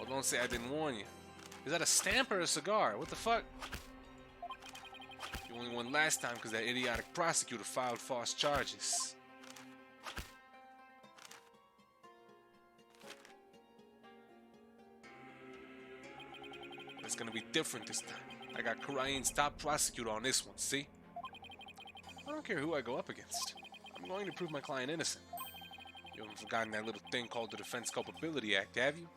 Oh, don't say I didn't warn you. Is that a stamp or a cigar? What the fuck? You only won last time because that idiotic prosecutor filed false charges. It's gonna be different this time. I got Karain's top prosecutor on this one, see? I don't care who I go up against. I'm going to prove my client innocent. You haven't forgotten that little thing called the Defense Culpability Act, have you?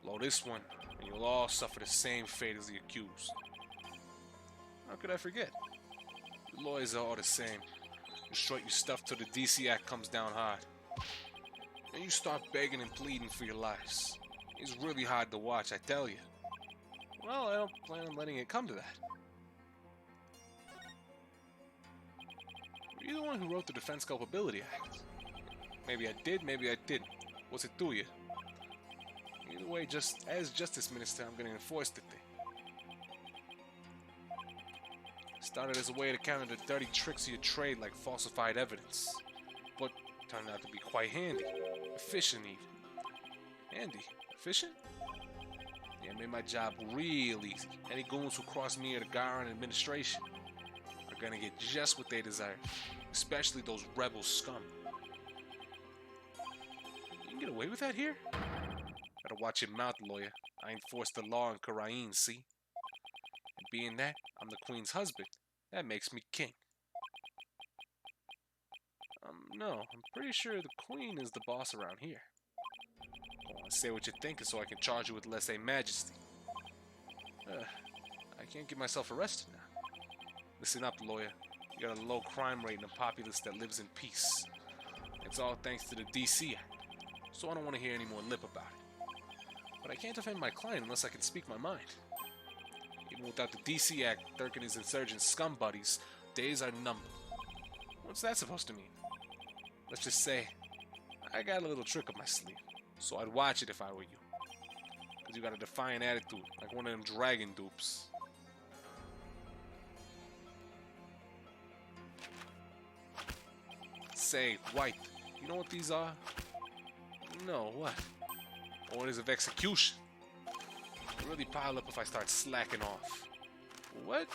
Blow this one, and you'll all suffer the same fate as the accused. How could I forget? The lawyers are all the same. You strut your stuff till the DC Act comes down hard. And you start begging and pleading for your lives. It's really hard to watch, I tell you. Well, I don't plan on letting it come to that. Were you the one who wrote the Defense Culpability Act? Maybe I did, maybe I didn't. What's it do you? Either way, just as Justice Minister, I'm going to enforce the thing. Started as a way to counter the dirty tricks of your trade like falsified evidence. But turned out to be quite handy. Efficient even. Handy? Efficient? Yeah, it made my job real easy. Any goons who cross me or the Garon administration are gonna get just what they deserve. Especially those rebel scum. You can get away with that here? Better watch your mouth, lawyer. I enforce the law in Karain, see? And being that, I'm the Queen's husband. That makes me king. No, I'm pretty sure the Queen is the boss around here. Go on, say what you're thinking so I can charge you with lese majesty. I can't get myself arrested now. Listen up, lawyer. You got a low crime rate and a populace that lives in peace. It's all thanks to the DC Act, so I don't want to hear any more lip about it. But I can't defend my client unless I can speak my mind. Even without the DC Act, Thurk and his insurgent scum buddies, days are numbered. What's that supposed to mean? Let's just say, I got a little trick up my sleeve, so I'd watch it if I were you. Because you got a defiant attitude, like one of them dragon dupes. Say, White, you know what these are? No, what? Orders of execution. They'll really pile up if I start slacking off. What?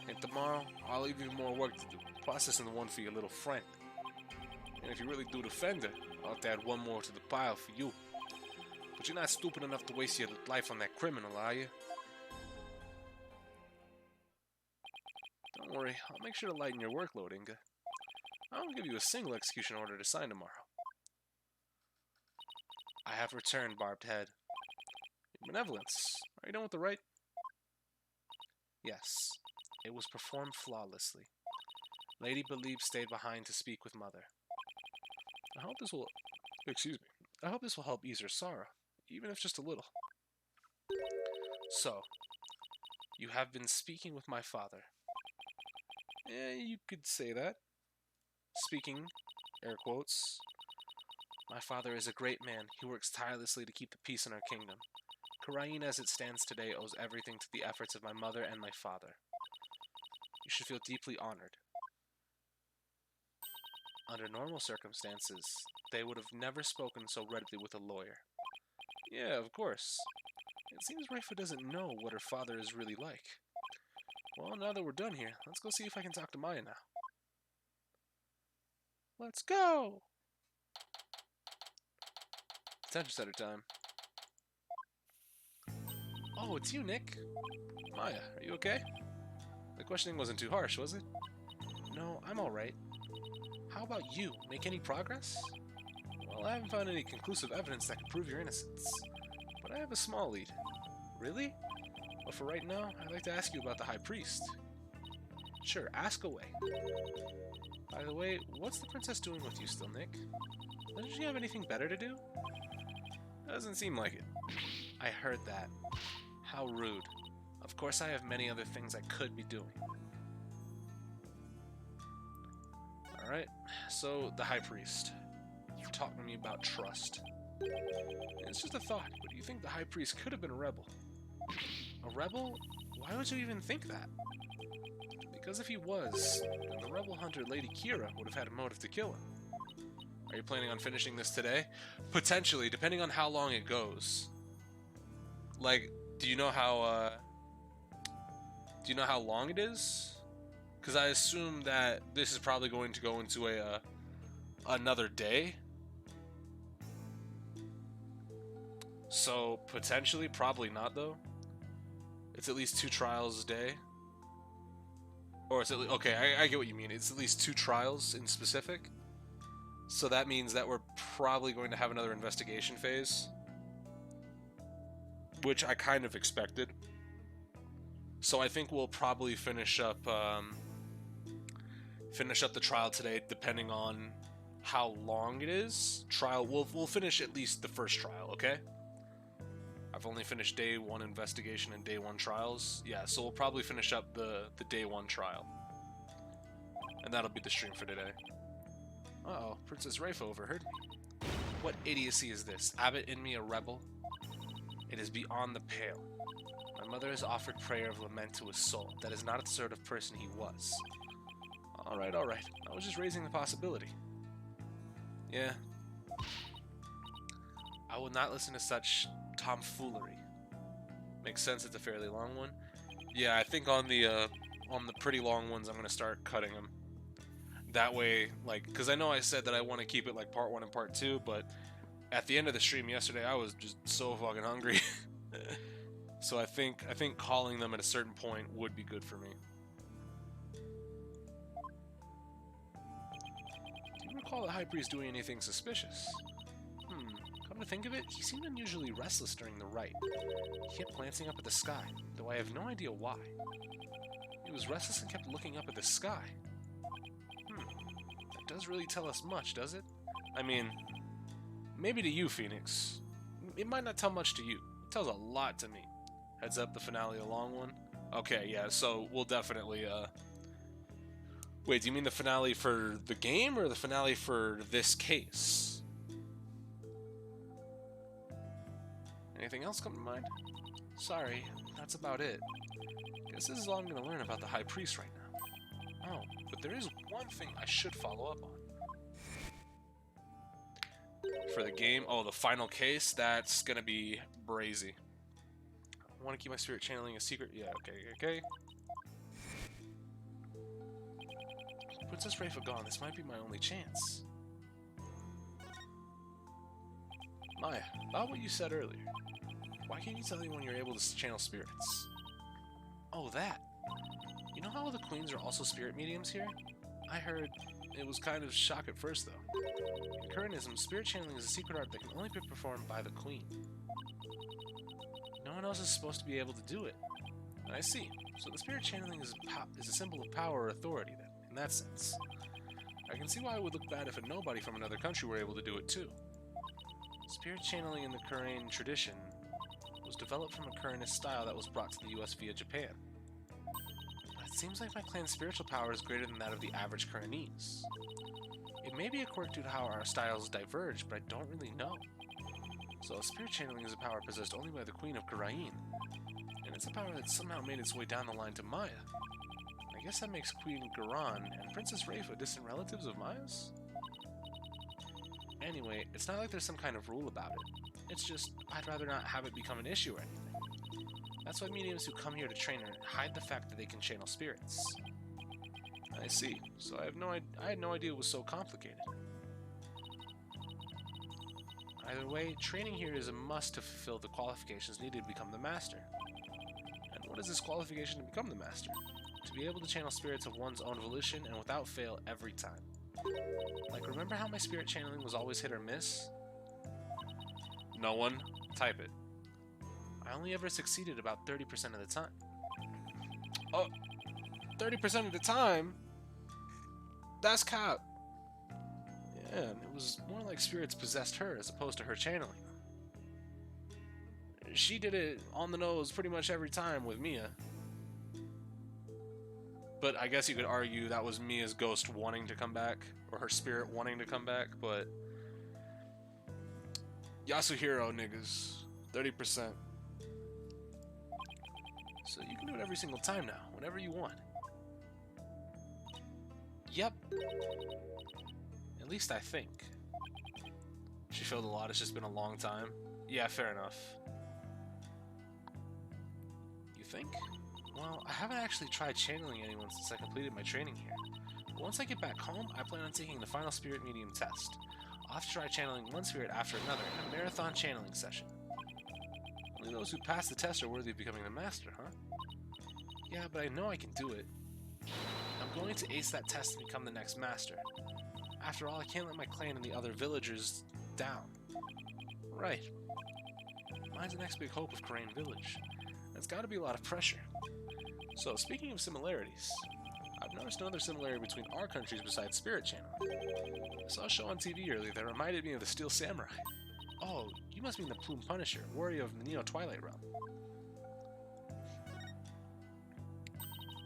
And tomorrow, I'll leave you more work to do, processing the one for your little friend. And if you really do defend her, I'll have to add one more to the pile for you. But you're not stupid enough to waste your life on that criminal, are you? Don't worry, I'll make sure to lighten your workload, Inga. I won't give you a single execution order to sign tomorrow. I have returned, Barbed Head. Your benevolence. Are you done with the rite? Yes. It was performed flawlessly. Lady Believe stayed behind to speak with Mother. I hope this will... Excuse me. I hope this will help ease her sorrow, even if just a little. So, You have been speaking with my father. You could say that. Speaking, air quotes. My father is a great man. He works tirelessly to keep the peace in our kingdom. Karain, as it stands today, owes everything to the efforts of my mother and my father. You should feel deeply honored. Under normal circumstances, they would have never spoken so readily with a lawyer. Yeah, of course. It seems Raifa doesn't know what her father is really like. Well, now that we're done here, let's go see if I can talk to Maya now. Let's go! Attention setter time. Oh, it's you, Nick. Maya, are you okay? The questioning wasn't too harsh, was it? No, I'm alright. How about you? Make any progress? Well, I haven't found any conclusive evidence that could prove your innocence. But I have a small lead. Really? Well, for right now, I'd like to ask you about the High Priest. Sure, ask away. By the way, what's the princess doing with you still, Nick? Doesn't she have anything better to do? Doesn't seem like it. I heard that. How rude. Of course I have many other things I could be doing. Alright, so the High Priest. You're talking to me about trust. It's just a thought, but do you think the High Priest could have been a rebel? A rebel? Why would you even think that? Because if he was, then the rebel hunter Lady Kira would have had a motive to kill him. Are you planning on finishing this today? Potentially, depending on how long it goes. Like, do you know how long it is? Because I assume that this is probably going to go into another day. So, potentially, probably not, though. It's at least 2 trials a day. Or it's at least, okay, I get what you mean. It's at least 2 trials in specific. So that means that we're probably going to have another investigation phase. Which I kind of expected. So I think we'll probably finish up the trial today, depending on how long it is. We'll finish at least the first trial, okay? I've only finished day 1 investigation and day 1 trials. Yeah, so we'll probably finish up the day 1 trial. And that'll be the stream for today. Uh-oh, Princess Raifa overheard me. What idiocy is this? Abbott in me a rebel? It is beyond the pale. My mother has offered prayer of lament to his soul. That is not the sort of person he was. Alright. I was just raising the possibility. Yeah. I will not listen to such tomfoolery. Makes sense, it's a fairly long one. Yeah, I think on the pretty long ones, I'm going to start cutting them. That way, like, because I know I said that I want to keep it like part 1 and part 2, but at the end of the stream yesterday, I was just so fucking hungry. So I think calling them at a certain point would be good for me. Do you recall the High Priest doing anything suspicious? Come to think of it, he seemed unusually restless during the rite. He kept glancing up at the sky, though I have no idea why. He was restless and kept looking up at the sky. That does really tell us much, does it? I mean, maybe to you, Phoenix. It might not tell much to you. It tells a lot to me. Heads up, the finale, a long one. Okay, yeah, so we'll definitely, Wait, do you mean the finale for the game, or the finale for this case? Anything else come to mind? Sorry, that's about it. Guess this is all I'm gonna learn about the High Priest right now. Oh, but there is one thing I should follow up on. For the game, oh, the final case, that's gonna be brazy. I want to keep my spirit channeling a secret. Yeah, okay. Princess Raifa gone, this might be my only chance. Maya, about what you said earlier. Why can't you tell me when you're able to channel spirits? Oh, that. You know how all the queens are also spirit mediums here? I heard it was kind of shock at first, though. In Kuranism, spirit channeling is a secret art that can only be performed by the queen. No one else is supposed to be able to do it. I see. So the spirit channeling is a symbol of power or authority, then, in that sense. I can see why it would look bad if a nobody from another country were able to do it, too. Spirit channeling in the Kurain tradition was developed from a Kuranist style that was brought to the US via Japan. seems like my clan's spiritual power is greater than that of the average Kuranese. It may be a quirk due to how our styles diverge, but I don't really know. So, spirit channeling is a power possessed only by the Queen of Karain, and it's a power that somehow made its way down the line to Maya. I guess that makes Queen Garan and Princess Rafa distant relatives of Maya's? Anyway, it's not like there's some kind of rule about it. It's just, I'd rather not have it become an issue or anything. That's why mediums who come here to train hide the fact that they can channel spirits. I see. So I had no idea it was so complicated. Either way, training here is a must to fulfill the qualifications needed to become the Master. And what is this qualification to become the Master? To be able to channel spirits of one's own volition and without fail every time. Like, remember how my spirit channeling was always hit or miss? No one. Type it. I only ever succeeded about 30% of the time. Oh, 30% of the time? That's cap. Yeah, and it was more like spirits possessed her as opposed to her channeling. She did it on the nose pretty much every time with Mia. But I guess you could argue that was Mia's ghost wanting to come back, or her spirit wanting to come back, but Yasuhiro niggas, 30%. So you can do it every single time now, whenever you want. Yep. At least I think. She felt a lot, it's just been a long time. Yeah, fair enough. You think? Well, I haven't actually tried channeling anyone since I completed my training here. But once I get back home, I plan on taking the final spirit medium test. I'll have to try channeling one spirit after another in a marathon channeling session. Only those who pass the test are worthy of becoming the Master, huh? Yeah, but I know I can do it. I'm going to ace that test and become the next Master. After all, I can't let my clan and the other villagers down. Right. Mine's the next big hope of Karain Village. That's gotta be a lot of pressure. So, speaking of similarities, I've noticed another similarity between our countries besides Spirit Channel. I saw a show on TV earlier that reminded me of the Steel Samurai. Oh, you must mean the Plume Punisher, warrior of the Neo Twilight Realm.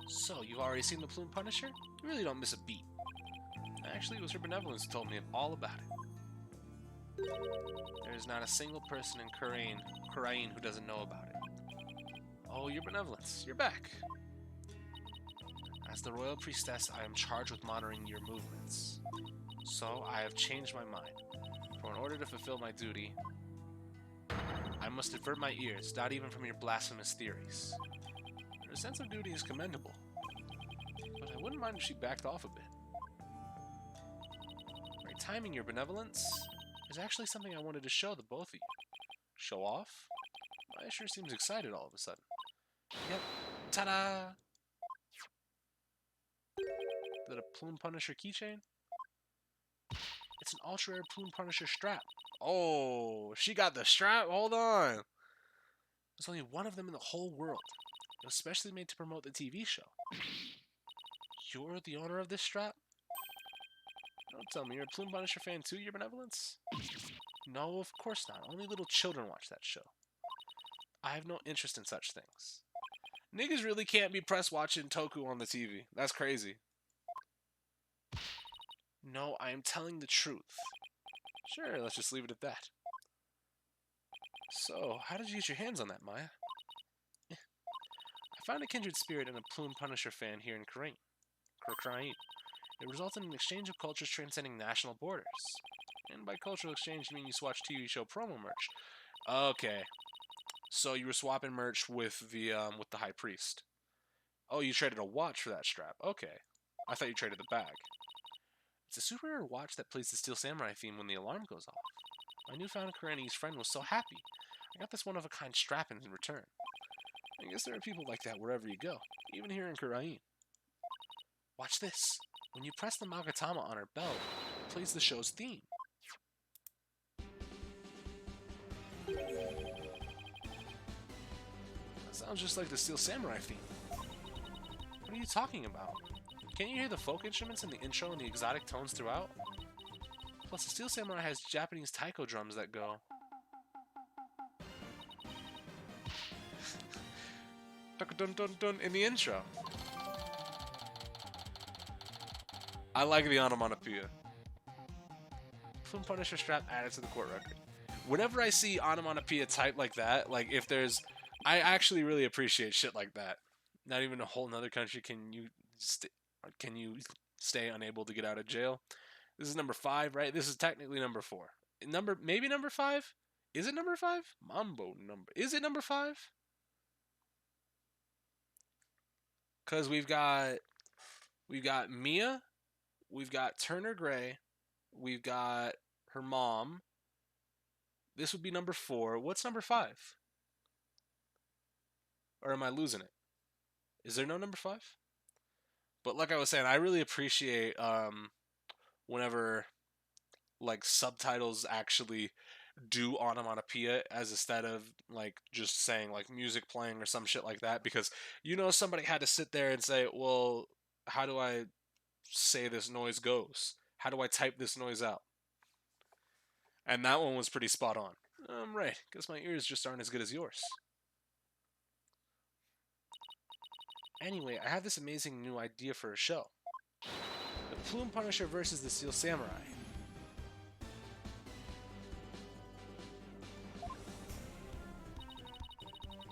So, you've already seen the Plume Punisher? You really don't miss a beat. Actually, it was her benevolence who told me all about it. There is not a single person in Karain who doesn't know about it. Oh, your benevolence, you're back. As the royal priestess, I am charged with monitoring your movements. So, I have changed my mind. For in order to fulfill my duty, I must avert my ears, not even from your blasphemous theories. Her sense of duty is commendable, but I wouldn't mind if she backed off a bit. Right timing, your benevolence is actually something I wanted to show the both of you. Show off? Maya sure seems excited all of a sudden. Yep. Ta-da! Is that a Plume Punisher keychain? It's an ultra rare Plume Punisher strap. Oh, she got the strap? Hold on. There's only one of them in the whole world. It was specially made to promote the TV show. You're the owner of this strap? Don't tell me you're a Plume Punisher fan too, your benevolence? No, of course not. Only little children watch that show. I have no interest in such things. Niggas really can't be press watching Toku on the TV. That's crazy. No, I am telling the truth. Sure, let's just leave it at that. So, how did you get your hands on that, Maya? I found a kindred spirit and a Plume Punisher fan here in Karain. It resulted in an exchange of cultures transcending national borders. And by cultural exchange, you mean you swatch TV show promo merch. Okay. So you were swapping merch with the High Priest. Oh, you traded a watch for that strap. Okay. I thought you traded the bag. It's a super rare watch that plays the Steel Samurai theme when the alarm goes off. My newfound Karenese friend was so happy. I got this one-of-a-kind strap in return. I guess there are people like that wherever you go, even here in Karain. Watch this. When you press the Magatama on her belt, it plays the show's theme. That sounds just like the Steel Samurai theme. What are you talking about? Can't you hear the folk instruments in the intro and the exotic tones throughout? Plus, the Steel Samurai has Japanese taiko drums that go. Dun dun dun in the intro. I like the onomatopoeia. Plume Punisher strap added to the court record. Whenever I see onomatopoeia type like that, like if there's, I actually really appreciate shit like that. Not even a whole nother country can you stay unable to get out of jail. This is number 5, right? This is technically number 4. Maybe number 5. Is it number 5? Mambo number. Is it number 5? Because we've got Mia, we've got Turner Gray, we've got her mom. This would be number 4. What's number 5? Or am I losing it? Is there no number 5? But like I was saying, I really appreciate whenever like subtitles actually do onomatopoeia as instead of like just saying like music playing or some shit like that, because somebody had to sit there and say, well, how do I say this noise goes? How do I type this noise out? And that one was pretty spot on. Right. Guess my ears just aren't as good as yours. Anyway, I have this amazing new idea for a show. The Plume Punisher versus the Steel Samurai.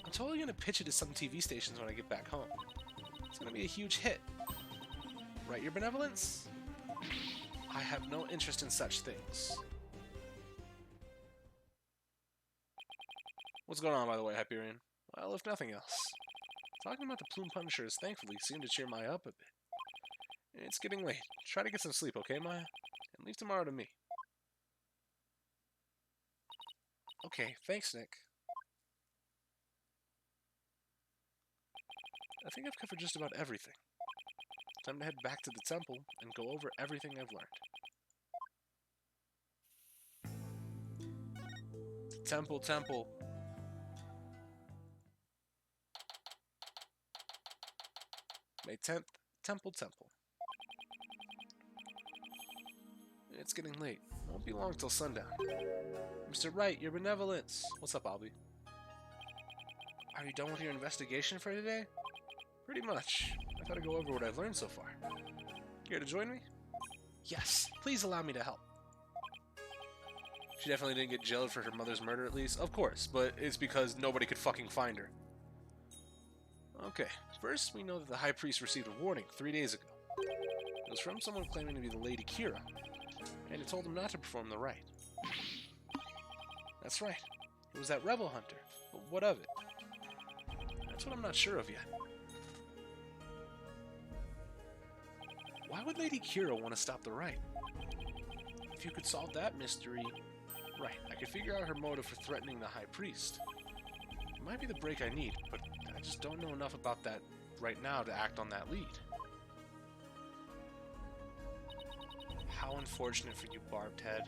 I'm totally gonna pitch it to some TV stations when I get back home. It's gonna be a huge hit. Right, Your Benevolence? I have no interest in such things. What's going on, by the way, Hyperion? Well, if nothing else, talking about the Plume Punishers thankfully seemed to cheer Maya up a bit. It's getting late. Try to get some sleep, okay, Maya? And leave tomorrow to me. Okay, thanks, Nick. I think I've covered just about everything. Time to head back to the temple and go over everything I've learned. Temple. May 10th, Temple. It's getting late. Won't be long till sundown. Mr. Wright, Your Benevolence. What's up, Albie? Are you done with your investigation for today? Pretty much. I thought I'd go over what I've learned so far. Care to join me? Yes, please allow me to help. She definitely didn't get jailed for her mother's murder, at least. Of course, but it's because nobody could fucking find her. Okay, first we know that the High Priest received a warning 3 days ago. It was from someone claiming to be the Lady Kira, and it told him not to perform the rite. That's right, it was that rebel hunter, but what of it? That's what I'm not sure of yet. Why would Lady Kira want to stop the rite? If you could solve that mystery, right, I could figure out her motive for threatening the High Priest. It might be the break I need, but I just don't know enough about that right now to act on that lead. How unfortunate for you, Barbed Head.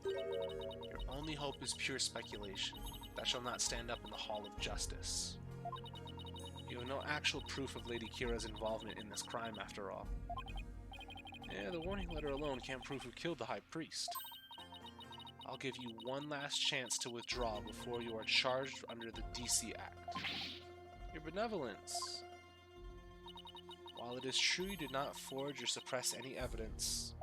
Your only hope is pure speculation. That shall not stand up in the Hall of Justice. You have no actual proof of Lady Kira's involvement in this crime, after all. Yeah, the warning letter alone can't prove who killed the High Priest. I'll give you one last chance to withdraw before you are charged under the DC Act. Your Benevolence. While it is true you did not forge or suppress any evidence,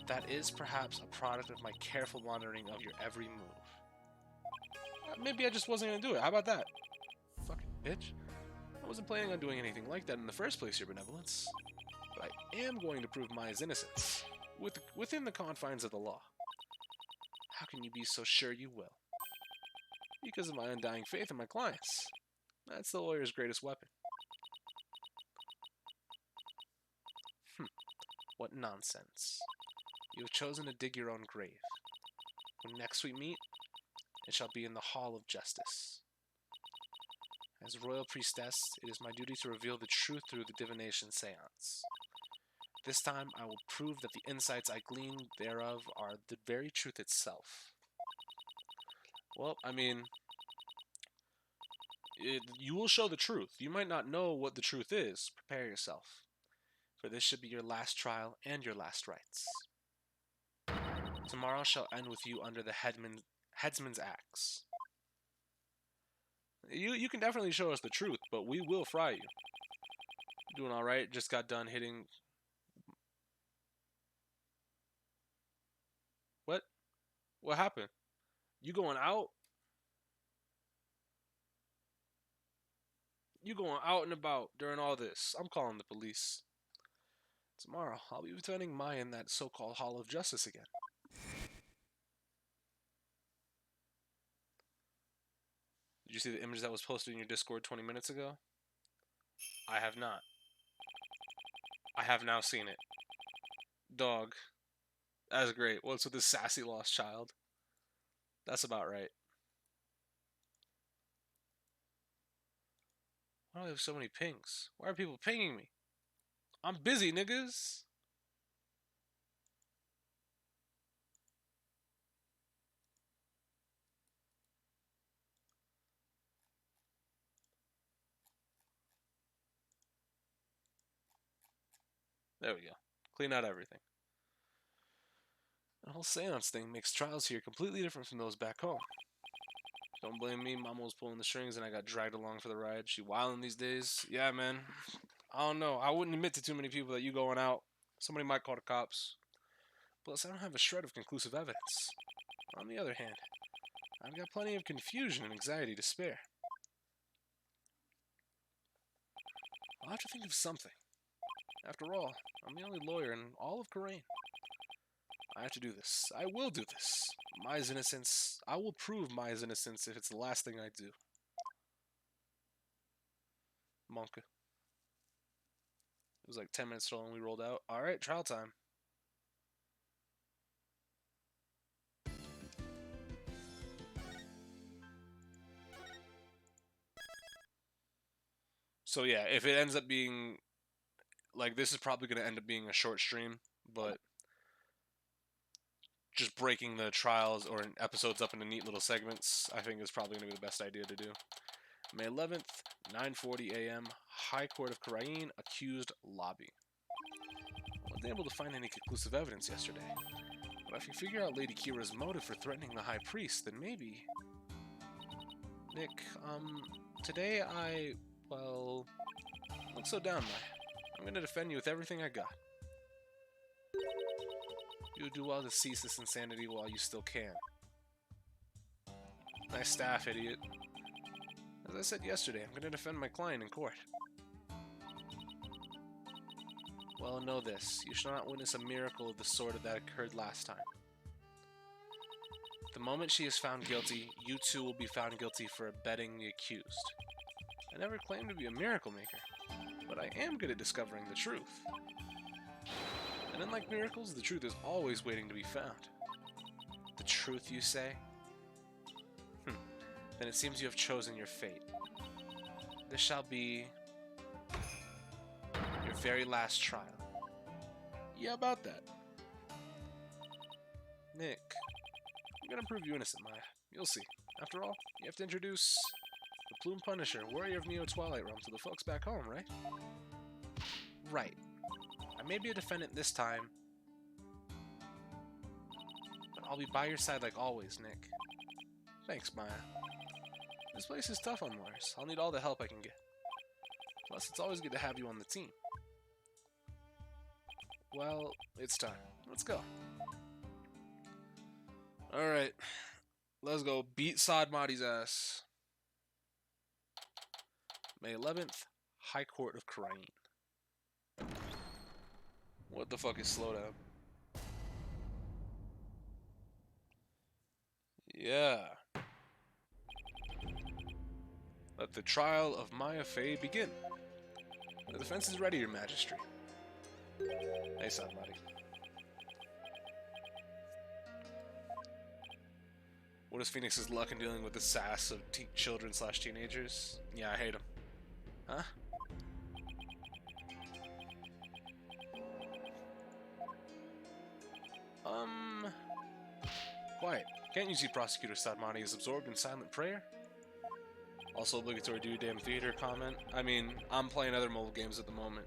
that is perhaps a product of my careful monitoring of your every move. Maybe I just wasn't gonna do it. How about that? Fucking bitch. I wasn't planning on doing anything like that in the first place, Your Benevolence. But I am going to prove Maya's innocence, within the confines of the law. How can you be so sure you will? Because of my undying faith in my clients. That's the lawyer's greatest weapon. What nonsense. You have chosen to dig your own grave. When next we meet, it shall be in the Hall of Justice. As Royal Priestess, it is my duty to reveal the truth through the divination seance. This time, I will prove that the insights I glean thereof are the very truth itself. Well, I mean, you will show the truth. You might not know what the truth is. Prepare yourself, for this should be your last trial and your last rites. Tomorrow shall end with you under the headsman's axe. You can definitely show us the truth, but we will fry you. Doing alright, just got done hitting What happened? You going out? You going out and about during all this? I'm calling the police. Tomorrow, I'll be returning Maya in that so-called Hall of Justice again. Did you see the image that was posted in your Discord 20 minutes ago? I have not. I have now seen it. Dog. That's great. What's with this sassy lost child? That's about right. Why do I have so many pings? Why are people pinging me? I'm busy, niggas. There we go. Clean out everything. The whole seance thing makes trials here completely different from those back home. Don't blame me, Mama was pulling the strings and I got dragged along for the ride. She wildin' these days. Yeah, man. I don't know. I wouldn't admit to too many people that you going out. Somebody might call the cops. Plus, I don't have a shred of conclusive evidence. On the other hand, I've got plenty of confusion and anxiety to spare. I'll have to think of something. After all, I'm the only lawyer in all of Korean. I have to do this. I will do this. Maya's innocence. I will prove Maya's innocence if it's the last thing I do. Monka. It was like 10 minutes till when we rolled out. Alright, trial time. So yeah, if it ends up being like, this is probably going to end up being a short stream, but just breaking the trials or episodes up into neat little segments, I think is probably going to be the best idea to do. May 11th, 9:40 a.m., High Court of Karain, accused lobby. I wasn't able to find any conclusive evidence yesterday, but if you figure out Lady Kira's motive for threatening the High Priest, then maybe... Nick, today well, don't so down, Maya. I'm gonna defend you with everything I got. You do well to cease this insanity while you still can. Nice staff, idiot. As I said yesterday, I'm gonna defend my client in court. Well, know this. You shall not witness a miracle of the sort that occurred last time. The moment she is found guilty, you too will be found guilty for abetting the accused. I never claimed to be a miracle maker, but I am good at discovering the truth. And unlike miracles, the truth is always waiting to be found. The truth, you say? Then it seems you have chosen your fate. This shall be your very last trial. Yeah, about that. Nick, I'm gonna prove you innocent, Maya. You'll see. After all, you have to introduce the Plume Punisher, warrior of Neo Twilight Realm, to the folks back home, right? Right. I may be a defendant this time, but I'll be by your side like always, Nick. Thanks, Maya. This place is tough on lawyers. I'll need all the help I can get. Plus, it's always good to have you on the team. Well, it's time. Let's go. Alright. Let's go beat Sadmati's ass. May 11th, High Court of Karain. What the fuck is slowdown? Yeah. Let the trial of Maya Fey begin. The defense is ready, Your Majesty. Hey, Sadmati. What is Phoenix's luck in dealing with the sass of children/teenagers? Yeah, I hate them. Huh? Quiet. Can't you see Prosecutor Sadmati is absorbed in silent prayer? Also obligatory do damn theater comment. I mean, I'm playing other mobile games at the moment.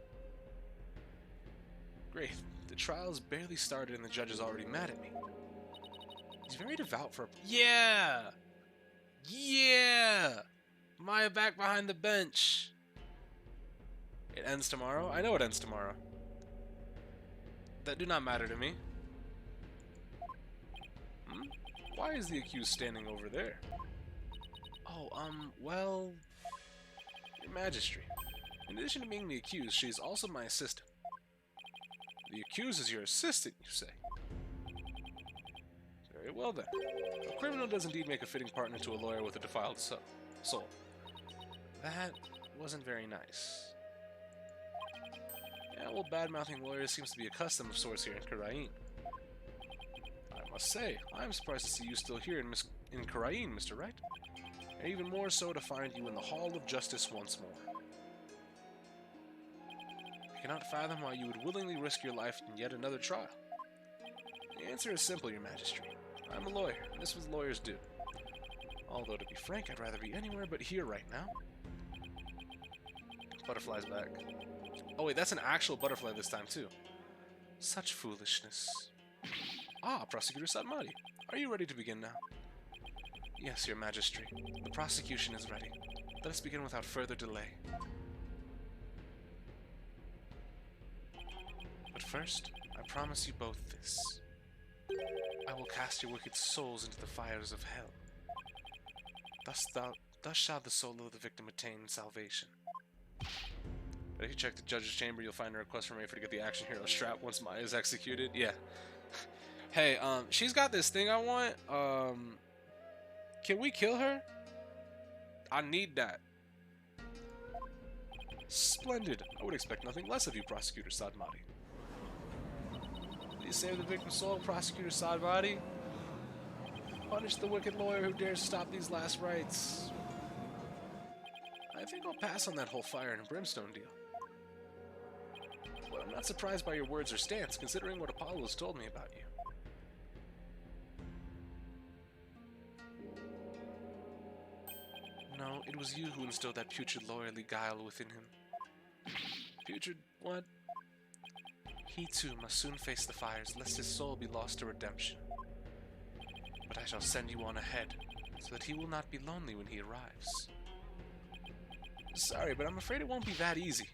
Great. The trial's barely started and the judge is already mad at me. He's very devout for a... Yeah! Yeah! Maya back behind the bench. It ends tomorrow? I know it ends tomorrow. That do not matter to me. Why is the accused standing over there? Oh, well... Your Majesty. In addition to being the accused, she is also my assistant. The accused is your assistant, you say? Very well then. A criminal does indeed make a fitting partner to a lawyer with a defiled soul. That wasn't very nice. Yeah, well, bad-mouthing lawyers seems to be a custom of sorts here in Karain. I must say, I'm surprised to see you still here in Karain, Mr. Wright. And even more so to find you in the Hall of Justice once more. I cannot fathom why you would willingly risk your life in yet another trial. The answer is simple, Your Majesty. I'm a lawyer, and this is what lawyers do. Although, to be frank, I'd rather be anywhere but here right now. Butterfly's back. Oh wait, that's an actual butterfly this time, too. Such foolishness. Ah, Prosecutor Satmati. Are you ready to begin now? Yes, Your Majesty. The prosecution is ready. Let us begin without further delay. But first, I promise you both this. I will cast your wicked souls into the fires of hell. Thus shall the soul of the victim attain salvation. But if you check the judge's chamber, you'll find a request from Mayfair to get the action hero strap once Maya is executed. Yeah. Hey, she's got this thing I want. Can we kill her? I need that. Splendid. I would expect nothing less of you, Prosecutor Sadmati. Please save the victim's soul, Prosecutor Sadmati. Punish the wicked lawyer who dares stop these last rites. I think I'll pass on that whole fire and brimstone deal. But I'm not surprised by your words or stance, considering what Apollo has told me about you. No, it was you who instilled that putrid lawyerly guile within him. Putrid what? He too must soon face the fires, lest his soul be lost to redemption. But I shall send you on ahead, so that he will not be lonely when he arrives. Sorry, but I'm afraid it won't be that easy.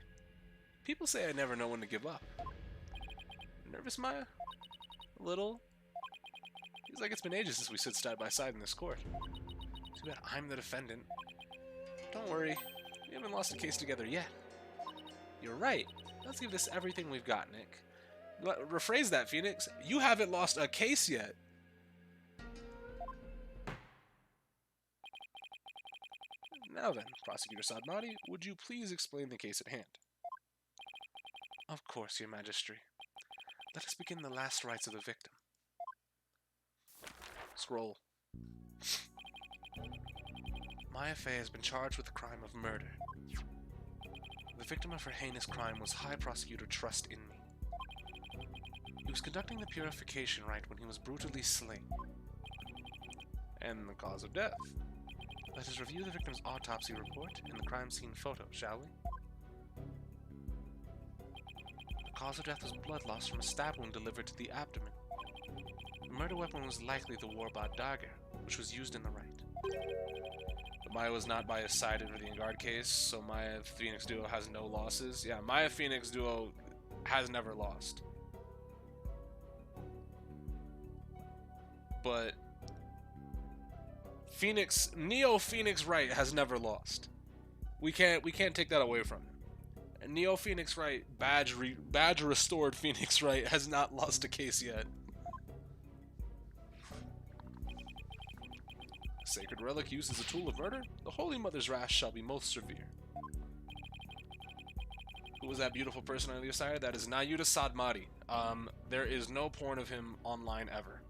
People say I never know when to give up. Nervous, Maya? A little? Feels like it's been ages since we stood side by side in this court. Too bad I'm the defendant. Don't worry, we haven't lost a case together yet. You're right. Let's give this everything we've got, Nick. Rephrase that, Phoenix. You haven't lost a case yet. Now then, Prosecutor Sadmati, would you please explain the case at hand? Of course, Your Majesty. Let us begin the last rites of the victim. Scroll. Maya Fey has been charged with the crime of murder. The victim of her heinous crime was High Prosecutor Trust in me. He was conducting the purification rite when he was brutally slain. And the cause of death. Let us review the victim's autopsy report and the crime scene photo, shall we? The cause of death was blood loss from a stab wound delivered to the abdomen. The murder weapon was likely the Warbot dagger, which was used in the rite. But Maya was not by his side in the Engard case, so Maya Phoenix Duo has no losses. Yeah, Maya Phoenix Duo has never lost. But Neo Phoenix Wright has never lost. We can't take that away from him. And Neo Phoenix Wright, badge restored Phoenix Wright, has not lost a case yet. Sacred relic used as a tool of murder? The Holy Mother's wrath shall be most severe. Who was that beautiful person on the other side? That is Nayuta Sadmati. There is no porn of him online ever.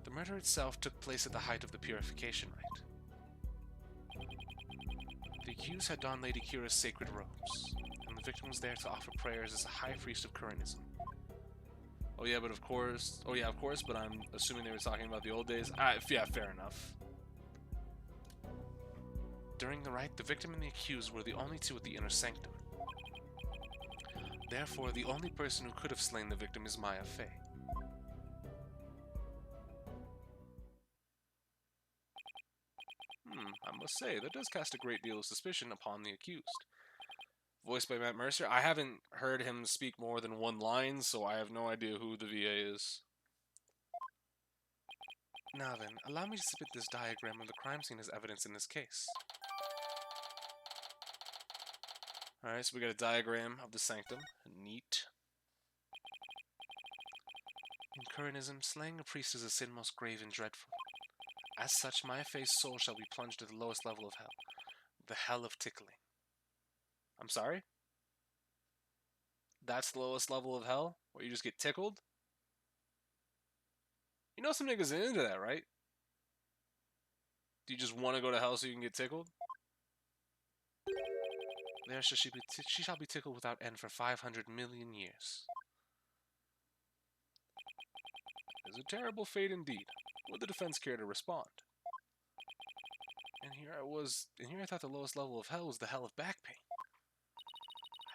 The murder itself took place at the height of the purification rite. The accused had donned Lady Kira's sacred robes, and the victim was there to offer prayers as a high priest of Kuranism. Oh yeah, but of course... Oh yeah, of course, but I'm assuming they were talking about the old days. Yeah, fair enough. During the rite, the victim and the accused were the only two at the inner sanctum. Therefore, the only person who could have slain the victim is Maya Fey. I must say, that does cast a great deal of suspicion upon the accused. Voiced by Matt Mercer. I haven't heard him speak more than one line, so I have no idea who the VA is. Now then, allow me to submit this diagram of the crime scene as evidence in this case. Alright, so we got a diagram of the sanctum. Neat. In Curanism, slaying a priest is a sin most grave and dreadful. As such, my faith's soul shall be plunged to the lowest level of hell. The hell of tickling. I'm sorry? That's the lowest level of hell? Where you just get tickled? You know some niggas are into that, right? Do you just want to go to hell so you can get tickled? There shall she shall be tickled without end for 500 million years. It is a terrible fate indeed. Would the defense care to respond? And here I thought the lowest level of hell was the hell of back pain.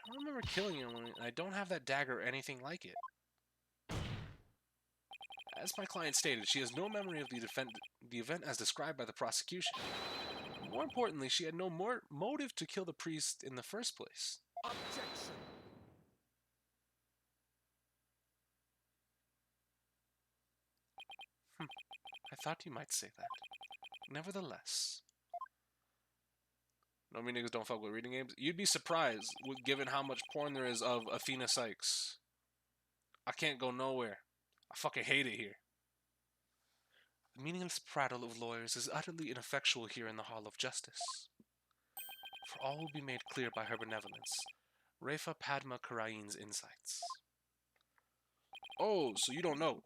I don't remember killing anyone, and I don't have that dagger or anything like it. As my client stated, she has no memory of the event as described by the prosecution. More importantly, she had no motive to kill the priest in the first place. Objection. I thought you might say that. Nevertheless. No, me niggas don't fuck with reading games. You'd be surprised, given how much porn there is of Athena Sykes. I can't go nowhere. I fucking hate it here. The meaningless prattle of lawyers is utterly ineffectual here in the Hall of Justice. For all will be made clear by her benevolence. Refa Padma Karain's insights. Oh, so you don't know.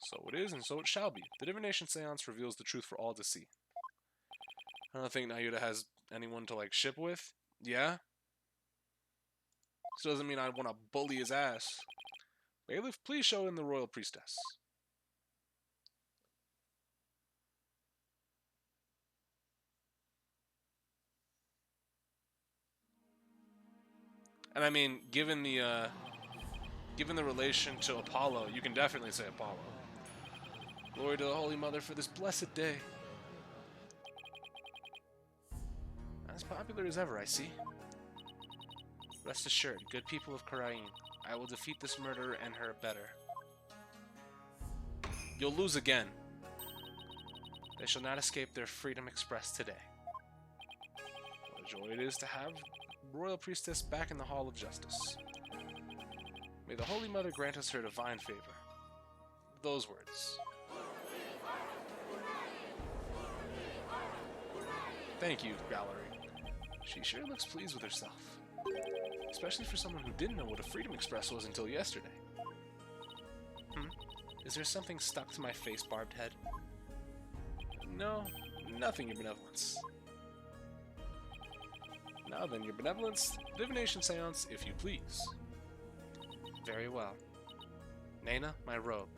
So it is, and so it shall be. The divination seance reveals the truth for all to see. I don't think Nayuta has anyone to, like, ship with. Yeah? This doesn't mean I want to bully his ass. Bailiff, please show in the royal priestess. And I mean, given the relation to Apollo, you can definitely say Apollo. Glory to the Holy Mother for this blessed day. As popular as ever, I see. Rest assured, good people of Karain, I will defeat this murderer and her better. You'll lose again. They shall not escape their freedom expressed today. What a joy it is to have Royal Priestess back in the Hall of Justice. May the Holy Mother grant us her divine favor. Those words. Thank you, gallery. She sure looks pleased with herself. Especially for someone who didn't know what a Freedom Express was until yesterday. Is there something stuck to my face, barbed head? No, nothing, Your Benevolence. Now then, Your Benevolence, divination seance, if you please. Very well. Nana, my robe.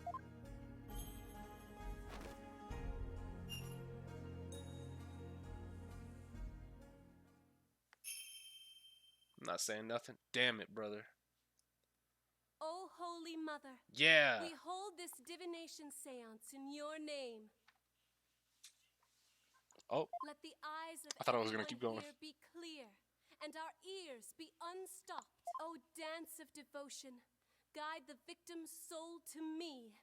I'm not saying nothing. Damn it, brother. O Holy Mother, Yeah! we hold this divination seance in your name. Oh, Let the eyes of I thought I was gonna everyone keep going. here be clear, and our ears be unstopped. O dance of devotion, guide the victim's soul to me,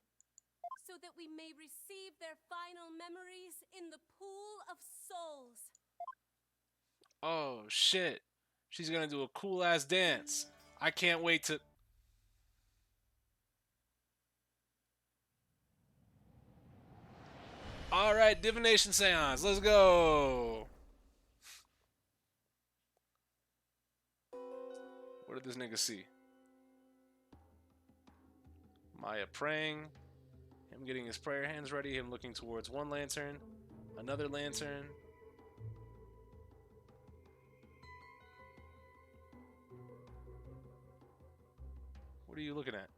so that we may receive their final memories in the pool of souls. oh shit. She's gonna do a cool ass dance. I can't wait to. Alright, divination seance, let's go! What did this nigga see? Maya praying, him getting his prayer hands ready, him looking towards one lantern, another lantern. What are you looking at?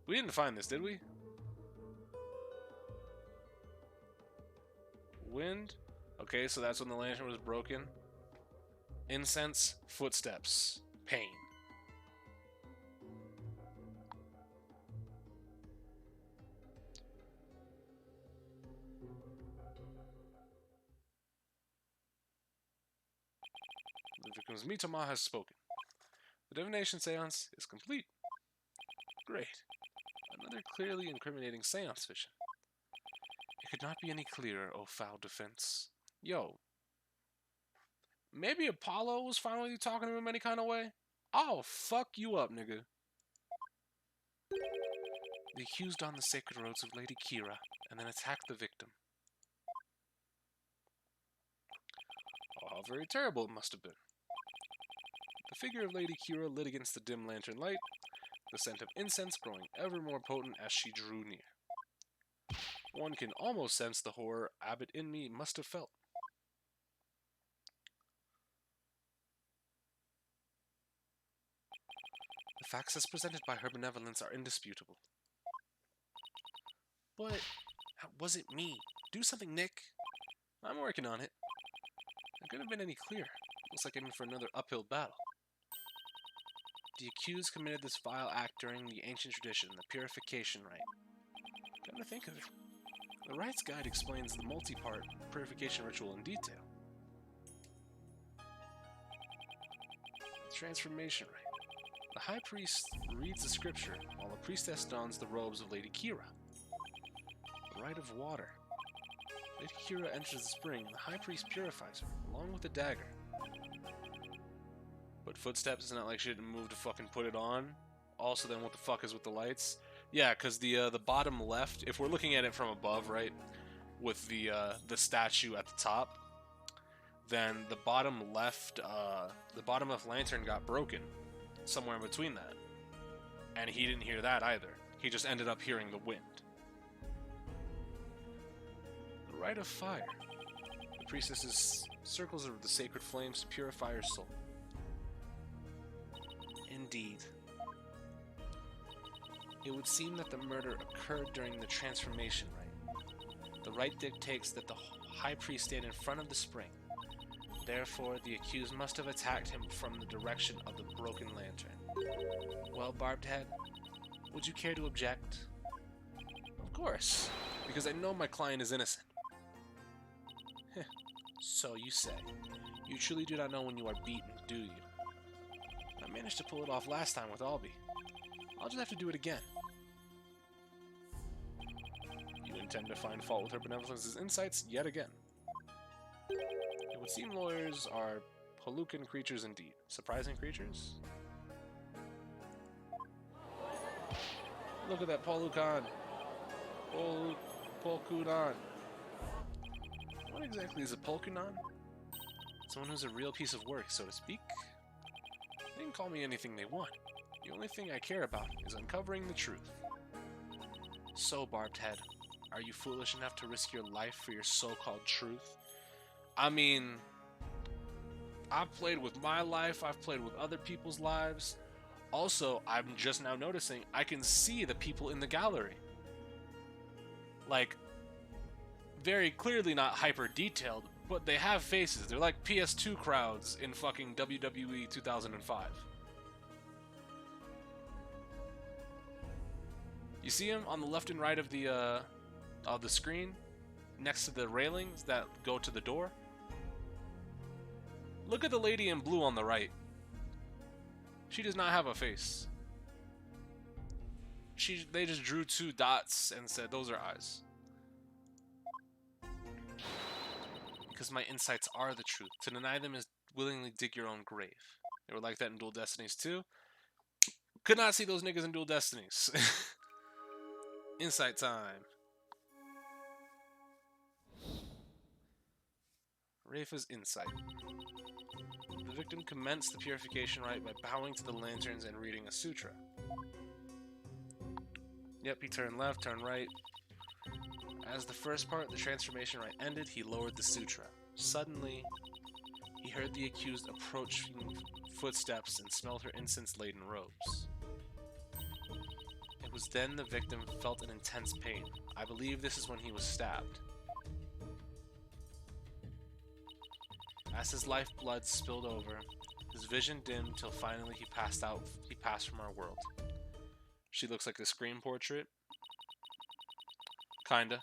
We didn't find this, did we? Wind? Okay, so that's when the lantern was broken. Incense, footsteps, pain. The victim's Mitama has spoken. The divination seance is complete. Great. Another clearly incriminating seance vision. It could not be any clearer, O foul defense. Yo, maybe Apollo was finally talking to him any kind of way? I'll fuck you up, nigga. The accused on the sacred roads of Lady Kira, and then attacked the victim. Oh, how very terrible it must have been. The figure of Lady Kira lit against the dim lantern light, the scent of incense growing ever more potent as she drew near. One can almost sense the horror Abbot in me must have felt. The facts as presented by her benevolence are indisputable. But that wasn't me. Do something, Nick. I'm working on it. It couldn't have been any clearer. Looks like I'm in for another uphill battle. The accused committed this vile act during the ancient tradition, the purification rite. Come to think of it, the Wright's guide explains the multi-part purification ritual in detail. Transformation rite. The high priest reads the scripture while the priestess dons the robes of Lady Kira. The rite of water. Lady Kira enters the spring and the high priest purifies her, along with the dagger. But footsteps, isn't that like she didn't move to fucking put it on? Also, then what the fuck is with the lights? Yeah, because the bottom left, if we're looking at it from above, right, with the statue at the top, then the bottom left lantern got broken somewhere in between that, and he didn't hear that either. He just ended up hearing the wind. The rite of fire. The priestess's circles of the sacred flames to purify her soul. Indeed. It would seem that the murder occurred during the transformation rite. The rite dictates that the high priest stand in front of the spring. Therefore, the accused must have attacked him from the direction of the broken lantern. Well, Barbed Head, would you care to object? Of course, because I know my client is innocent. So you say. You truly do not know when you are beaten, do you? I managed to pull it off last time with Albie. I'll just have to do it again. You intend to find fault with her benevolence's insights yet again. It would seem lawyers are Polucan creatures indeed. Surprising creatures? Look at that Polucan! Polkudan! What exactly is a Polkudan? Someone who's a real piece of work, so to speak? They can call me anything they want. The only thing I care about is uncovering the truth. So, Barbed Head, are you foolish enough to risk your life for your so-called truth? I mean, I've played with my life, I've played with other people's lives. Also, I'm just now noticing I can see the people in the gallery. Like, very clearly not hyper detailed, but they have faces. They're like PS2 crowds in fucking WWE 2005. You see him on the left and right of the screen, next to the railings that go to the door? Look at the lady in blue on the right. She does not have a face. They just drew two dots and said, those are eyes. Because my insights are the truth. To deny them is willingly dig your own grave. They were like that in Dual Destinies too. Could not see those niggas in Dual Destinies. Insight time. Rafa's insight. The victim commenced the purification rite by bowing to the lanterns and reading a sutra. Yep, he turned left, turned right. As the first part of the transformation rite ended, he lowered the sutra. Suddenly, he heard the accused approaching footsteps and smelled her incense-laden robes. It was then the victim felt an intense pain. I believe this is when he was stabbed. As his lifeblood spilled over, his vision dimmed till finally he passed out. He passed from our world. She looks like a screen portrait. Kinda.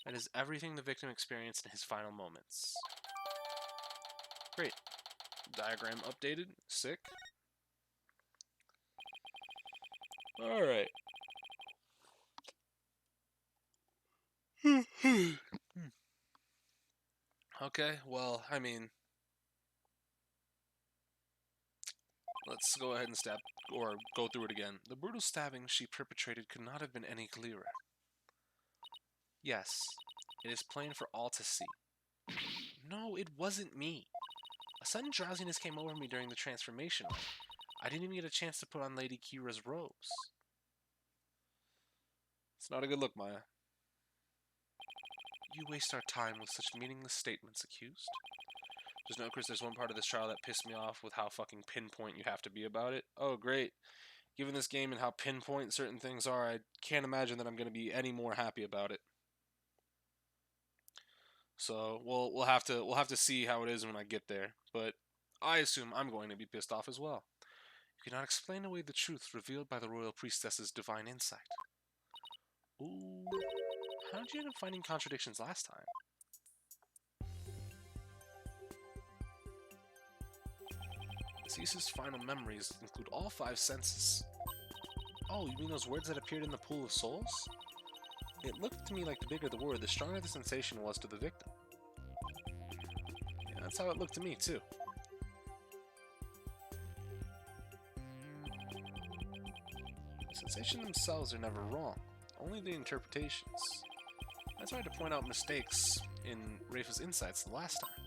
That is everything the victim experienced in his final moments. Great. Diagram updated. Sick. Alright. Okay, well, I mean, let's go ahead and go through it again. The brutal stabbing she perpetrated could not have been any clearer. Yes, it is plain for all to see. No, it wasn't me. A sudden drowsiness came over me during the transformation. I didn't even get a chance to put on Lady Kira's robes. It's not a good look, Maya. You waste our time with such meaningless statements, accused. Just know, Chris, there's one part of this trial that pissed me off with how fucking pinpoint you have to be about it. Oh, great. Given this game and how pinpoint certain things are, I can't imagine that I'm going to be any more happy about it. So we'll have to see how it is when I get there. But I assume I'm going to be pissed off as well. You cannot explain away the truth revealed by the royal priestess's divine insight. Ooh, how did you end up finding contradictions last time? Cease's final memories include all 5 senses. Oh, you mean those words that appeared in the pool of souls? It looked to me like the bigger the word, the stronger the sensation was to the victim. Yeah, that's how it looked to me, too. The sensations themselves are never wrong, only the interpretations. I tried to point out mistakes in Rafa's insights the last time.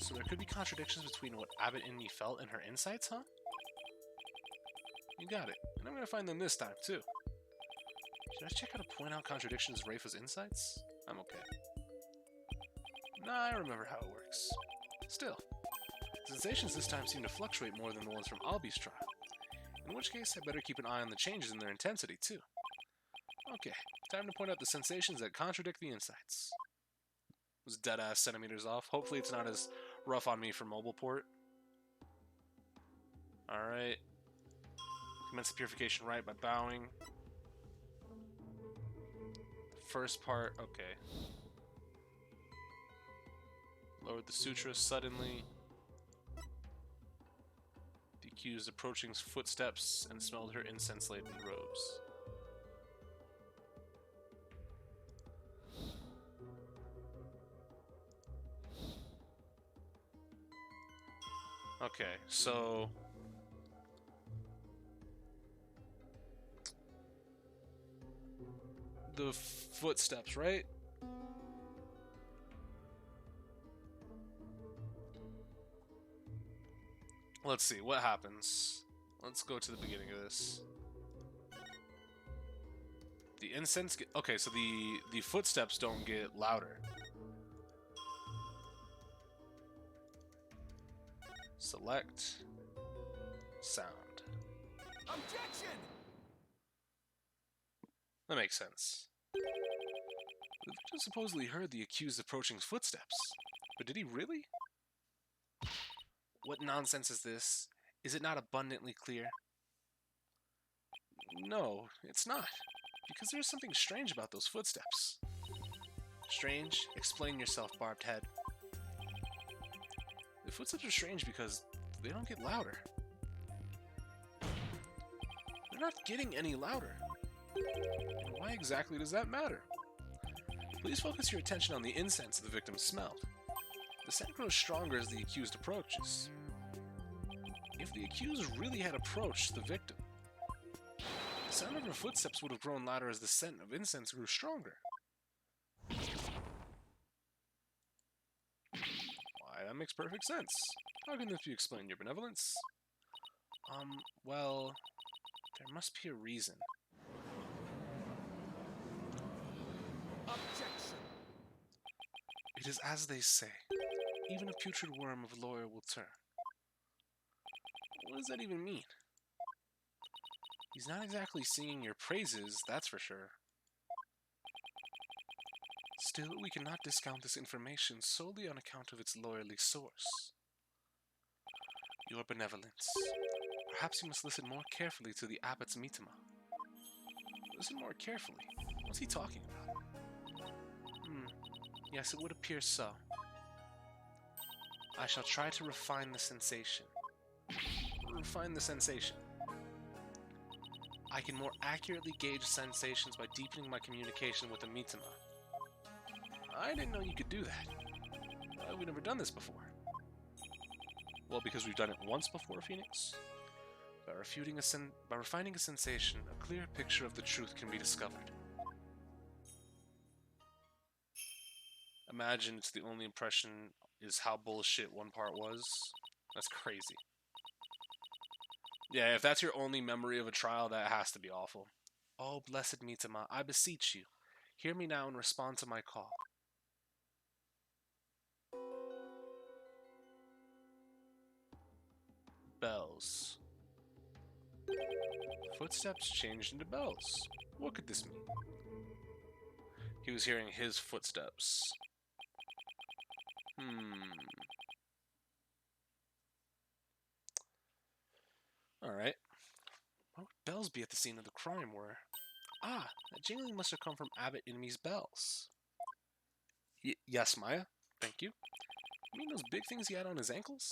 So there could be contradictions between what Abbott and me felt and her insights, huh? You got it. And I'm gonna find them this time, too. Should I check how to point out contradictions in Rafa's insights? I'm okay. Nah, I remember how it works. Still, sensations this time seem to fluctuate more than the ones from Albi's trial. In which case, I better keep an eye on the changes in their intensity, too. Okay, time to point out the sensations that contradict the insights. Was dead-ass centimeters off. Hopefully it's not as rough on me for mobile port. Alright. Commence the purification right by bowing. First part, okay. Lowered the sutra suddenly. The accused approaching footsteps and smelled her incense-laden robes. Okay, so the footsteps, right? Let's see what happens. Let's go to the beginning of this. The incense get, okay, so the footsteps don't get louder. Select sound. Objection! That makes sense. The victim supposedly heard the accused approaching footsteps, but did he really? What nonsense is this? Is it not abundantly clear? No, it's not, because there's something strange about those footsteps. Strange? Explain yourself, barbed head. The footsteps are strange because they don't get louder. They're not getting any louder. And why exactly does that matter? Please focus your attention on the incense the victim smelled. The scent grows stronger as the accused approaches. If the accused really had approached the victim, the sound of her footsteps would have grown louder as the scent of incense grew stronger. Why, that makes perfect sense. How can this be explained, your benevolence? Well, there must be a reason. Objection! It is as they say, even a putrid worm of lawyer will turn. What does that even mean? He's not exactly singing your praises, that's for sure. Still, we cannot discount this information solely on account of its lawyerly source. Your benevolence. Perhaps you must listen more carefully to the abbot's mitama. Listen more carefully. What's he talking about? Yes, it would appear so. I shall try to refine the sensation. Refine the sensation. I can more accurately gauge sensations by deepening my communication with the mitama. I didn't know you could do that. We've never done this before. Well, because we've done it once before, Phoenix. By refining a sensation, a clear picture of the truth can be discovered. Imagine it's the only impression is how bullshit one part was. That's crazy. Yeah, if that's your only memory of a trial, that has to be awful. Oh, blessed Mitama, I beseech you, hear me now and respond to my call. Bells. Footsteps changed into bells. What could this mean? He was hearing his footsteps. Alright. Why would bells be at the scene of the crime where... Ah, that jingling must have come from Abbot Inmi's bells. Yes, Maya. Thank you. You mean those big things he had on his ankles?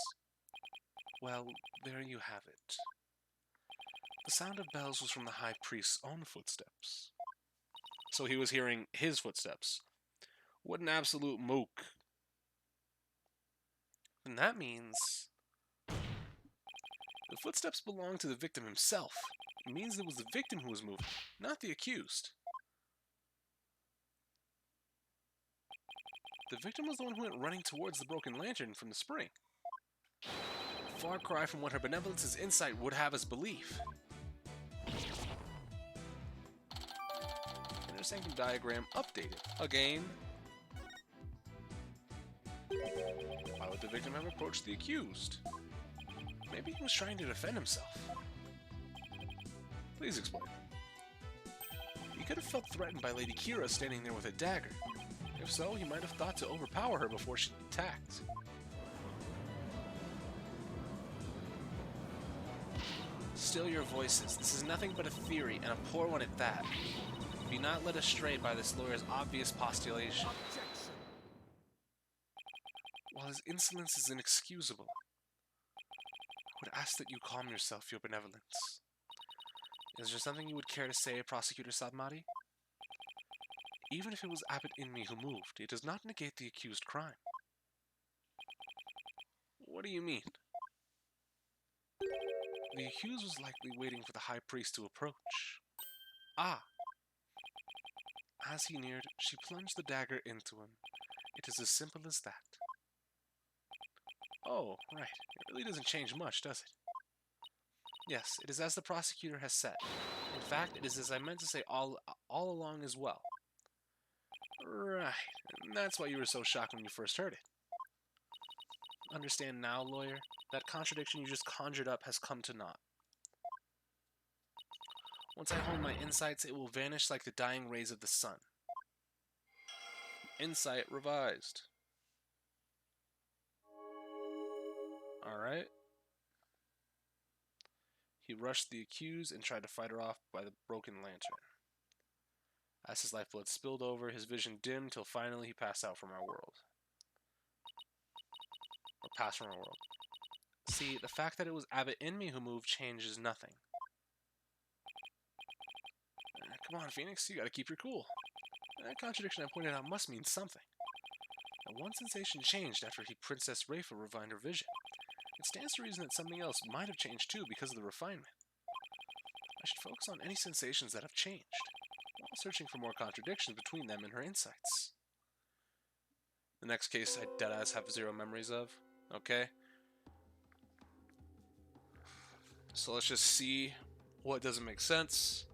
Well, there you have it. The sound of bells was from the High Priest's own footsteps. So he was hearing his footsteps. What an absolute mook. And that means... the footsteps belonged to the victim himself. It means it was the victim who was moving, not the accused. The victim was the one who went running towards the broken lantern from the spring. A far cry from what her benevolence's insight would have us believe. Inner Sanctum diagram updated. Again. Why would the victim have approached the accused? Maybe he was trying to defend himself. Please explain. He could have felt threatened by Lady Kira standing there with a dagger. If so, he might have thought to overpower her before she attacked. Still your voices. This is nothing but a theory, and a poor one at that. Be not led astray by this lawyer's obvious postulation. Objection. While his insolence is inexcusable, I would ask that you calm yourself, your benevolence. Is there something you would care to say, Prosecutor Sadmati? Even if it was Abbot Inmi who moved, it does not negate the accused crime. What do you mean? The accused was likely waiting for the High Priest to approach. Ah! As he neared, she plunged the dagger into him. It is as simple as that. Oh, right. It really doesn't change much, does it? Yes, it is as the prosecutor has said. In fact, it is as I meant to say all along as well. Right. And that's why you were so shocked when you first heard it. Understand now, lawyer? That contradiction you just conjured up has come to naught. Once I hone my insights, it will vanish like the dying rays of the sun. Insight revised. Alright. He rushed the accused and tried to fight her off by the broken lantern. As his lifeblood spilled over, his vision dimmed till finally he passed out from our world. Or passed from our world. See, the fact that it was Abbot Inmi who moved changes nothing. Come on, Phoenix, you gotta keep your cool. That contradiction I pointed out must mean something. And one sensation changed after Princess Rayfa refined her vision. It stands to reason that something else might have changed too because of the refinement. I should focus on any sensations that have changed, while searching for more contradictions between them and her insights. The next case I deadass have zero memories of. Okay? So let's just see what doesn't make sense.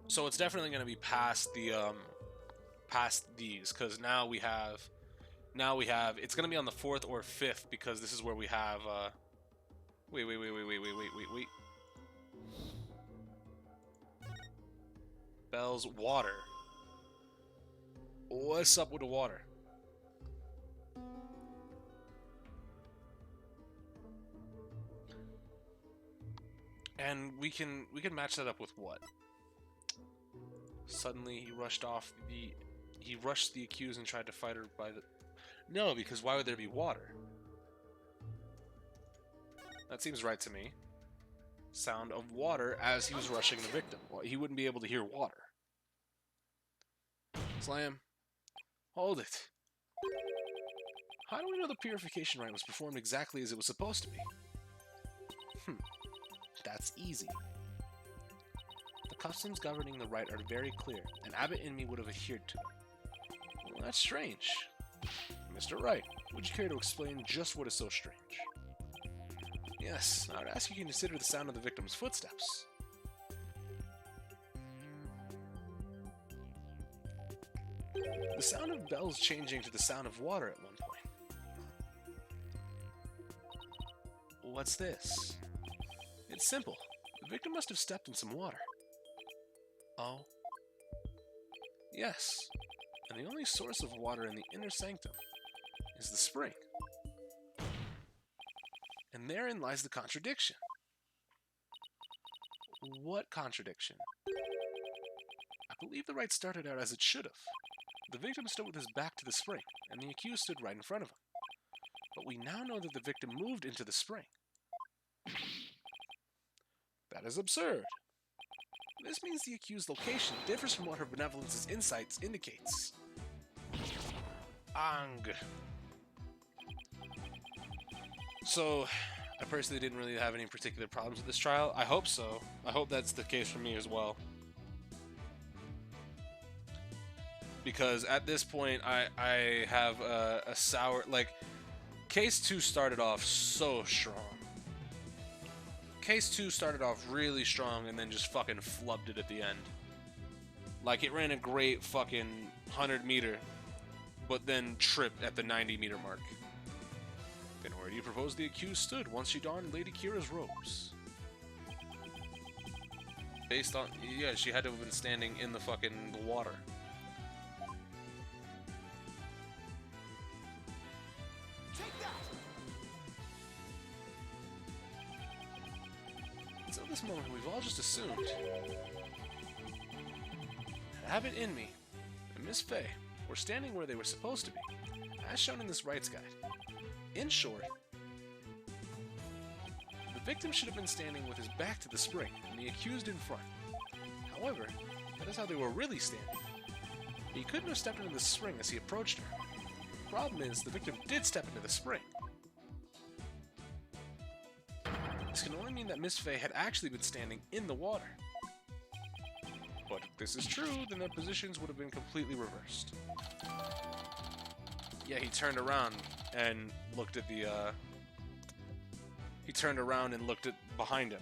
So it's definitely going to be past the past these, because now we have it's going to be on the 4th or 5th, because this is where we have wait. Bells, water. What's up with the water? And we can match that up with what? Suddenly he rushed the accused and tried to fight her by the... No, because why would there be water? That seems right to me. Sound of water as he was rushing the victim. Well, he wouldn't be able to hear water. Slam. Hold it. How do we know the purification rite was performed exactly as it was supposed to be? That's easy. The customs governing the rite are very clear, and Abbott and me would have adhered to them. Well, that's strange. Mr. Wright, would you care to explain just what is so strange? Yes, I would ask you to consider the sound of the victim's footsteps. The sound of bells changing to the sound of water at one point. What's this? It's simple. The victim must have stepped in some water. Oh. Yes. And the only source of water in the inner sanctum is the spring. And therein lies the contradiction. What contradiction? I believe the rite started out as it should have. The victim stood with his back to the spring, and the accused stood right in front of him. But we now know that the victim moved into the spring. That is absurd. This means the accused's location differs from what her benevolence's insights indicates. Ang. So, I personally didn't really have any particular problems with this trial. I hope so. I hope that's the case for me as well. Because at this point, I have a sour... Like, Case 2 started off so strong. Case 2 started off really strong and then just fucking flubbed it at the end. Like, it ran a great fucking 100-meter, but then tripped at the 90-meter mark. Then where do you propose the accused stood once she donned Lady Kira's robes? Based on... Yeah, she had to have been standing in the fucking water. Until this moment, we've all just assumed Abbott and me and Miss Faye were standing where they were supposed to be, as shown in this rights guide. In short, the victim should have been standing with his back to the spring and the accused in front. However, that is how they were really standing. He couldn't have stepped into the spring as he approached her. The problem is, the victim did step into the spring. This can only mean that Miss Faye had actually been standing in the water. But if this is true, then their positions would have been completely reversed. Yeah, he turned around and looked at the, He turned around and looked at behind him.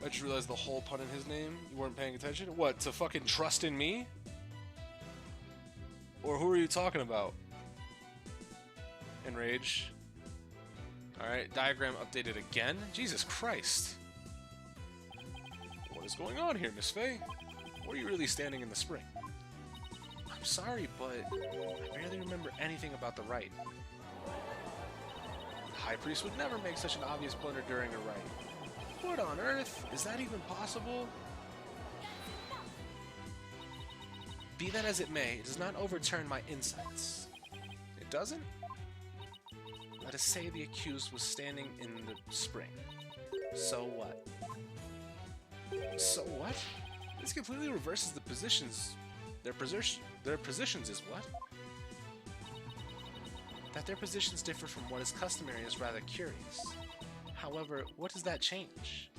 I just realized the whole pun in his name. You weren't paying attention? What, to fucking trust in me? Or who are you talking about? Enrage. Alright, diagram updated again? Jesus Christ. What is going on here, Miss Faye? Or are you really standing in the spring? I'm sorry, but I barely remember anything about the rite. The High Priest would never make such an obvious blunder during a rite. What on earth? Is that even possible? Be that as it may, it does not overturn my insights. It doesn't? Let us say the accused was standing in the spring. So what? So what? This completely reverses the positions. Their positions is what? That their positions differ from what is customary is rather curious. However, what does that change?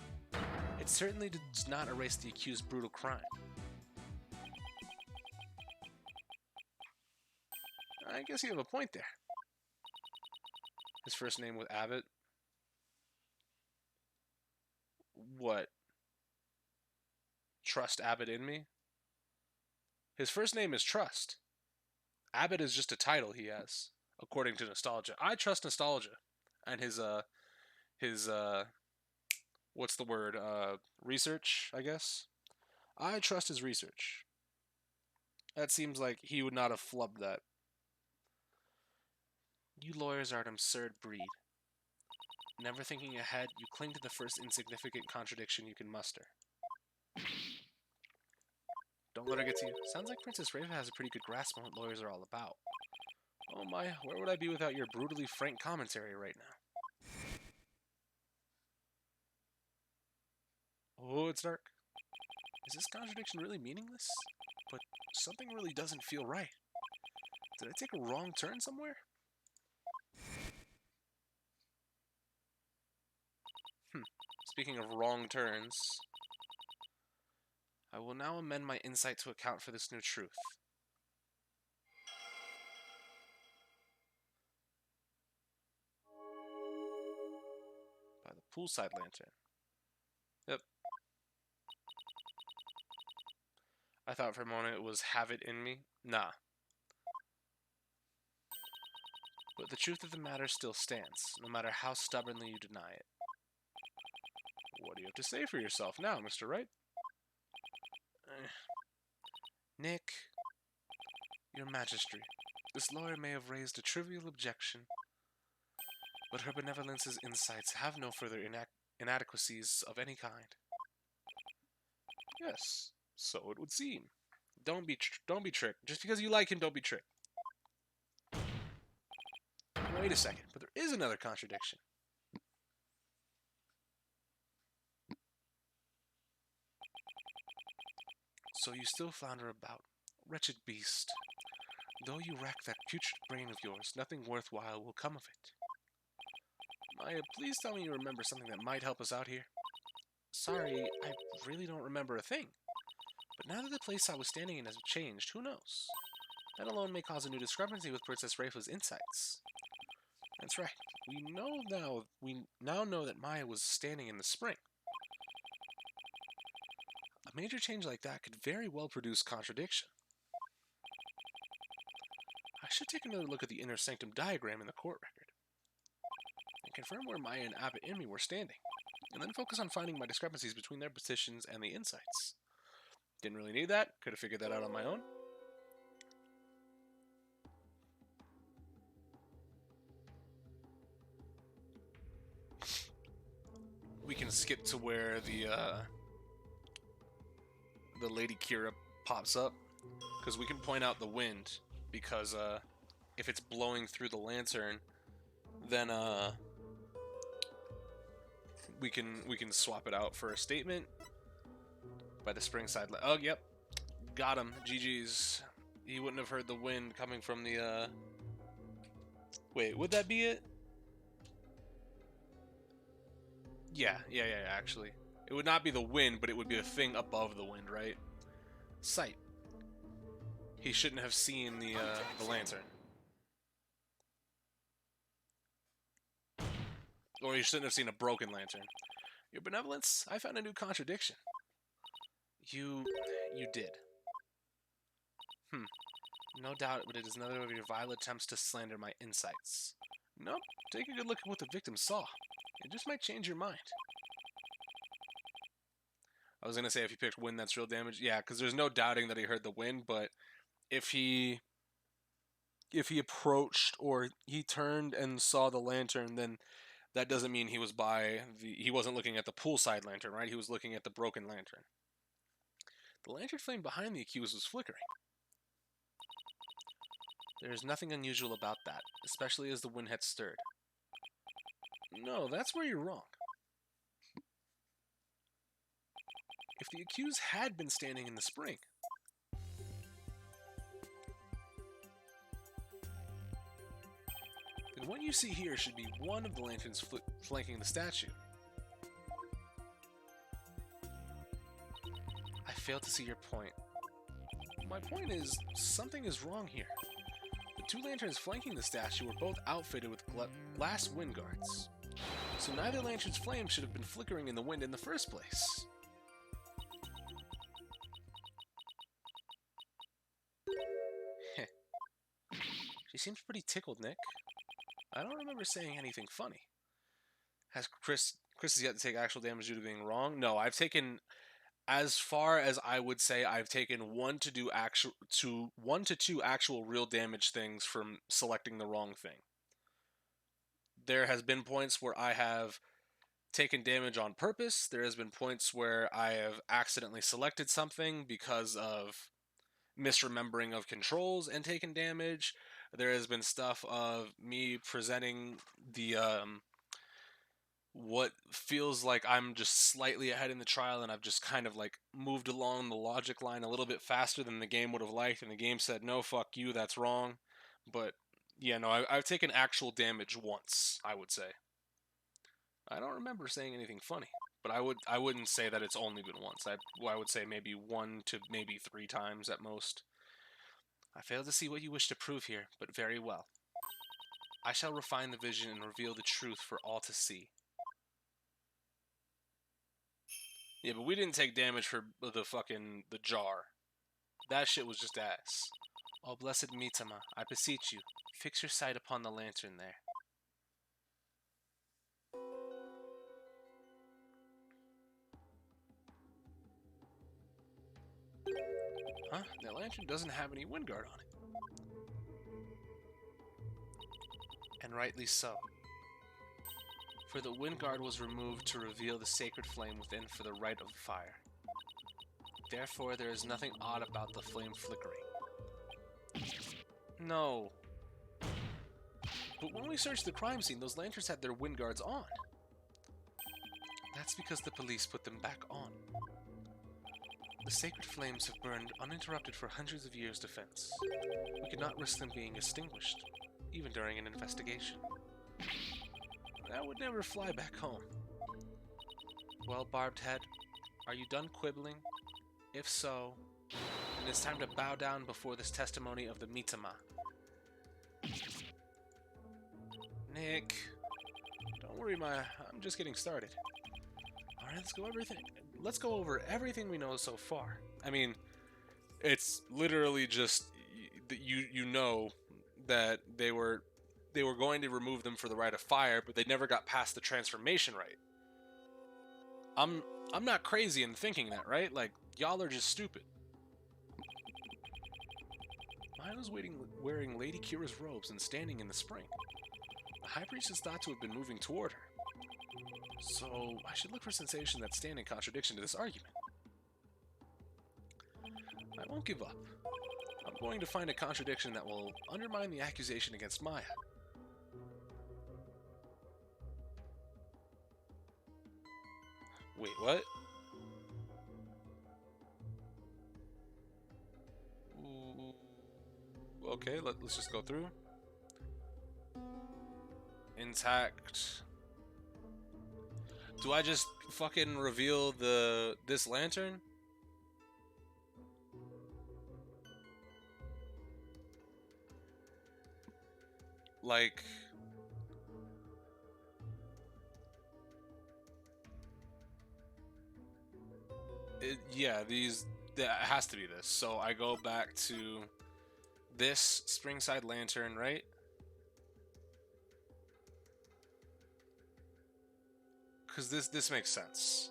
It certainly does not erase the accused's brutal crime. I guess you have a point there. His first name was Abbott. What? Trust Abbott in me? His first name is Trust. Abbott is just a title he has, according to Nostalgia. I trust Nostalgia and his what's the word? Research, I guess. I trust his research. That seems like he would not have flubbed that. You lawyers are an absurd breed. Never thinking ahead, you cling to the first insignificant contradiction you can muster. Don't let her get to you. Sounds like Princess Raven has a pretty good grasp on what lawyers are all about. Oh my, where would I be without your brutally frank commentary right now? Oh, it's dark. Is this contradiction really meaningless? But something really doesn't feel right. Did I take a wrong turn somewhere? Speaking of wrong turns, I will now amend my insight to account for this new truth. By the poolside lantern. Yep. I thought for a moment it was have it in me. Nah. But the truth of the matter still stands, no matter how stubbornly you deny it. What do you have to say for yourself now, Mr. Wright? Nick, your Majesty, this lawyer may have raised a trivial objection, but her benevolence's insights have no further inadequacies of any kind. Yes, so it would seem. Don't be tricked. Just because you like him, don't be tricked. Wait a second, but there is another contradiction. So you still flounder about, wretched beast. Though you rack that putrid brain of yours, nothing worthwhile will come of it. Maya, please tell me you remember something that might help us out here. Sorry, I really don't remember a thing. But now that the place I was standing in has changed, who knows? That alone may cause a new discrepancy with Princess Rafa's insights. That's right. We now know that Maya was standing in the spring. A major change like that could very well produce contradiction. I should take another look at the inner sanctum diagram in the court record and confirm where Maya and Abbott and me were standing, and then focus on finding my discrepancies between their positions and the insights. Didn't really need that. Could have figured that out on my own. We can skip to where the Lady Kira pops up, because we can point out the wind, because if it's blowing through the lantern, then we can swap it out for a statement by the spring side. Oh, yep, got him. GG's. He wouldn't have heard the wind coming from the Wait, would that be it? Yeah, actually. It would not be the wind, but it would be a thing above the wind, right? Sight. He shouldn't have seen the lantern. Or he shouldn't have seen a broken lantern. Your benevolence, I found a new contradiction. You did. No doubt, but it is another of your vile attempts to slander my insights. Nope, take a good look at what the victim saw. It just might change your mind. I was going to say if he picked wind, that's real damage. Yeah, because there's no doubting that he heard the wind, but if he approached or he turned and saw the lantern, then that doesn't mean he wasn't looking at the poolside lantern, right? He was looking at the broken lantern. The lantern flame behind the accused was flickering. There is nothing unusual about that, especially as the wind had stirred. No, that's where you're wrong. If the accused had been standing in the spring, then what you see here should be one of the lanterns flanking the statue. I fail to see your point. My point is, something is wrong here. The two lanterns flanking the statue were both outfitted with glass wind guards. So neither lantern's flame should have been flickering in the wind in the first place. She seems pretty tickled, Nick. I don't remember saying anything funny. Has Chris has yet to take actual damage due to being wrong? No, I've taken, as far as I would say, I've taken one to two actual real damage things from selecting the wrong thing. There has been points where I have taken damage on purpose. There has been points where I have accidentally selected something because of misremembering of controls and taken damage. There has been stuff of me presenting the what feels like I'm just slightly ahead in the trial, and I've just kind of like moved along the logic line a little bit faster than the game would have liked, and the game said, no, fuck you, that's wrong. But yeah, no, I've taken actual damage once, I would say. I don't remember saying anything funny, but I wouldn't say that it's only been once. I would say maybe 1 to maybe 3 times at most. I fail to see what you wish to prove here, but very well. I shall refine the vision and reveal the truth for all to see. Yeah, but we didn't take damage for the jar. That shit was just ass. Oh, blessed Mitama, I beseech you, fix your sight upon the lantern there. Huh? That lantern doesn't have any wind guard on it. And rightly so. For the wind guard was removed to reveal the sacred flame within for the rite of fire. Therefore, there is nothing odd about the flame flickering. No. But when we searched the crime scene, those lanterns had their wind guards on. That's because the police put them back on. The sacred flames have burned uninterrupted for hundreds of years' defense. We could not risk them being extinguished, even during an investigation. That would never fly back home. Well, Barbed Head, are you done quibbling? If so, then it's time to bow down before this testimony of the Mitama. Nick, don't worry, I'm just getting started. All right, let's go over everything we know so far. I mean, it's literally just you know that they were going to remove them for the rite of fire, but they never got past the transformation rite. I'm not crazy in thinking that, right? Like, y'all are just stupid. Maya was wearing Lady Kira's robes and standing in the spring. The High Priest is thought to have been moving toward her. So, I should look for sensation that stand in contradiction to this argument. I won't give up. I'm going to find a contradiction that will undermine the accusation against Maya. Wait, what? Ooh, okay, let's just go through. Intact. Do I just fucking reveal this lantern? Like, yeah, that has to be this. So I go back to this Springside lantern, right? Because this makes sense.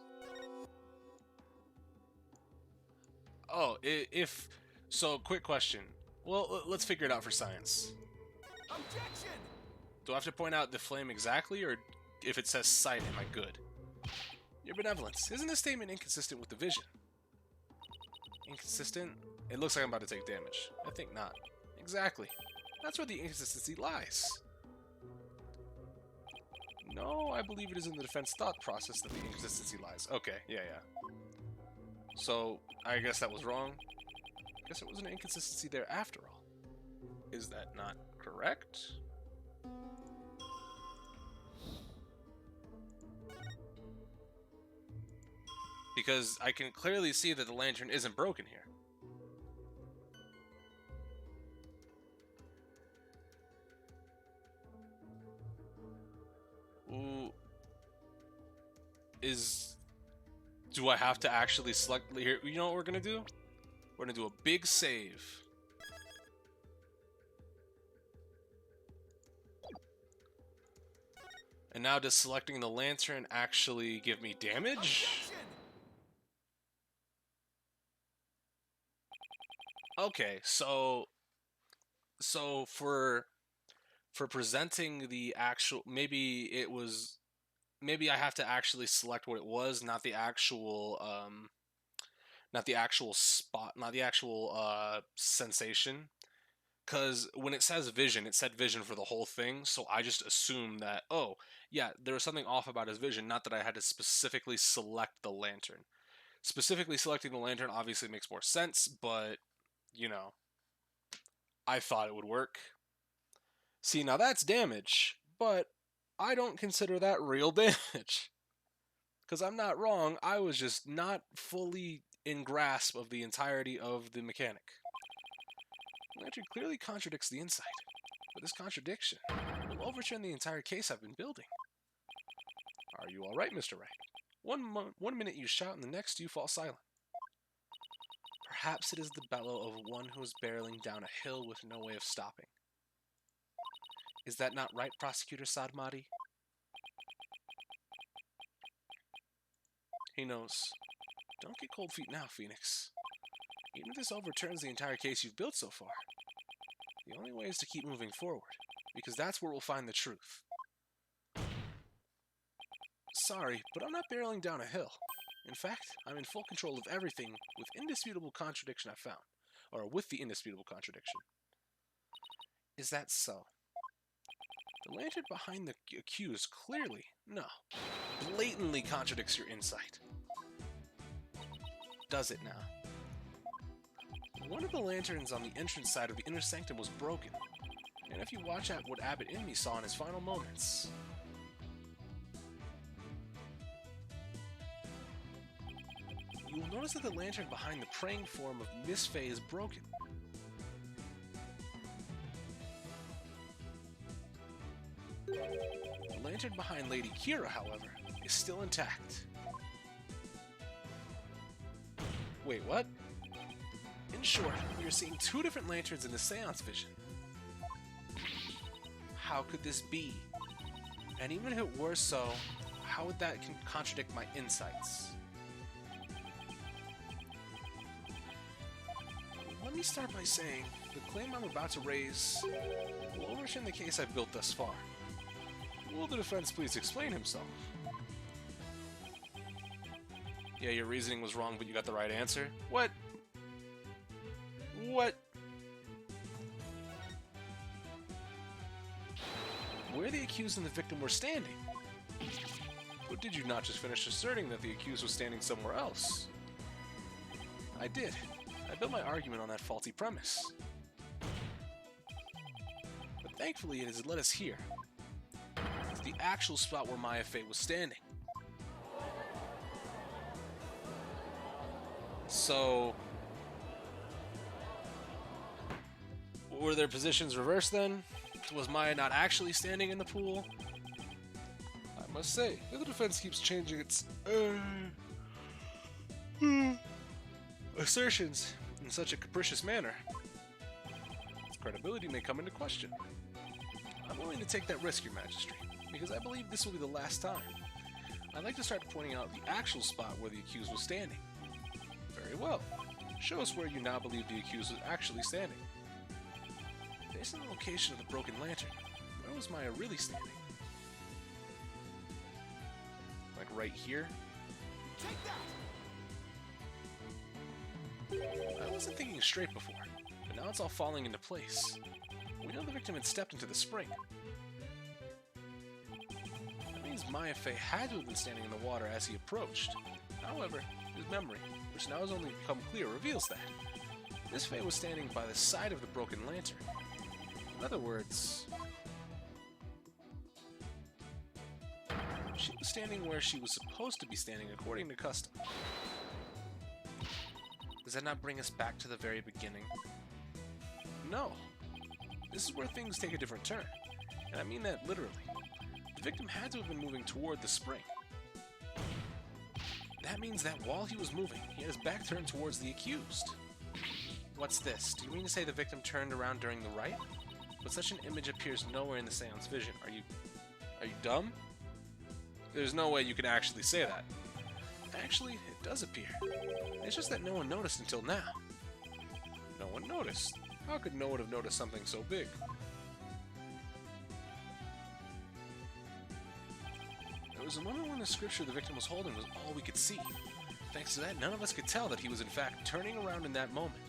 Oh, if so, quick question. Well, let's figure it out for science. Objection! Do I have to point out the flame exactly, or if it says sight, am I good? Your benevolence. Isn't this statement inconsistent with the vision? Inconsistent? It looks like I'm about to take damage. I think not. Exactly. That's where the inconsistency lies. No, I believe it is in the defense thought process that the inconsistency lies. Okay, yeah. So, I guess that was wrong. I guess it was an inconsistency there after all. Is that not correct? Because I can clearly see that the lantern isn't broken here. Ooh. Do I have to actually select here? You know what we're gonna do? We're gonna do a big save. And now does selecting the lantern actually give me damage? Objection! Okay, so for presenting the actual, maybe I have to actually select what it was, not the actual spot, not the actual sensation. Because when it says vision, it said vision for the whole thing, so I just assumed that, oh, yeah, there was something off about his vision, not that I had to specifically select the lantern. Specifically selecting the lantern obviously makes more sense, but, you know, I thought it would work. See, now that's damage, but I don't consider that real damage. Because I'm not wrong, I was just not fully in grasp of the entirety of the mechanic. The lantern clearly contradicts the insight, but this contradiction will overturn the entire case I've been building. Are you alright, Mr. Wright? One minute you shout and the next you fall silent. Perhaps it is the bellow of one who is barreling down a hill with no way of stopping. Is that not right, Prosecutor Sadmati? He knows. Don't get cold feet now, Phoenix. Even if this overturns the entire case you've built so far, the only way is to keep moving forward, because that's where we'll find the truth. Sorry, but I'm not barreling down a hill. In fact, I'm in full control of everything with indisputable contradiction I found. Or with the indisputable contradiction. Is that so? The lantern behind the accused clearly, no, blatantly contradicts your insight. Does it now? One of the lanterns on the entrance side of the inner sanctum was broken, and if you watch out what Abbot Inmee saw in his final moments, you will notice that the lantern behind the praying form of Miss Fey is broken. The lantern behind Lady Kira, however, is still intact. Wait, what? In short, we are seeing two different lanterns in the seance vision. How could this be? And even if it were so, how would that contradict my insights? Let me start by saying, the claim I'm about to raise will overturn the case I've built thus far. Will the defense please explain himself? Yeah, your reasoning was wrong, but you got the right answer? What? What? Where the accused and the victim were standing? But did you not just finish asserting that the accused was standing somewhere else? I did. I built my argument on that faulty premise. But thankfully it has led us here. To the actual spot where Maya Fey was standing. So, were their positions reversed then? Was Maya not actually standing in the pool? I must say, if the defense keeps changing its assertions in such a capricious manner, its credibility may come into question. I'm willing to take that risk, Your Majesty, because I believe this will be the last time. I'd like to start pointing out the actual spot where the accused was standing. Very well. Show us where you now believe the accused was actually standing. Based on the location of the broken lantern, where was Maya really standing? Like right here? Take that! I wasn't thinking straight before, but now it's all falling into place. We know the victim had stepped into the spring. That means Maya Fey had to have been standing in the water as he approached. However, his memory, which now has only become clear, reveals that Miss Fey was standing by the side of the broken lantern. In other words, she was standing where she was supposed to be standing according to custom. Does that not bring us back to the very beginning? No. This is where things take a different turn, and I mean that literally. The victim had to have been moving toward the spring. That means that while he was moving, he had his back turned towards the accused. What's this? Do you mean to say the victim turned around during the rite? But such an image appears nowhere in the seance vision. Are you dumb? There's no way you can actually say that. Actually, it does appear. It's just that no one noticed until now. No one noticed? How could no one have noticed something so big? There was a moment when the scripture the victim was holding was all we could see. Thanks to that, none of us could tell that he was in fact turning around in that moment.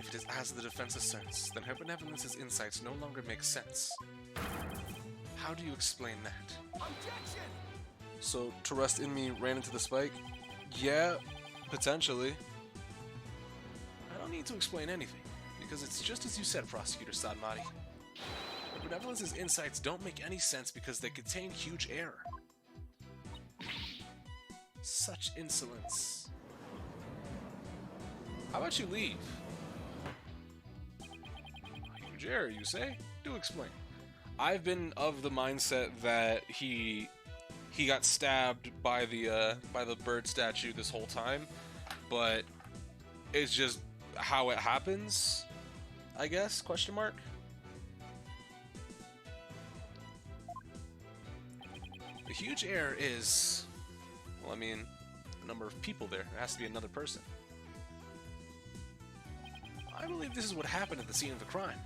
If it is as the defense asserts, then her benevolence's insights no longer make sense. How do you explain that? Objection! So, to rest in me ran into the spike? Yeah, potentially. I don't need to explain anything, because it's just as you said, Prosecutor Sadmati. Her benevolence's insights don't make any sense because they contain huge error. Such insolence. How about you leave? Huge error, you say? Do explain. I've been of the mindset that he got stabbed by the bird statue this whole time, but it's just how it happens, I guess? Question mark. The huge error is, well, I mean, the number of people there. There has to be another person. I believe this is what happened at the scene of the crime.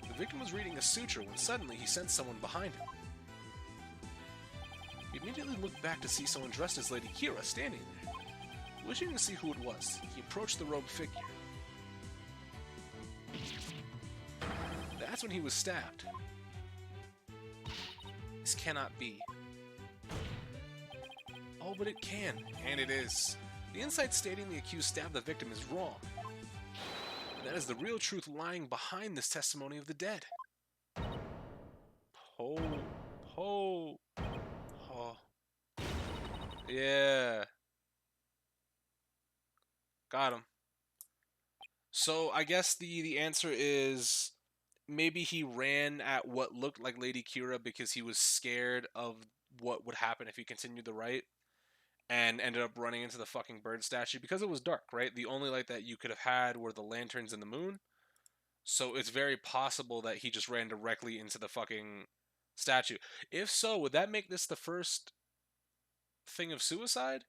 The victim was reading a suture when suddenly he sensed someone behind him. He immediately looked back to see someone dressed as Lady Kira standing there. Wishing to see who it was, he approached the robed figure. That's when he was stabbed. This cannot be. Oh, but it can, and it is. The insight stating the accused stabbed the victim is wrong. And that is the real truth lying behind this testimony of the dead. Oh. Yeah. Got him. So I guess the answer is maybe he ran at what looked like Lady Kira because he was scared of what would happen if he continued the right, and ended up running into the fucking bird statue because it was dark, right? The only light that you could have had were the lanterns and the moon. So it's very possible that he just ran directly into the fucking statue. If so, would that make this the first thing of suicide?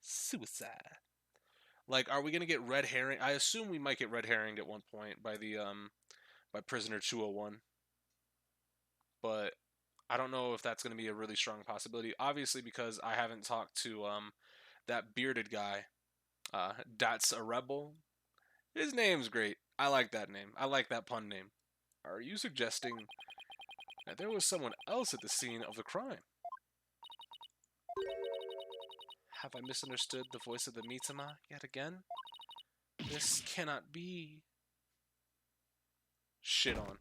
Suicide. Like, are we gonna get red herring? I assume we might get red herringed at one point by by prisoner 201. But I don't know if that's gonna be a really strong possibility. Obviously, because I haven't talked to that bearded guy. That's a rebel. His name's great. I like that name. I like that pun name. Are you suggesting that there was someone else at the scene of the crime? Have I misunderstood the voice of the Mitama yet again? This cannot be. Shit on.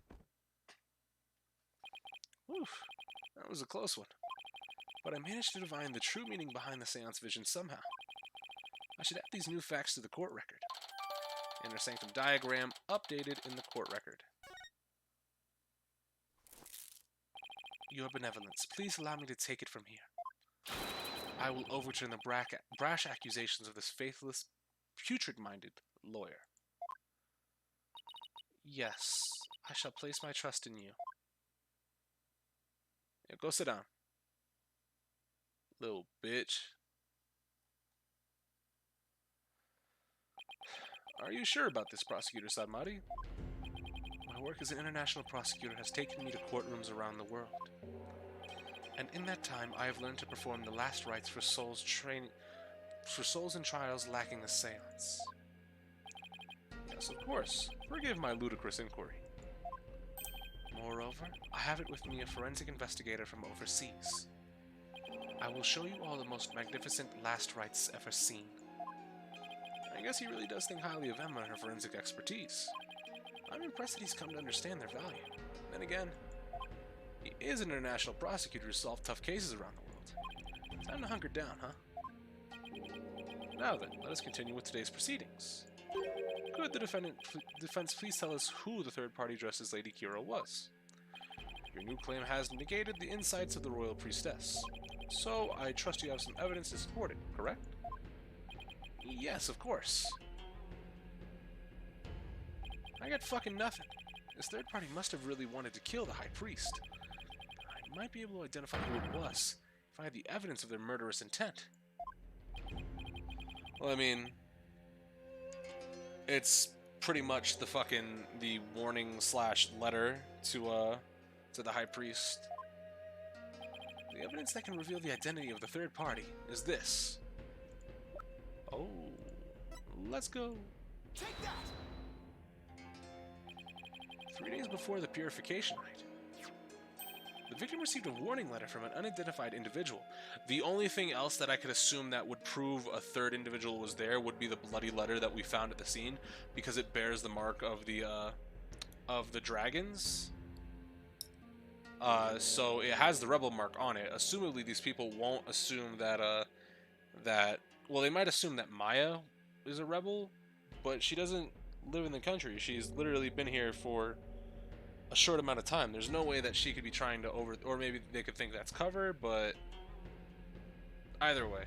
Oof, that was a close one. But I managed to divine the true meaning behind the seance vision somehow. I should add these new facts to the court record. Inner sanctum diagram updated in the court record. Your benevolence, please allow me to take it from here. I will overturn the brash accusations of this faithless, putrid-minded lawyer. Yes, I shall place my trust in you. Yeah, go sit down. Little bitch. Are you sure about this, Prosecutor Sadmati? My work as an international prosecutor has taken me to courtrooms around the world. And in that time, I have learned to perform the last rites for souls in trials lacking the seance. Yes, of course. Forgive my ludicrous inquiry. Moreover, I have it with me a forensic investigator from overseas. I will show you all the most magnificent last rites ever seen. I guess he really does think highly of Emma and her forensic expertise. I'm impressed that he's come to understand their value. Then again, he is an international prosecutor who solves tough cases around the world. Time to hunker down, huh? Now then, let us continue with today's proceedings. Could the defense please tell us who the third party dressed as Lady Kira was? Your new claim has negated the insights of the royal priestess, so I trust you have some evidence to support it, correct? Yes, of course. I got fucking nothing. This third party must have really wanted to kill the High Priest. I might be able to identify who it was if I had the evidence of their murderous intent. Well, I mean, it's pretty much the warning / letter to the High Priest. The evidence that can reveal the identity of the third party is this. Oh, let's go. Take that! 3 days before the purification rite. The victim received a warning letter from an unidentified individual. The only thing else that I could assume that would prove a third individual was there would be the bloody letter that we found at the scene, because it bears the mark of the dragons. So it has the rebel mark on it. Assumably, these people won't assume that well, they might assume that Maya is a rebel, but she doesn't live in the country. She's literally been here for a short amount of time. There's no way that she could be trying to or maybe they could think that's cover, but either way.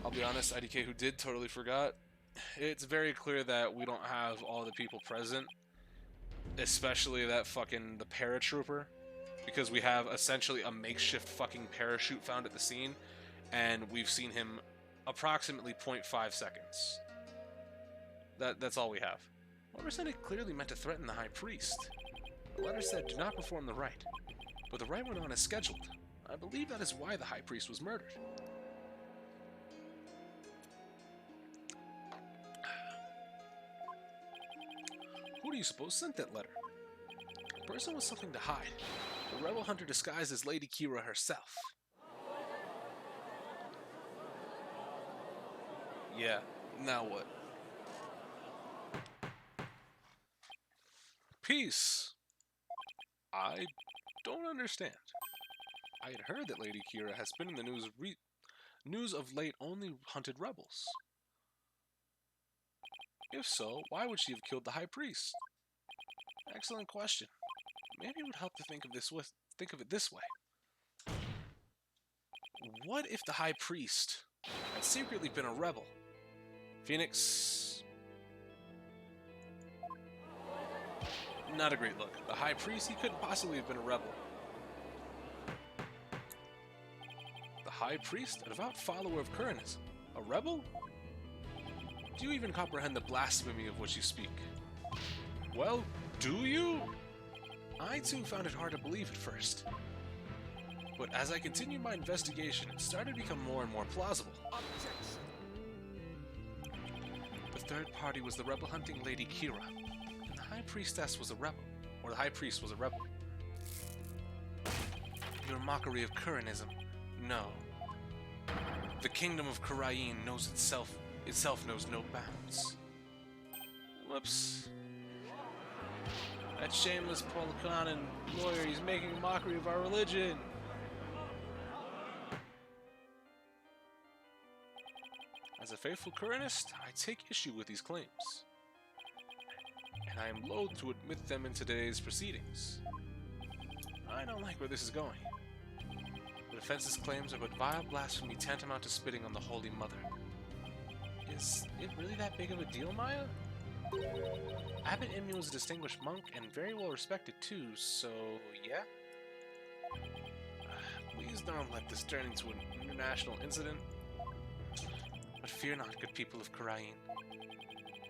I'll be honest, IDK who did totally forgot. It's very clear that we don't have all the people present, especially that fucking the paratrooper, because we have essentially a makeshift fucking parachute found at the scene, and we've seen him approximately 0.5 seconds. That's all we have. Whoever sent it clearly meant to threaten the High Priest. The letter said, "Do not perform the rite." But the rite went on as scheduled. I believe that is why the High Priest was murdered. Who do you suppose sent that letter? The person with something to hide. The rebel hunter disguised as Lady Kira herself. Yeah, now what? Peace. I don't understand. I had heard that Lady Kira has been in the news of late only hunted rebels. If so, why would she have killed the High Priest? Excellent question. Maybe it would help to think of it this way. What if the High Priest had secretly been a rebel? Phoenix... Not a great look. The High Priest, he couldn't possibly have been a rebel. The High Priest, a devout follower of Kuranism. A rebel? Do you even comprehend the blasphemy of which you speak? Well, do you? I too found it hard to believe at first. But as I continued my investigation, it started to become more and more plausible. Objection. The third party was the rebel-hunting Lady Kira. The High Priestess was a rebel, or the High Priest was a rebel. Your mockery of Kuranism, no. The kingdom of Kurain knows itself knows no bounds. Whoops. That shameless Polikanen lawyer, he's making a mockery of our religion. As a faithful Kuranist, I take issue with these claims. And I am loath to admit them in today's proceedings. I don't like where this is going. The defense's claims are but vile blasphemy tantamount to spitting on the Holy Mother. Is it really that big of a deal, Maya? Abbot Immu was a distinguished monk and very well respected too, so yeah? Please don't let this turn into an international incident. But fear not, good people of Kurain.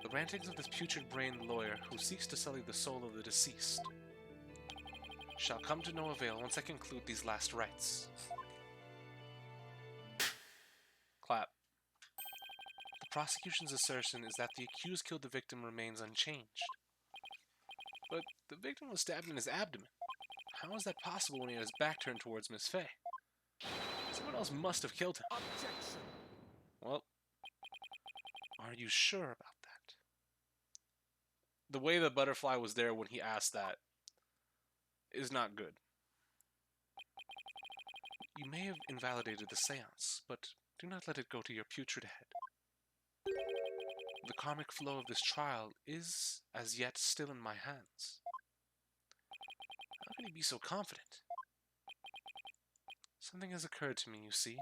The rantings of this putrid-brained lawyer who seeks to sully the soul of the deceased shall come to no avail once I conclude these last rites. Clap. The prosecution's assertion is that the accused killed the victim remains unchanged. But the victim was stabbed in his abdomen. How is that possible when he had his back turned towards Miss Fey? Someone else must have killed him. Objection. Well, are you sure about that? The way the butterfly was there when he asked that is not good. You may have invalidated the seance, but do not let it go to your putrid head. The karmic flow of this trial is, as yet, still in my hands. How can you be so confident? Something has occurred to me, you see,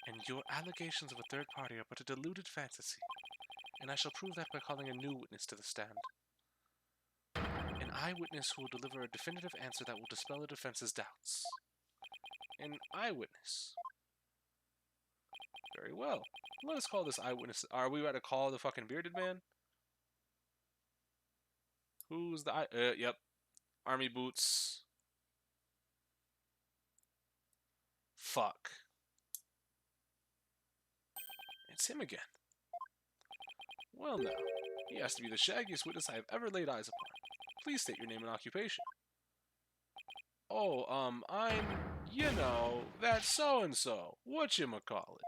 and your allegations of a third party are but a deluded fantasy, and I shall prove that by calling a new witness to the stand. An eyewitness who will deliver a definitive answer that will dispel the defense's doubts. An eyewitness. Very well. Let us call this eyewitness. Are we about to call the fucking bearded man? Who's the yep. Army boots. Fuck. It's him again. Well now, he has to be the shaggiest witness I have ever laid eyes upon. Please state your name and occupation. Oh, I'm, that so-and-so. Whatchamacallit?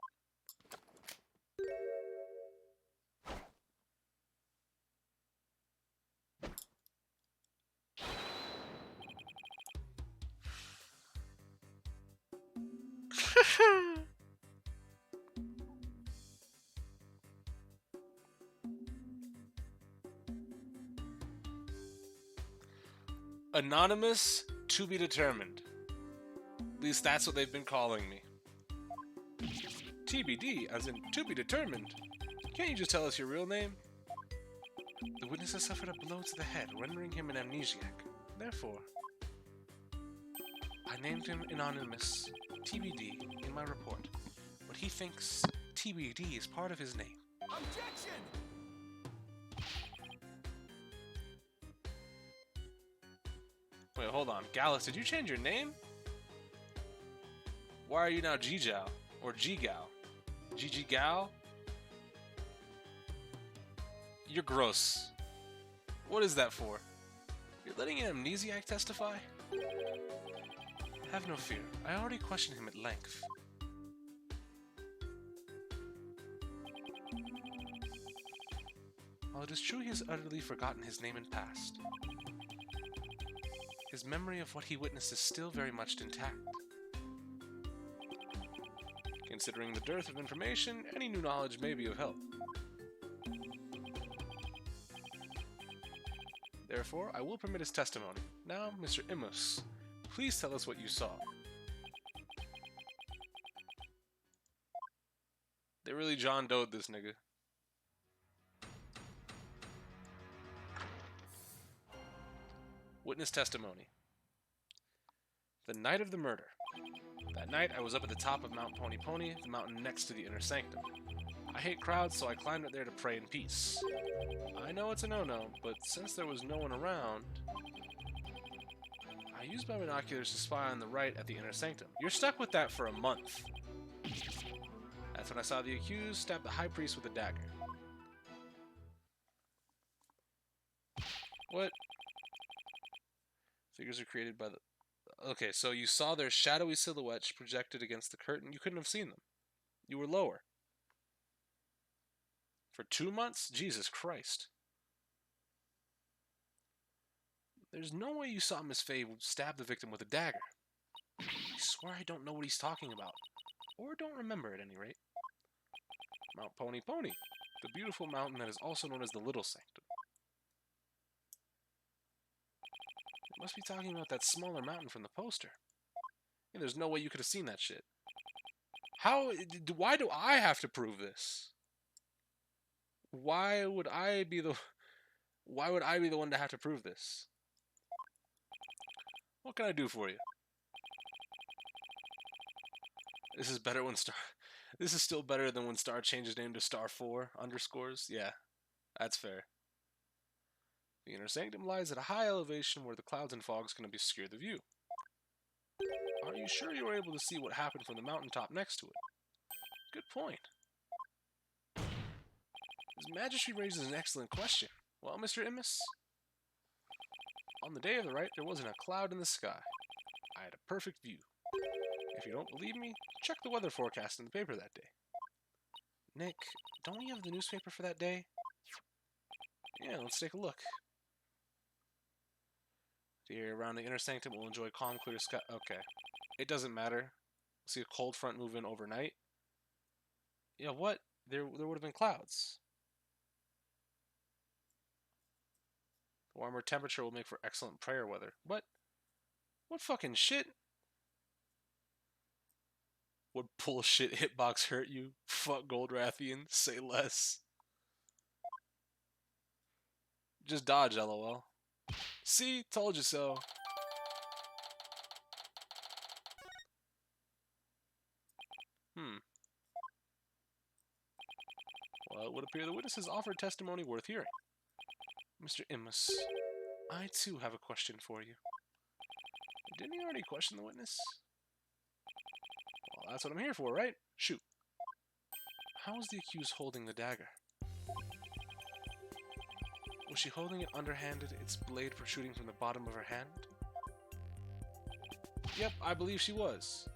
Anonymous, to be determined. At least that's what they've been calling me. TBD, as in to be determined. Can't you just tell us your real name? The witness has suffered a blow to the head, rendering him an amnesiac. Therefore, I named him Anonymous, TBD, in my report. But he thinks TBD is part of his name. Objection! Wait, hold on. Gallus, did you change your name? Why are you now G-Jow? Or G-Gal? G-Gal? You're gross. What is that for? You're letting an amnesiac testify? Have no fear. I already questioned him at length. While it is true he has utterly forgotten his name and past, his memory of what he witnessed is still very much intact. Considering the dearth of information, any new knowledge may be of help. Therefore, I will permit his testimony. Now, Mr. Imus, please tell us what you saw. They really John Doe'd this nigga. Witness testimony. The night of the murder. That night, I was up at the top of Mount Pony Pony, the mountain next to the inner sanctum. I hate crowds, so I climbed up there to pray in peace. I know it's a no-no, but since there was no one around, I used my binoculars to spy on the right at the inner sanctum. You're stuck with that for a month. That's when I saw the accused stab the high priest with a dagger. What? Figures are created by the... Okay, so you saw their shadowy silhouettes projected against the curtain. You couldn't have seen them. You were lower. For 2 months? Jesus Christ. There's no way you saw Miss Faye stab the victim with a dagger. I swear I don't know what he's talking about. Or don't remember at any rate. Mount Pony Pony. The beautiful mountain that is also known as the Little Sanctum. It must be talking about that smaller mountain from the poster. Yeah, there's no way you could have seen that shit. Why do I have to prove this? Why would I be the one to have to prove this? What can I do for you? This is better when Star... This is still better than when Star changed his name to Star 4 underscores. Yeah, that's fair. The inner sanctum lies at a high elevation where the clouds and fogs can obscure the view. Are you sure you were able to see what happened from the mountaintop next to it? Good point. His Majesty raises an excellent question. Well, Mr. Imus? On the day of the rite, there wasn't a cloud in the sky. I had a perfect view. If you don't believe me, check the weather forecast in the paper that day. Nick, don't we have the newspaper for that day? Yeah, let's take a look. Here around the inner sanctum, we'll enjoy calm, clear sky. Okay. It doesn't matter. See a cold front move in overnight. Yeah, what? There would have been clouds. The warmer temperature will make for excellent prayer weather. What? What fucking shit? Would bullshit hitbox hurt you? Fuck Goldrathian. Say less. Just dodge, lol. See? Told you so. Well, it would appear the witness has offered testimony worth hearing. Mr. Imus, I too have a question for you. Didn't he already question the witness? Well, that's what I'm here for, right? Shoot. How is the accused holding the dagger? Was she holding it underhanded, its blade protruding from the bottom of her hand? Yep, I believe she was.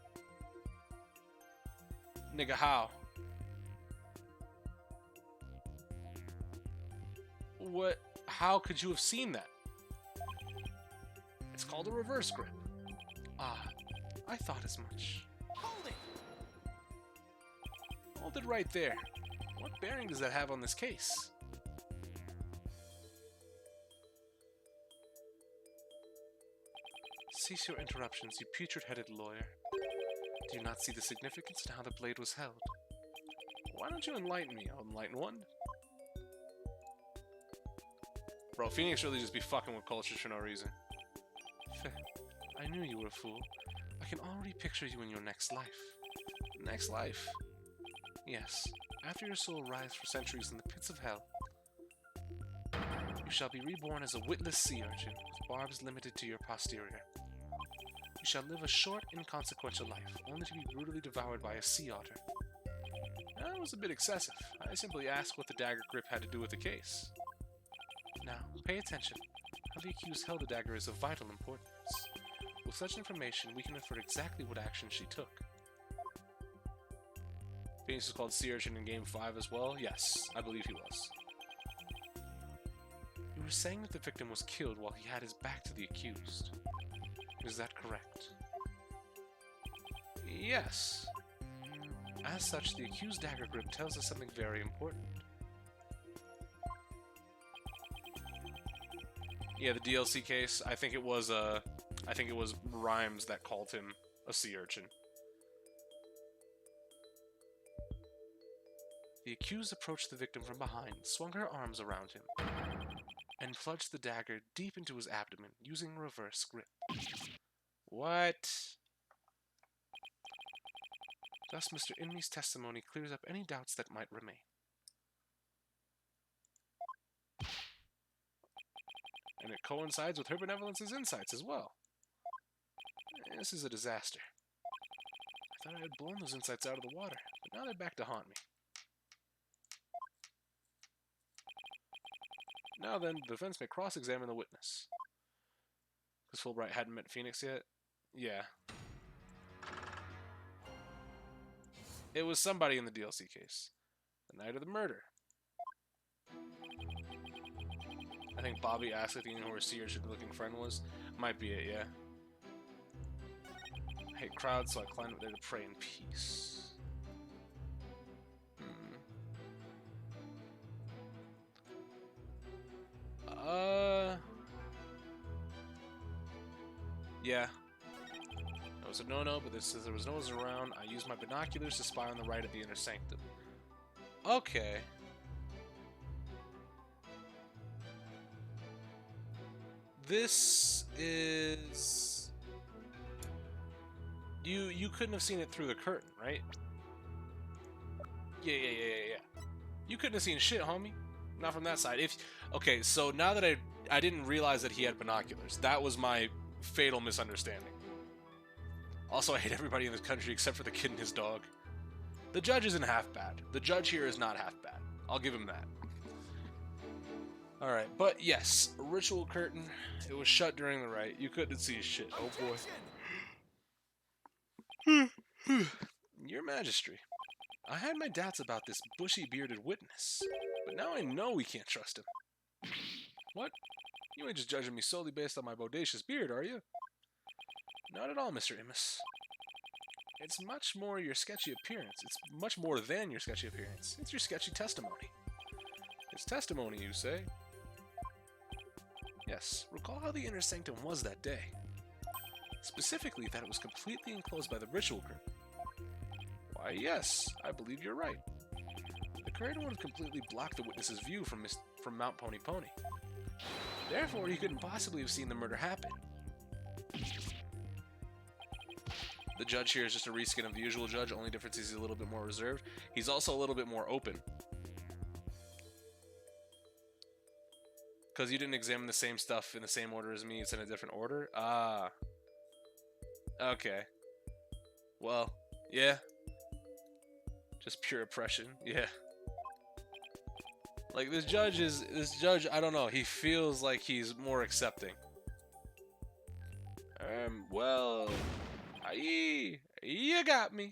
Nigga, how? What? How could you have seen that? It's called a reverse grip. Ah, I thought as much. Hold it! Hold it right there. What bearing does that have on this case? Cease your interruptions, you putrid-headed lawyer. Do you not see the significance in how the blade was held? Why don't you enlighten me? I'll enlighten one. Bro, Phoenix really just be fucking with cultures for no reason. I knew you were a fool. I can already picture you in your next life. Next life? Yes. After your soul writhes for centuries in the pits of hell, you shall be reborn as a witless sea urchin, with barbs limited to your posterior. You shall live a short, inconsequential life, only to be brutally devoured by a sea otter. That was a bit excessive. I simply asked what the dagger grip had to do with the case. Now, pay attention. How the accused held the dagger is of vital importance. With such information, we can infer exactly what action she took. Phoenix is called Sea Urchin in Game 5 as well? Yes, I believe he was. You were saying that the victim was killed while he had his back to the accused. Is that correct? Yes. As such, the accused dagger grip tells us something very important. Yeah, the DLC case, I think it was Rhymes that called him a sea urchin. The accused approached the victim from behind, swung her arms around him, and plunged the dagger deep into his abdomen, using reverse grip. What? Thus, Mr. Inmy's testimony clears up any doubts that might remain. And it coincides with her benevolence's insights as well. This is a disaster. I thought I had blown those insights out of the water, but now they're back to haunt me. Now then, the defense may cross-examine the witness. Because Fulbright hadn't met Phoenix yet? Yeah. It was somebody in the DLC case. The night of the murder. I think Bobby asked if you knew who her sea urchin-looking friend was. Might be it, yeah. I hate crowds, so I climbed up there to pray in peace. Yeah. That was a no-no, but since there was no one around, I used my binoculars to spy on the right of the inner sanctum. Okay. This is... You couldn't have seen it through the curtain, right? Yeah. You couldn't have seen shit, homie. Not from that side. Okay, so now that I didn't realize that he had binoculars. That was my fatal misunderstanding. Also, I hate everybody in this country except for the kid and his dog. The judge isn't half bad. The judge here is not half bad. I'll give him that. Alright, but yes, ritual curtain. It was shut during the rite. You couldn't see shit. Oh boy. Your Majesty, I had my doubts about this bushy-bearded witness, but now I know we can't trust him. What? You ain't just judging me solely based on my bodacious beard, are you? Not at all, Mr. Immus. It's much more your sketchy appearance. It's much more than your sketchy appearance. It's your sketchy testimony. It's testimony, you say? Yes, recall how the inner sanctum was that day. Specifically, that it was completely enclosed by the ritual curtain. Why, yes, I believe you're right. The curtain would have completely blocked the witness's view from Mount Pony Pony. Therefore, he couldn't possibly have seen the murder happen. The judge here is just a reskin of the usual judge, only difference is he's a little bit more reserved. He's also a little bit more open. Because you didn't examine the same stuff in the same order as me, it's in a different order? Ah. Okay. Well, yeah. Just pure oppression, yeah. Like this judge, I don't know, he feels like he's more accepting. Well, aye, you got me.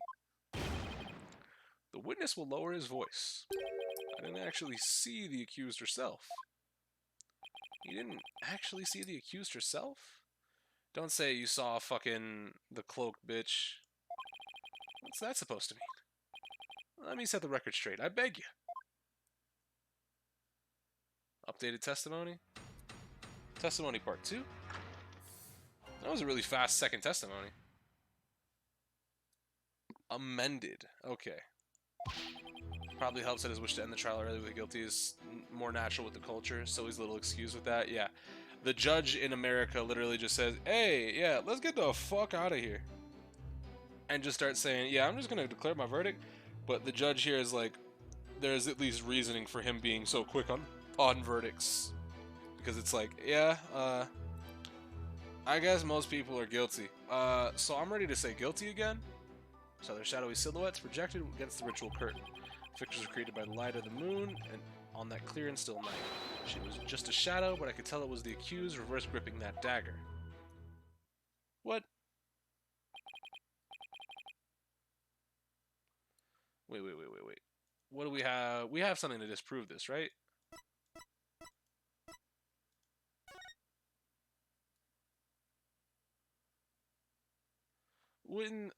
The witness will lower his voice. I didn't actually see the accused herself. You didn't actually see the accused herself? Don't say you saw fucking the cloaked bitch. What's that supposed to mean? Let me set the record straight, I beg you. Updated testimony? Testimony part 2? That was a really fast second testimony. Amended. Okay. Probably helps that his wish to end the trial early with the guilty is more natural with the culture, so he's a little excused with that. Yeah. The judge in America literally just says, hey, yeah, let's get the fuck out of here. And just starts saying, yeah, I'm just going to declare my verdict. But the judge here is like, there's at least reasoning for him being so quick on verdicts. Because it's like, yeah, I guess most people are guilty. So I'm ready to say guilty again. So their shadowy silhouettes projected against the ritual curtain. Pictures were created by the light of the moon and on that clear and still night. She was just a shadow, but I could tell it was the accused reverse gripping that dagger. What? Wait. What do we have? We have something to disprove this, right?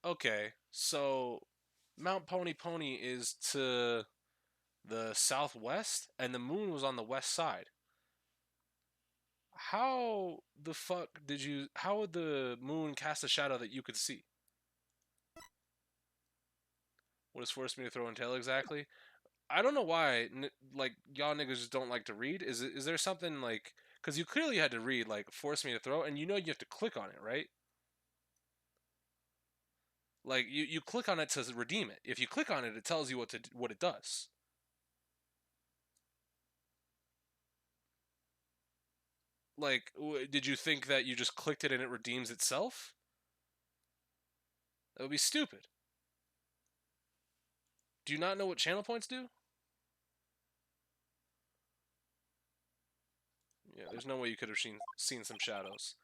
Okay, so Mount Pony Pony is to the southwest, and the moon was on the west side. How the fuck did you... How would the moon cast a shadow that you could see? What has forced me to throw in tail exactly? I don't know why, like, y'all niggas just don't like to read. Is there something, like... Because you clearly had to read, like, force me to throw, and you know you have to click on it, right? Like, you click on it to redeem it. If you click on it, it tells you what it does. Like, did you think that you just clicked it and it redeems itself? That would be stupid. Do you not know what channel points do? Yeah, there's no way you could have seen some shadows.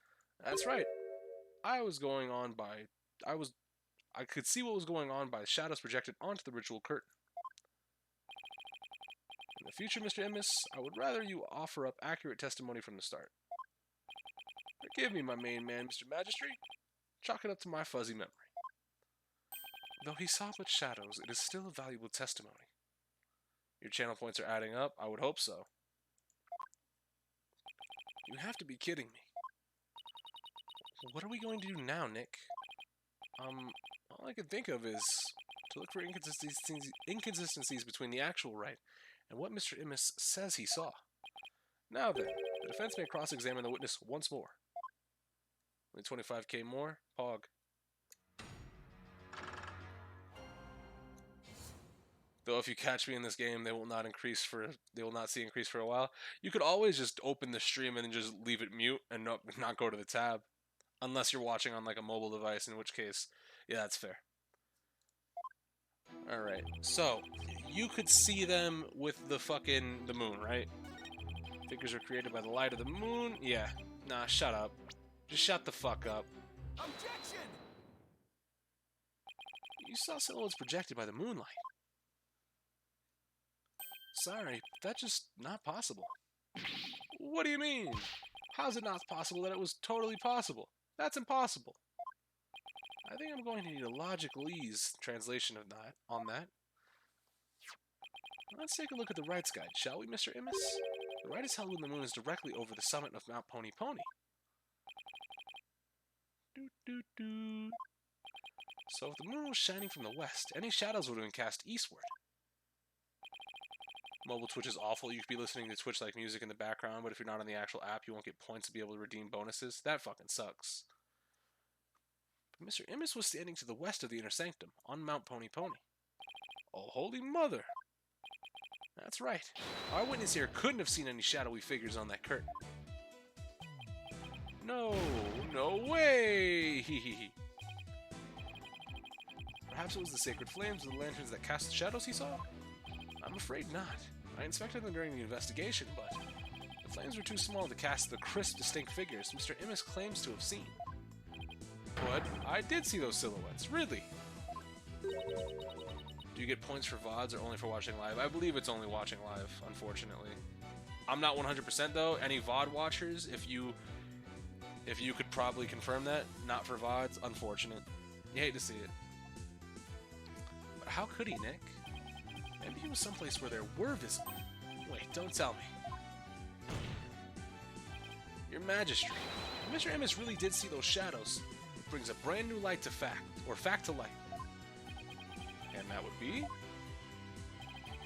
That's right. I could see what was going on by the shadows projected onto the ritual curtain. In the future, Mr. Immis, I would rather you offer up accurate testimony from the start. Forgive me, my main man, Mr. Magistrate. Chalk it up to my fuzzy memory. Though he saw but shadows, it is still a valuable testimony. Your channel points are adding up? I would hope so. You have to be kidding me. What are we going to do now, Nick? All I can think of is to look for inconsistencies between the actual Wright and what Mr. Immis says he saw. Now then, the defense may cross-examine the witness once more. Only 25k more? Pog. Though if you catch me in this game, they will not see increase for a while. You could always just open the stream and then just leave it mute and not go to the tab. Unless you're watching on like a mobile device, in which case, yeah, that's fair. Alright, so you could see them with the moon, right? Figures are created by the light of the moon. Yeah. Nah, shut up. Just shut the fuck up. Objection! You saw silhouettes projected by the moonlight. Sorry, that's just not possible. What do you mean? How's it not possible that it was totally possible? That's impossible. I think I'm going to need a logicalese translation of that on that. Let's take a look at the Wright's guide, shall we, Mr. Immis? The Wright is held when the moon is directly over the summit of Mount Pony Pony. So if the moon was shining from the west, any shadows would have been cast eastward. Mobile Twitch is awful. You could be listening to Twitch-like music in the background, but if you're not on the actual app, you won't get points to be able to redeem bonuses. That fucking sucks. But Mr. Immis was standing to the west of the Inner Sanctum, on Mount Pony Pony. Oh, holy mother! That's right. Our witness here couldn't have seen any shadowy figures on that curtain. No way! Hee hee hee. Perhaps it was the sacred flames of the lanterns that cast the shadows he saw? I'm afraid not. I inspected them during the investigation, but the flames were too small to cast the crisp, distinct figures Mr. Immis claims to have seen. But I did see those silhouettes, really. Do you get points for VODs or only for watching live? I believe it's only watching live, unfortunately. I'm not 100% though. Any VOD watchers, if you could probably confirm that, not for VODs, unfortunate. You hate to see it. But how could he, Nick? Maybe he was someplace where there were visible. Wait, don't tell me. Your Majesty, if Mr. Immis really did see those shadows, it brings a brand new light to fact, or fact to light. And that would be...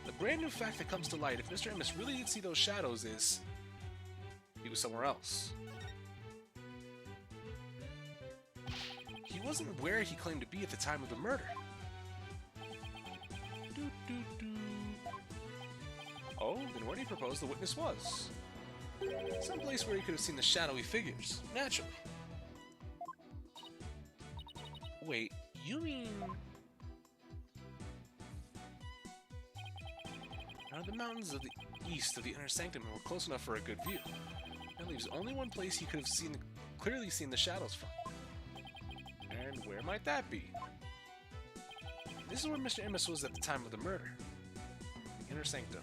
the brand new fact that comes to light if Mr. Immis really did see those shadows is... he was somewhere else. He wasn't where he claimed to be at the time of the murder. Oh, then where do you propose the witness was? Someplace where he could have seen the shadowy figures, naturally. Wait, you mean... Now the mountains of the east of the Inner Sanctum were close enough for a good view. That leaves only one place he could have clearly seen the shadows from. And where might that be? This is where Mr. Immis was at the time of the murder. The Inner Sanctum.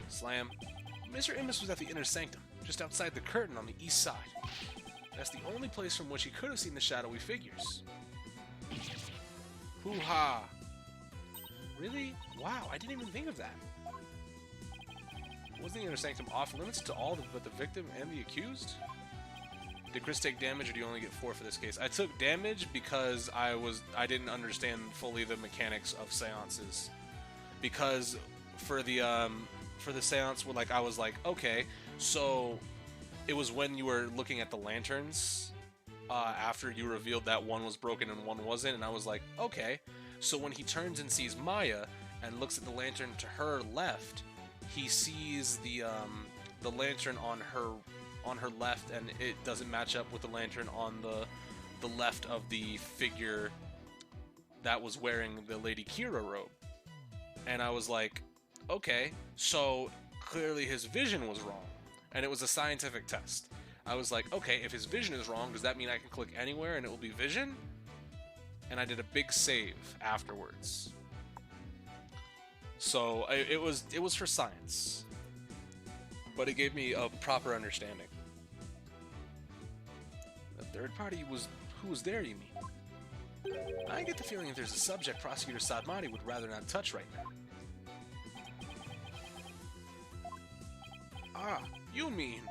Slam. Mr. Immis was at the Inner Sanctum, just outside the curtain on the east side. That's the only place from which he could have seen the shadowy figures. Hoo-ha! Really? Wow, I didn't even think of that. Wasn't the Inner Sanctum off limits to all but the victim and the accused? Did Chris take damage, or do you only get 4 for this case? I took damage because I didn't understand fully the mechanics of seances. Because for the seance, I was like, okay, so it was when you were looking at the lanterns after you revealed that one was broken and one wasn't, and I was like, okay. So when he turns and sees Maya and looks at the lantern to her left, he sees the lantern on her left, and it doesn't match up with the lantern on the left of the figure that was wearing the Lady Kira robe. And I was like, okay, so clearly his vision was wrong, and it was a scientific test. I was like, okay, if his vision is wrong, does that mean I can click anywhere and it will be vision? And I did a big save afterwards. So it was for science, but it gave me a proper understanding. The third party was who was there, you mean? I get the feeling if there's a subject Prosecutor Sadmati would rather not touch right now. Ah, you mean...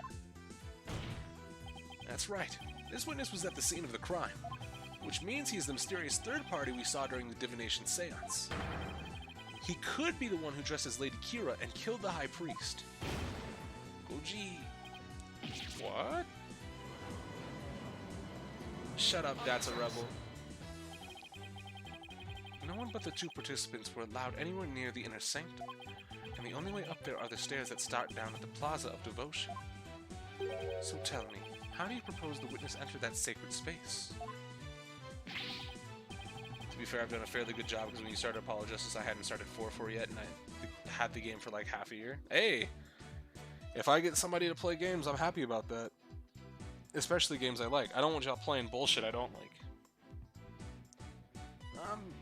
That's right. This witness was at the scene of the crime, which means he's the mysterious third party we saw during the divination seance. He could be the one who dressed as Lady Kira and killed the High Priest. Goji. What? Shut up, that's a rebel. No one but the 2 participants were allowed anywhere near the Inner Sanctum, and the only way up there are the stairs that start down at the Plaza of Devotion. So tell me, how do you propose the witness enter that sacred space? To be fair, I've done a fairly good job, because when you started Apollo Justice, I hadn't started 4-4 yet, and I had the game for like half a year. Hey! If I get somebody to play games, I'm happy about that. Especially games I like. I don't want y'all playing bullshit I don't like.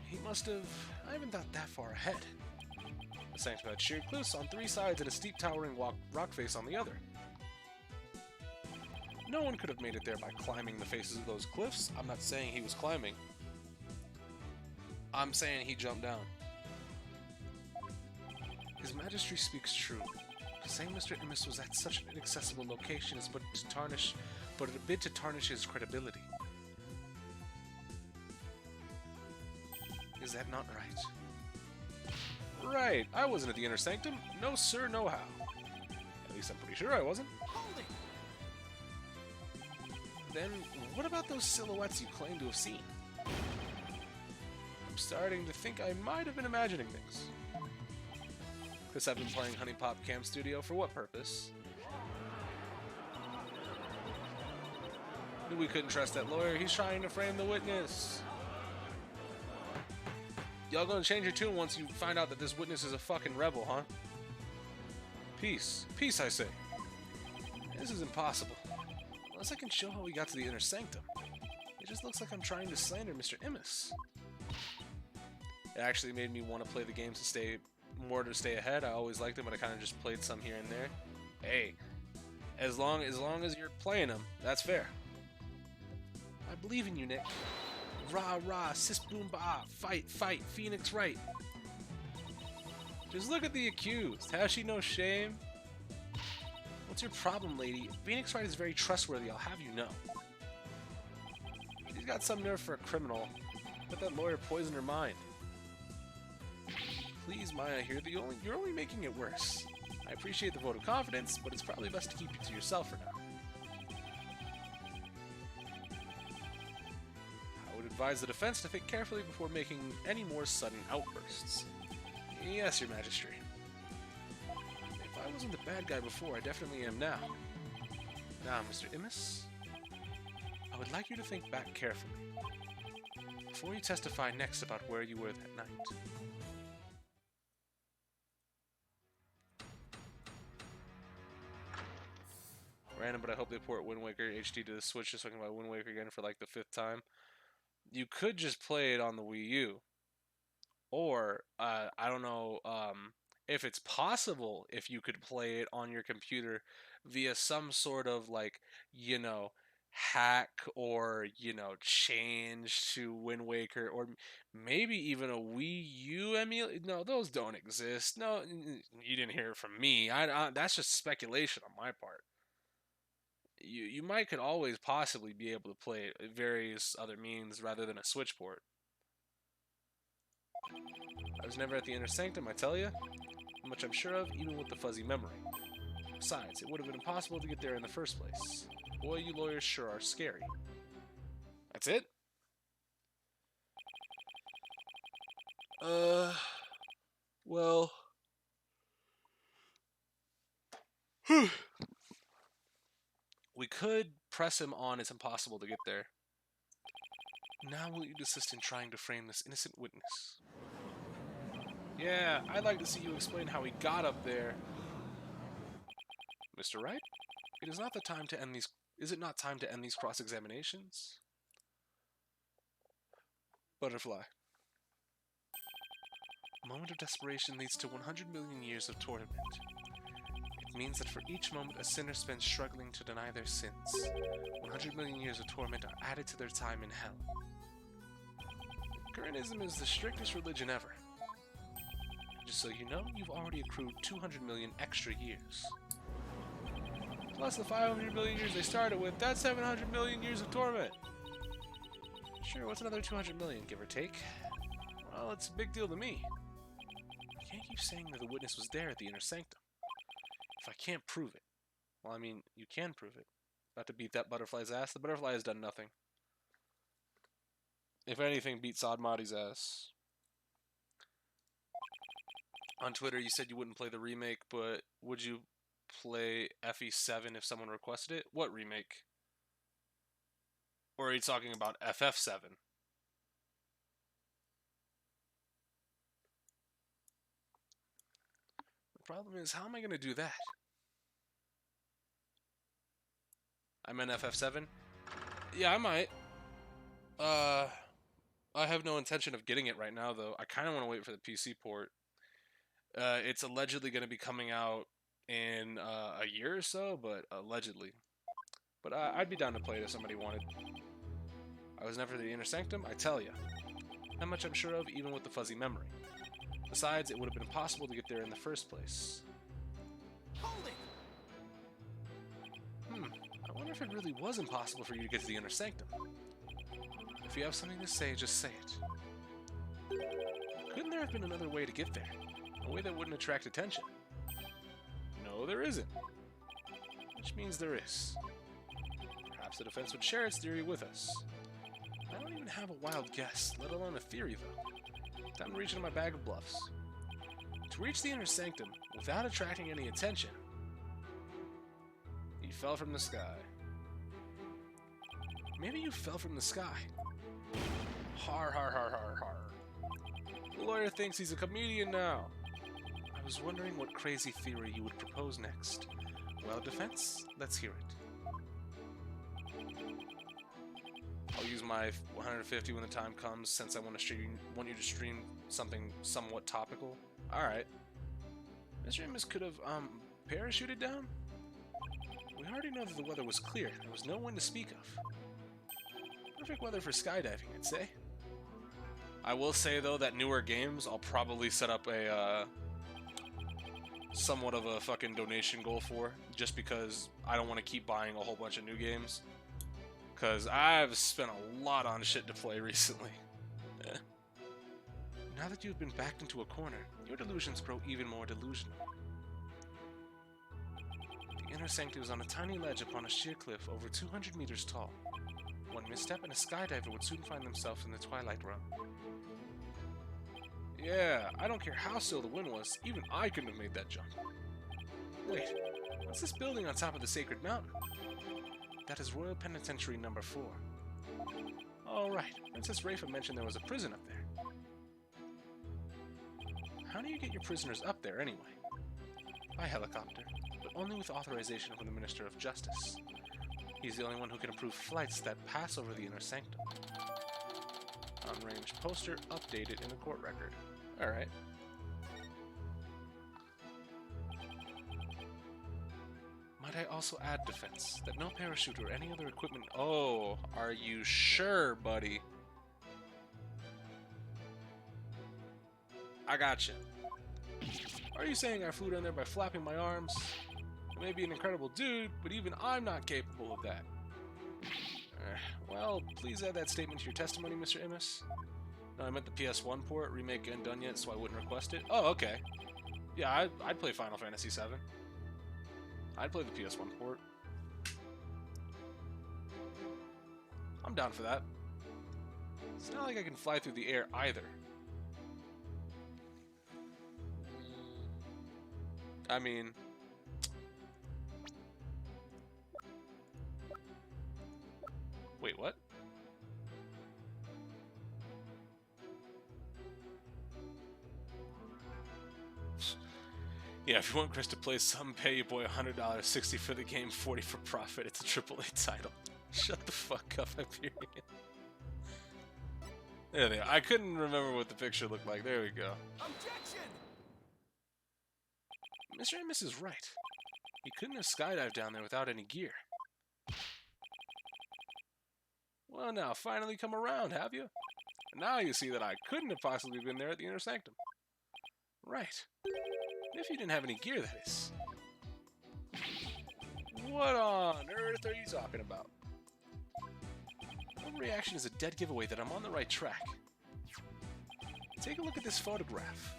He must have... I haven't thought that far ahead. The sanctum had sheer cliffs on 3 sides and a steep towering rock face on the other. No one could have made it there by climbing the faces of those cliffs. I'm not saying he was climbing. I'm saying he jumped down. His Majesty speaks true. Saying Mr. Immis was at such an inaccessible location is but a bit to tarnish his credibility. Is that not right? Right, I wasn't at the Inner Sanctum. No sir, no how. At least I'm pretty sure I wasn't. Hold it! Then, what about those silhouettes you claim to have seen? I'm starting to think I might have been imagining things. Because I've been playing Honey Pop Cam Studio for what purpose? Knew we couldn't trust that lawyer. He's trying to frame the witness. Y'all gonna change your tune once you find out that this witness is a fucking rebel, huh? Peace. Peace, I say. This is impossible. Unless I can show how we got to the inner sanctum. It just looks like I'm trying to slander Mr. Immis. It actually made me want to play the games to stay ahead. I always liked them, but I kind of just played some here and there. Hey, as long as you're playing them, that's fair. I believe in you, Nick. Rah rah, sis boom ba, fight, fight, Phoenix Wright. Just look at the accused. Has she no shame? What's your problem, lady? Phoenix Wright is very trustworthy, I'll have you know. She's got some nerve for a criminal. But that lawyer poisoned her mind. Please, Maya, here, you're only making it worse. I appreciate the vote of confidence, but it's probably best to keep it to yourself for now. I would advise the defense to think carefully before making any more sudden outbursts. Yes, Your Majesty. If I wasn't the bad guy before, I definitely am now. Now, Mr. Immis, I would like you to think back carefully before you testify next about where you were that night. Random, but I hope they port Wind Waker HD to the Switch just so I can buy Wind Waker again for like the 5th time. You could just play it on the Wii U. Or, I don't know if it's possible if you could play it on your computer via some sort of, like, you know, hack or, you know, change to Wind Waker, or maybe even a Wii U emulator. No, those don't exist. No, you didn't hear it from me. That's just speculation on my part. You might could always possibly be able to play it at various other means rather than a Switch port. I was never at the inner sanctum, I tell you. How much I'm sure of, even with the fuzzy memory. Besides, it would have been impossible to get there in the first place. Boy, you lawyers sure are scary. That's it? Well... We could press him on It's impossible to get there. Now will you desist in trying to frame this innocent witness? Yeah, I'd like to see you explain how he got up there. Mr. Wright, it is not the time to end these. Is it not time to end these cross-examinations? Butterfly. A moment of desperation leads to 100 million years of torment. It means that for each moment a sinner spends struggling to deny their sins, 100 million years of torment are added to their time in hell. Gurnism is the strictest religion ever. Just so you know, you've already accrued 200 million extra years. Plus the 500 million years they started with, that's 700 million years of torment. Sure, what's another 200 million, give or take? Well, it's a big deal to me. You can't keep saying that the witness was there at the inner sanctum. If I can't prove it, well, I mean, you can prove it. Not to beat that butterfly's ass. The butterfly has done nothing. If anything, beat Sodmodi's ass. On Twitter, you said you wouldn't play the remake, but would you play FE7 if someone requested it? What remake? Or are you talking about FF7? The problem is, how am I going to do that? I meant FF7? Yeah, I might. I have no intention of getting it right now, though. I kind of want to wait for the PC port. It's allegedly going to be coming out in a year or so, but allegedly. But I'd be down to play it if somebody wanted. I was never the inner sanctum, I tell ya. How much I'm sure of, even with the fuzzy memory. Besides, it would have been impossible to get there in the first place. Hold it! I wonder if it really was impossible for you to get to the inner sanctum. If you have something to say, just say it. Couldn't there have been another way to get there? A way that wouldn't attract attention? No, there isn't. Which means there is. Perhaps the defense would share its theory with us. I don't even have a wild guess, let alone a theory, though. Time to reach into my bag of bluffs. To reach the inner sanctum without attracting any attention, he fell from the sky. Maybe you fell from the sky. Har har har har har. The lawyer thinks he's a comedian now. I was wondering what crazy theory you would propose next. Well, defense, let's hear it. I'll use my 150 when the time comes, since I want you to stream something somewhat topical. Alright. Mr. Amos could have, parachuted down? We already know that the weather was clear. There was no wind to speak of. Perfect weather for skydiving, I'd say. I will say, though, that newer games, I'll probably set up a, somewhat of a fucking donation goal for, just because I don't want to keep buying a whole bunch of new games. Because I've spent a lot on shit to play recently. Now that you've been backed into a corner, your delusions grow even more delusional. The inner sanctum is on a tiny ledge upon a sheer cliff over 200 meters tall. One misstep and a skydiver would soon find themselves in the twilight realm. Yeah, I don't care how still the wind was, even I couldn't have made that jump. Wait, what's this building on top of the sacred mountain? That is Royal Penitentiary number 4. Oh right, Princess Rafa mentioned there was a prison up there. How do you get your prisoners up there anyway? By helicopter, but only with authorization from the Minister of Justice. He's the only one who can approve flights that pass over the inner sanctum. On-range poster updated in the court record. Alright. Might I also add, defense, that no parachute or any other equipment... Oh, are you sure, buddy? I gotcha. Are you saying I flew down there by flapping my arms? I may be an incredible dude, but even I'm not capable of that. Well, please add that statement to your testimony, Mr. Amos. No, I meant the PS1 port. Remake ain't done yet, so I wouldn't request it. Oh, okay. Yeah, I'd play Final Fantasy VII. I'd play the PS1 port. I'm down for that. It's not like I can fly through the air either. I mean... Wait, what? Yeah, if you want Chris to play some, pay your boy $100, $60 for the game, $40 for profit. It's a AAA title. Shut the fuck up, Hyperion. There they are. I couldn't remember what the picture looked like. There we go. Objection! Mr. Amos is right. He couldn't have skydived down there without any gear. Well, now, finally come around, have you? Now you see that I couldn't have possibly been there at the inner sanctum. Right. If you didn't have any gear, that is. What on earth are you talking about? Overreaction is a dead giveaway that I'm on the right track. Take a look at this photograph.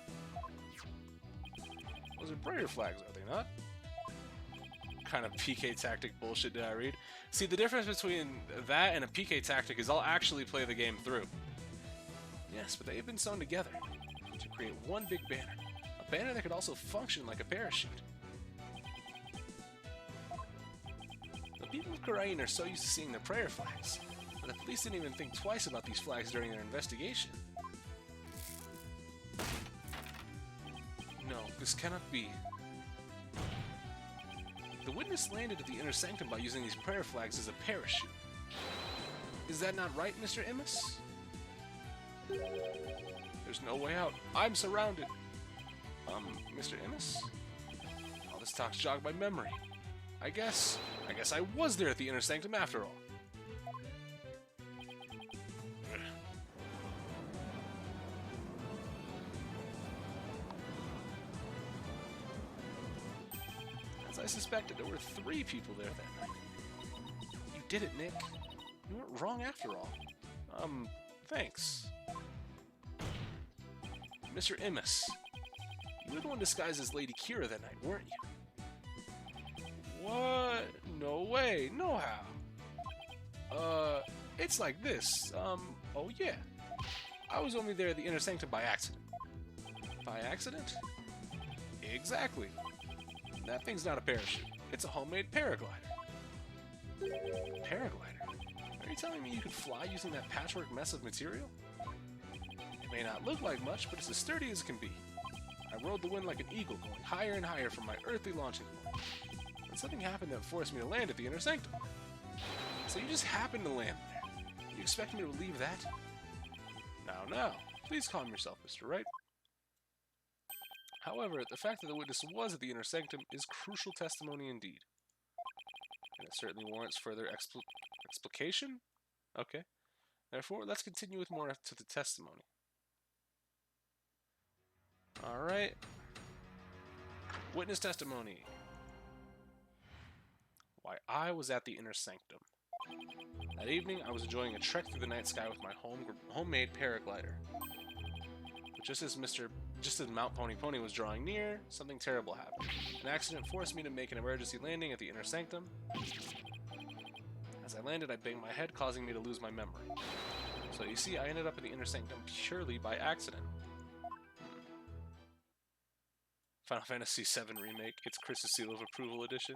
Those are prayer flags, are they not? What kind of PK tactic bullshit did I read? See, the difference between that and a PK tactic is I'll actually play the game through. Yes, but they have been sewn together to create one big banner. A banner that could also function like a parachute. The people of Karain are so used to seeing their prayer flags, but the police didn't even think twice about these flags during their investigation. No, this cannot be. The witness landed at the inner sanctum by using these prayer flags as a parachute. Is that not right, Mr. Amos? There's no way out. I'm surrounded. Mr. Amos? All this talk's jogged my memory. I guess I was there at the inner sanctum after all. As I suspected, there were 3 people there that night. You did it, Nick. You weren't wrong after all. Thanks. Mr. Amos, you were the one disguised as Lady Kira that night, weren't you? What? No way. No how. It's like this. Oh yeah. I was only there at the inner sanctum by accident. By accident? Exactly. That thing's not a parachute. It's a homemade paraglider. Paraglider? Are you telling me you could fly using that patchwork mess of material? It May not look like much, but it's as sturdy as it can be. I rode the wind like an eagle, going higher and higher from my earthly launching point. And something happened that forced me to land at the inner sanctum. So you just happened to land there. You expect me to believe that? Now, please calm yourself, Mr. Wright. However, the fact that the witness was at the inner sanctum is crucial testimony indeed. And it certainly warrants further explication? Okay. Therefore, let's continue with more to the testimony. Alright. Witness testimony. Why, I was at the inner sanctum. That evening, I was enjoying a trek through the night sky with my homemade paraglider. But just as Mount Pony Pony was drawing near, something terrible happened. An accident forced me to make an emergency landing at the inner sanctum. As I landed, I banged my head, causing me to lose my memory. So you see, I ended up in the inner sanctum purely by accident. Final Fantasy VII Remake, it's Chris's Seal of Approval Edition.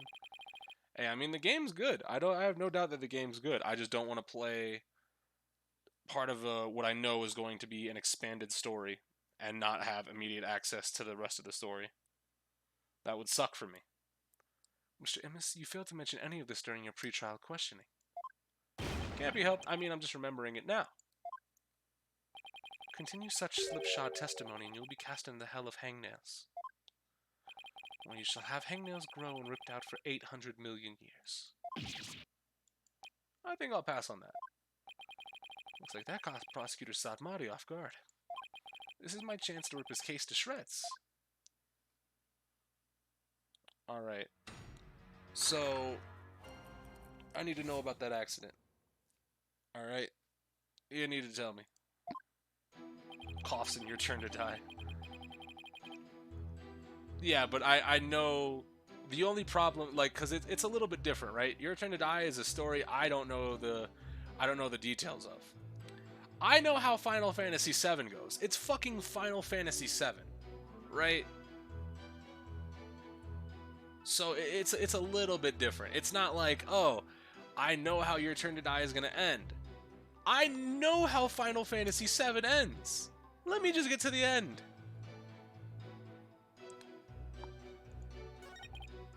Hey, I mean, the game's good. I have no doubt that the game's good. I just don't want to play part of what I know is going to be an expanded story and not have immediate access to the rest of the story. That would suck for me. Mr. Immis, you failed to mention any of this during your pre-trial questioning. Can't be helped. I mean, I'm just remembering it now. Continue such slipshod testimony and you'll be cast into the hell of hangnails. Where you shall have hangnails grow and ripped out for 800 million years. I think I'll pass on that. Looks like that caught Prosecutor Sadmati off guard. This is my chance to rip his case to shreds. Alright. So, I need to know about that accident. Alright? You need to tell me. Coughs and your turn to die. Yeah, but I know the only problem, like, because it's a little bit different, right? Your Turn to Die is a story I don't know the details of. I know how Final Fantasy VII goes. It's fucking Final Fantasy VII, right? So it's a little bit different. It's not like, oh, I know how Your Turn to Die is gonna end. I know how Final Fantasy VII ends. Let me just get to the end.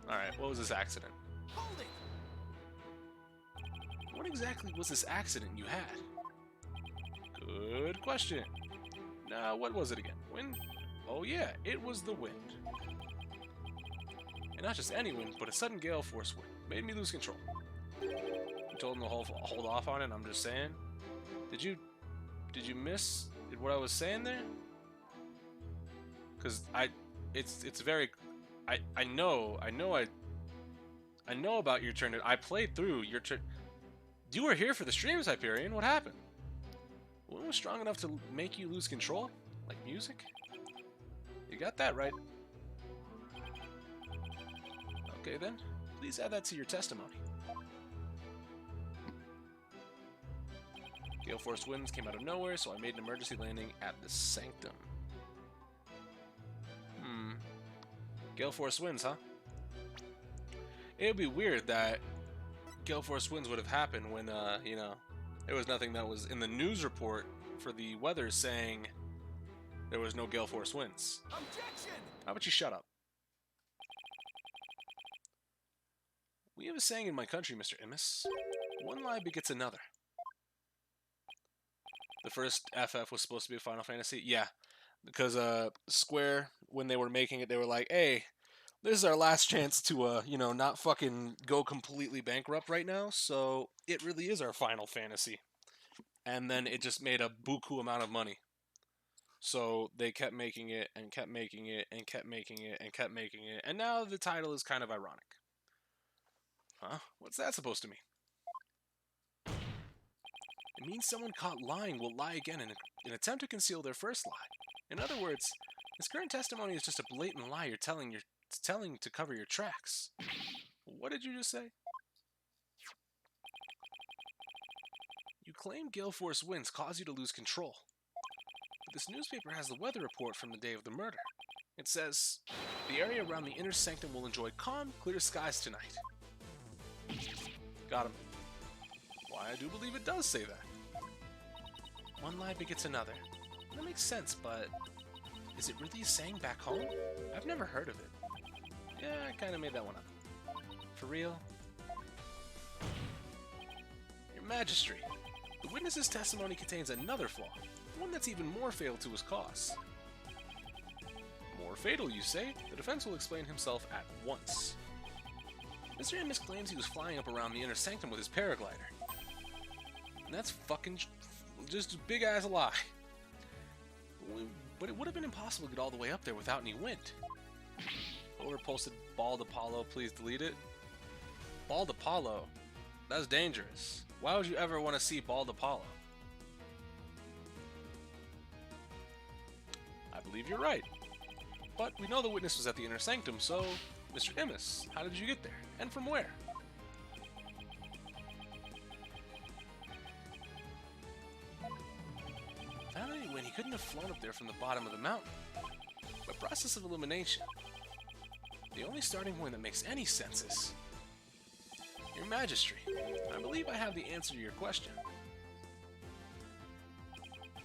Alright, what was this accident? Hold it! What exactly was this accident you had? Good question. Now, what was it again? Wind? Oh yeah, it was the wind. And not just any wind, but a sudden gale force wind. Made me lose control. I told him to hold off on it, I'm just saying. Did you miss what I was saying there? Because it's very... I know about Your Turn. I played through Your Turn. You were here for the streams, Hyperion. What happened? What was strong enough to make you lose control? Like music? You got that right. Okay then, please add that to your testimony. Gale Force winds came out of nowhere, so I made an emergency landing at the Sanctum. Gale Force winds, huh? It would be weird that Gale Force winds would have happened when, you know, there was nothing that was in the news report for the weather saying there was no Gale Force winds. Objection! How about you shut up? We have a saying in my country, Mr. Immis. One lie begets another. The first FF was supposed to be a Final Fantasy? Yeah. Because Square, when they were making it, they were like, hey, this is our last chance to, you know, not fucking go completely bankrupt right now, so it really is our Final Fantasy. And then it just made a buku amount of money. So they kept making it, and kept making it, and kept making it, and kept making it, and now the title is kind of ironic. Huh? What's that supposed to mean? It means someone caught lying will lie again in an attempt to conceal their first lie. In other words, this current testimony is just a blatant lie you're telling to cover your tracks. What did you just say? You claim Gale Force winds cause you to lose control. But this newspaper has the weather report from the day of the murder. It says, the area around the inner sanctum will enjoy calm, clear skies tonight. Got him. Why, I do believe it does say that. One lie begets another. That makes sense, but is it really a saying back home? I've never heard of it. Yeah, I kind of made that one up. For real? Your Majesty, the witness's testimony contains another flaw, one that's even more fatal to his cause. More fatal, you say? The defense will explain himself at once. Mr. Amos claims he was flying up around the inner sanctum with his paraglider. And that's fucking just a big-ass lie. But it would have been impossible to get all the way up there without any wind. Whoever posted Bald Apollo, please delete it. Bald Apollo? That's dangerous. Why would you ever want to see Bald Apollo? I believe you're right. But we know the witness was at the inner sanctum, so... Mr. Amos, how did you get there? And from where? Finally, when he couldn't have flown up there from the bottom of the mountain. By process of elimination, the only starting point that makes any sense is... Your Majesty, I believe I have the answer to your question.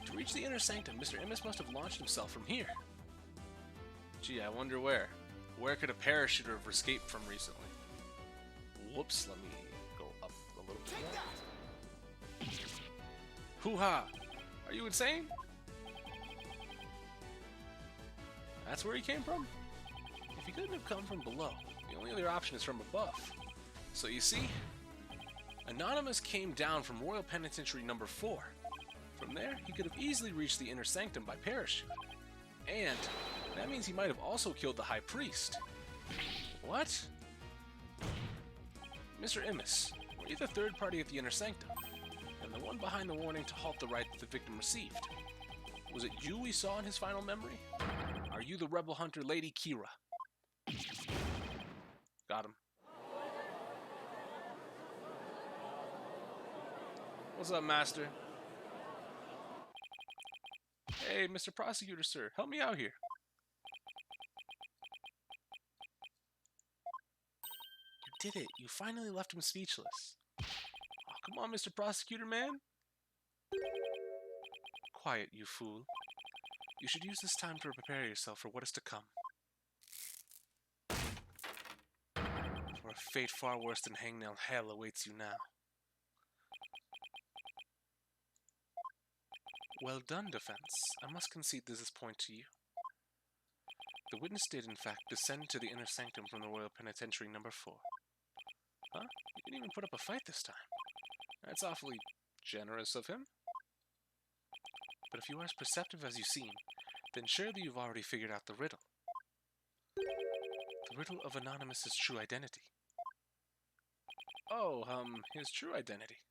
To reach the inner sanctum, Mr. Amos must have launched himself from here. Gee, I wonder where. Where could a parachuter have escaped from recently? Whoops, let me go up a little bit more. Hoo-ha! Are you insane? That's where he came from? If he couldn't have come from below, the only other option is from above. So you see, Anonymous came down from Royal Penitentiary number 4. From there, he could have easily reached the inner sanctum by parachute. And that means he might have also killed the High Priest. What? Mr. Amos, were you the third party at the inner sanctum? And the one behind the warning to halt the right that the victim received? Was it you we saw in his final memory? Are you the rebel hunter Lady Kira? Got him. What's up, Master? Hey, Mr. Prosecutor, sir, help me out here. You did it. You finally left him speechless. Oh, come on, Mr. Prosecutor, man. Quiet, you fool. You should use this time to prepare yourself for what is to come. For a fate far worse than hangnail hell awaits you now. Well done, defense. I must concede this point to you. The witness did, in fact, descend to the inner sanctum from the Royal Penitentiary number 4. Huh? You didn't even put up a fight this time. That's awfully generous of him. But if you are as perceptive as you seem, then surely you've already figured out the riddle. The riddle of Anonymous's true identity. Oh, his true identity.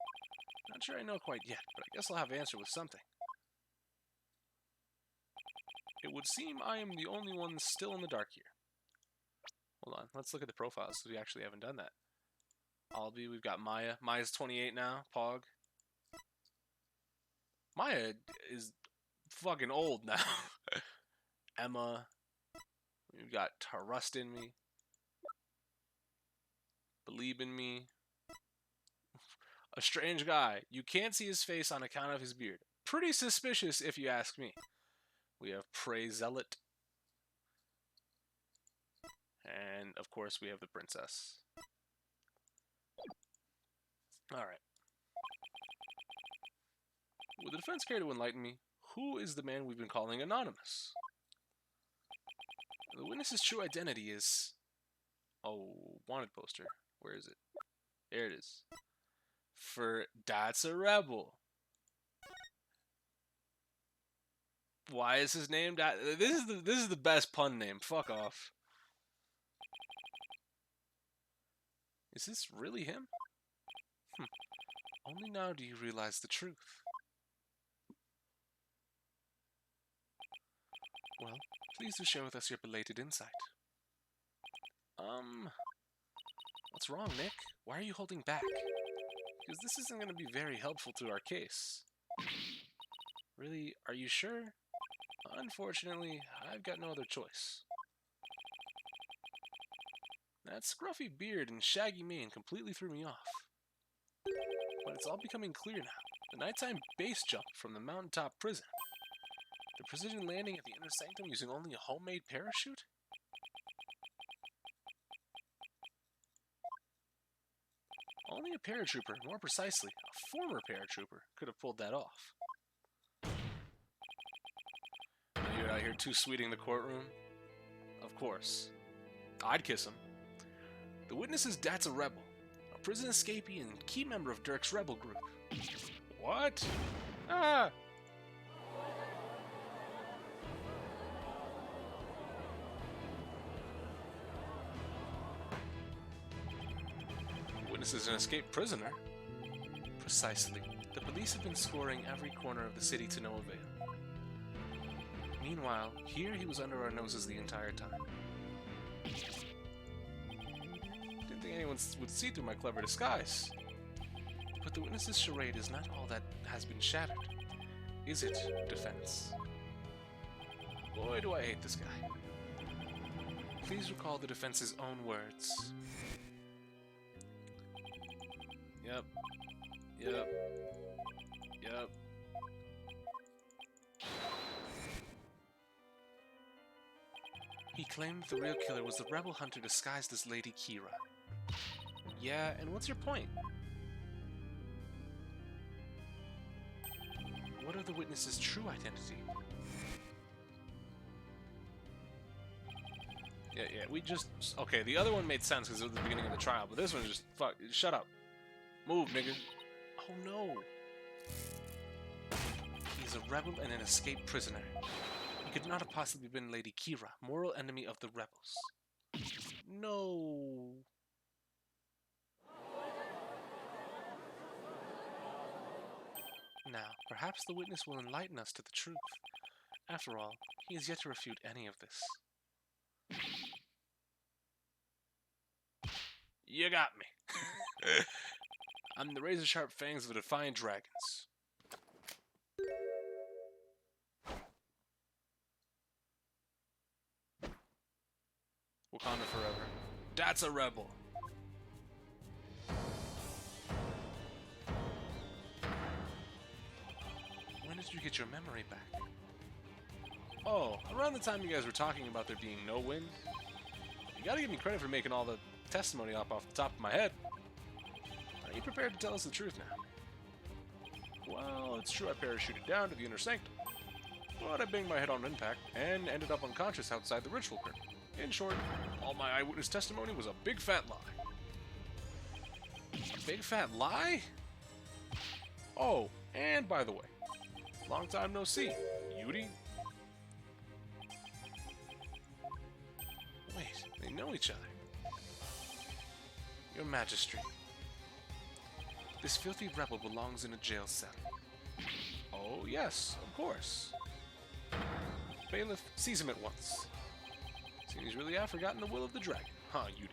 Not sure I know quite yet, but I guess I'll have an answer with something. It would seem I am the only one still in the dark here. Hold on, let's look at the profiles, because we actually haven't done that. Albie, we've got Maya. Maya's 28 now, Pog. Maya is fucking old now. Emma. We've got Trust in Me. Believe in Me. A strange guy. You can't see his face on account of his beard. Pretty suspicious if you ask me. We have Prey Zealot. And, of course, we have the princess. Alright. Would the defense care to enlighten me? Who is the man we've been calling Anonymous? The witness's true identity is... Oh, wanted poster. Where is it? There it is. For That's a Rebel. Why is his name that? This is the best pun name. Fuck off. Is this really him? Only now do you realize the truth. Well, please do share with us your belated insight. What's wrong, Nick? Why are you holding back? Because this isn't going to be very helpful to our case. Really, are you sure? Unfortunately, I've got no other choice. That scruffy beard and shaggy mane completely threw me off. But it's all becoming clear now. The nighttime base jump from the mountaintop prison. The precision landing at the inner sanctum using only a homemade parachute? Only a paratrooper, more precisely, a former paratrooper, could have pulled that off. You're out here too sweeting the courtroom? Of course. I'd kiss him. The witness is Dat's a rebel, a prison escapee and key member of Dirk's rebel group. What? Ah! The witness is an escaped prisoner. Precisely. The police have been scoring every corner of the city to no avail. Meanwhile, here he was under our noses the entire time. Didn't think anyone would see through my clever disguise. But the witness's charade is not all that has been shattered. Is it, defense? Boy, do I hate this guy. Please recall the defense's own words. Yep. Yep. Yep. He claimed the real killer was the rebel hunter disguised as Lady Kira. Yeah, and what's your point? What of the witness's true identity? Yeah, we just... Okay, the other one made sense because it was the beginning of the trial, but this one just... Fuck, shut up. Move, nigga. Oh no. He's a rebel and an escaped prisoner. He could not have possibly been Lady Kira, mortal enemy of the rebels. No. Now, perhaps the witness will enlighten us to the truth. After all, he has yet to refute any of this. You got me. I'm the razor-sharp fangs of the defiant dragons. Wakanda forever. That's a rebel. When did you get your memory back? Oh, around the time you guys were talking about there being no wind. You gotta give me credit for making all the testimony up off the top of my head. Are you prepared to tell us the truth now? Well, it's true I parachuted down to the inner sanctum, but I banged my head on impact and ended up unconscious outside the ritual curtain. In short, all my eyewitness testimony was a big fat lie. A big fat lie? Oh, and by the way, long time no see, Yuri. Wait, they know each other. Your Majesty. This filthy rebel belongs in a jail cell. Oh, yes, of course. Bailiff sees him at once. Seems really have forgotten the will of the dragon, huh, Yuri?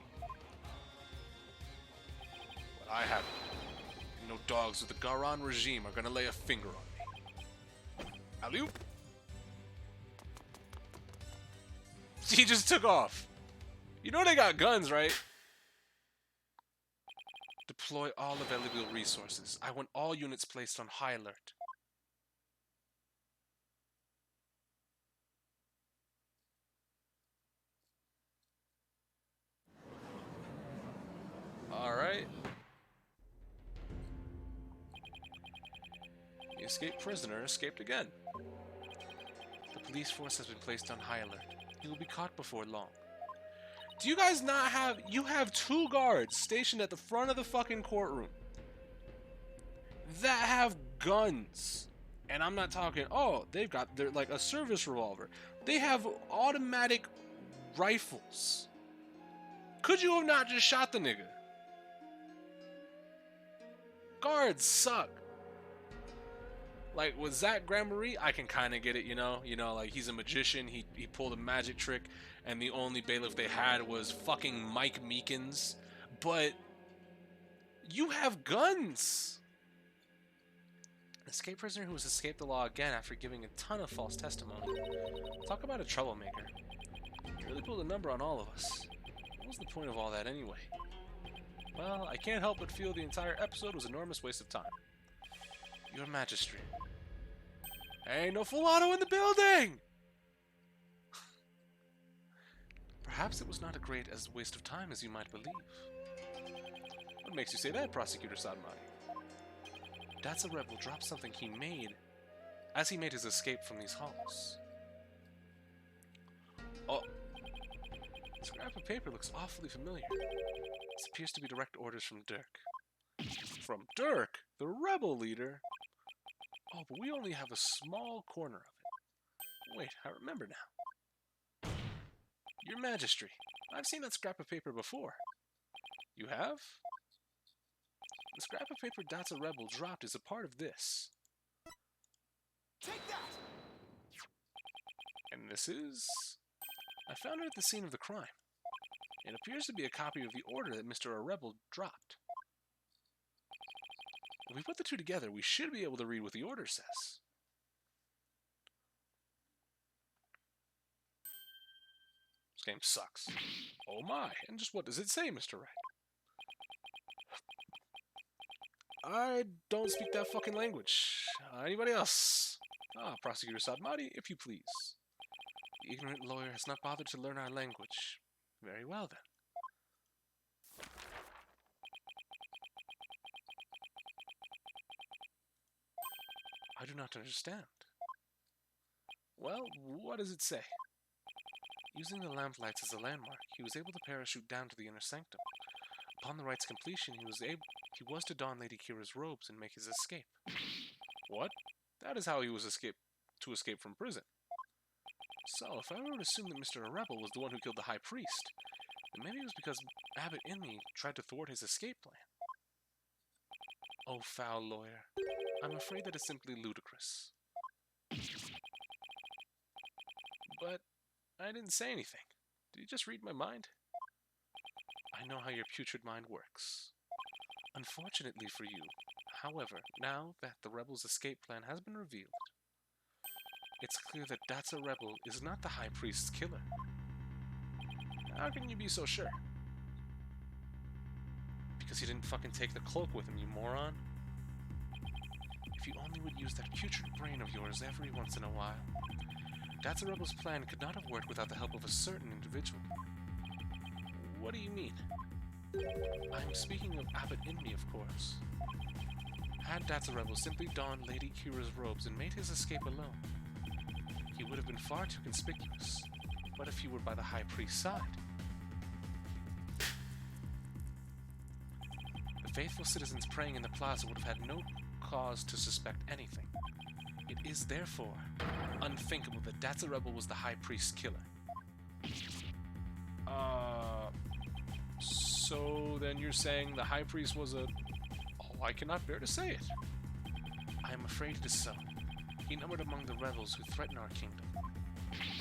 But I haven't. And no dogs with the Garan regime are gonna lay a finger on me. Alley-oop! He just took off. You know they got guns, right? Deploy all available resources. I want all units placed on high alert. Alright. The escaped prisoner escaped again. The police force has been placed on high alert. He will be caught before long. Do you guys not have... You have 2 guards stationed at the front of the fucking courtroom that have guns. And I'm not talking... Oh, they're like a service revolver. They have automatic rifles. Could you have not just shot the nigga? Guards suck. Like, with Zach Grandmarie, I can kind of get it, you know? You know, like, he's a magician, he pulled a magic trick, and the only bailiff they had was fucking Mike Meekins. But, you have guns! An escape prisoner who has escaped the law again after giving a ton of false testimony. Talk about a troublemaker. He really pulled a number on all of us. What was the point of all that anyway? Well, I can't help but feel the entire episode was an enormous waste of time. Your Majesty. Hey, no full auto in the building! Perhaps it was not a great as waste of time as you might believe. What makes you say that, Prosecutor Sadmati? That's a rebel dropped something he made as he made his escape from these halls. Oh, this scrap of paper looks awfully familiar. This appears to be direct orders from Dirk. From Dirk, the rebel leader? Oh, but we only have a small corner of it. Wait, I remember now. Your Majesty, I've seen that scrap of paper before. You have? The scrap of paper That's a Rebel dropped is a part of this. Take that! And this is... I found it at the scene of the crime. It appears to be a copy of the order that Mr. Rebel dropped. If we put the two together, we should be able to read what the order says. This game sucks. Oh my, and just what does it say, Mr. Wright? I don't speak that fucking language. Anybody else? Ah, Prosecutor Sadmati, if you please. The ignorant lawyer has not bothered to learn our language. Very well, then. I do not understand. Well, what does it say? Using the lamplights as a landmark, he was able to parachute down to the inner sanctum. Upon the rite's completion, he was to don Lady Kira's robes and make his escape. What? That is how he was to escape from prison. So, if I were to assume that Mr. Rebel was the one who killed the High Priest, then maybe it was because Abbot Inmee tried to thwart his escape plan. Oh, foul lawyer. I'm afraid that is simply ludicrous. But I didn't say anything. Did you just read my mind? I know how your putrid mind works. Unfortunately for you, however, now that the rebel's escape plan has been revealed, it's clear that That's a Rebel is not the High Priest's killer. How can you be so sure? Because he didn't fucking take the cloak with him, you moron. If you only would use that putrid brain of yours every once in a while. That's a Rebel's plan could not have worked without the help of a certain individual. What do you mean? I'm speaking of Abbot Inmee, of course. Had That's a Rebel simply donned Lady Kira's robes and made his escape alone, he would have been far too conspicuous. But if he were by the High Priest's side? The faithful citizens praying in the plaza would have had no cause to suspect anything. It is therefore unthinkable that That's a Rebel was the High Priest's killer. So then you're saying the High Priest was a... Oh, I cannot bear to say it. I am afraid it is so. He numbered among the rebels who threaten our kingdom.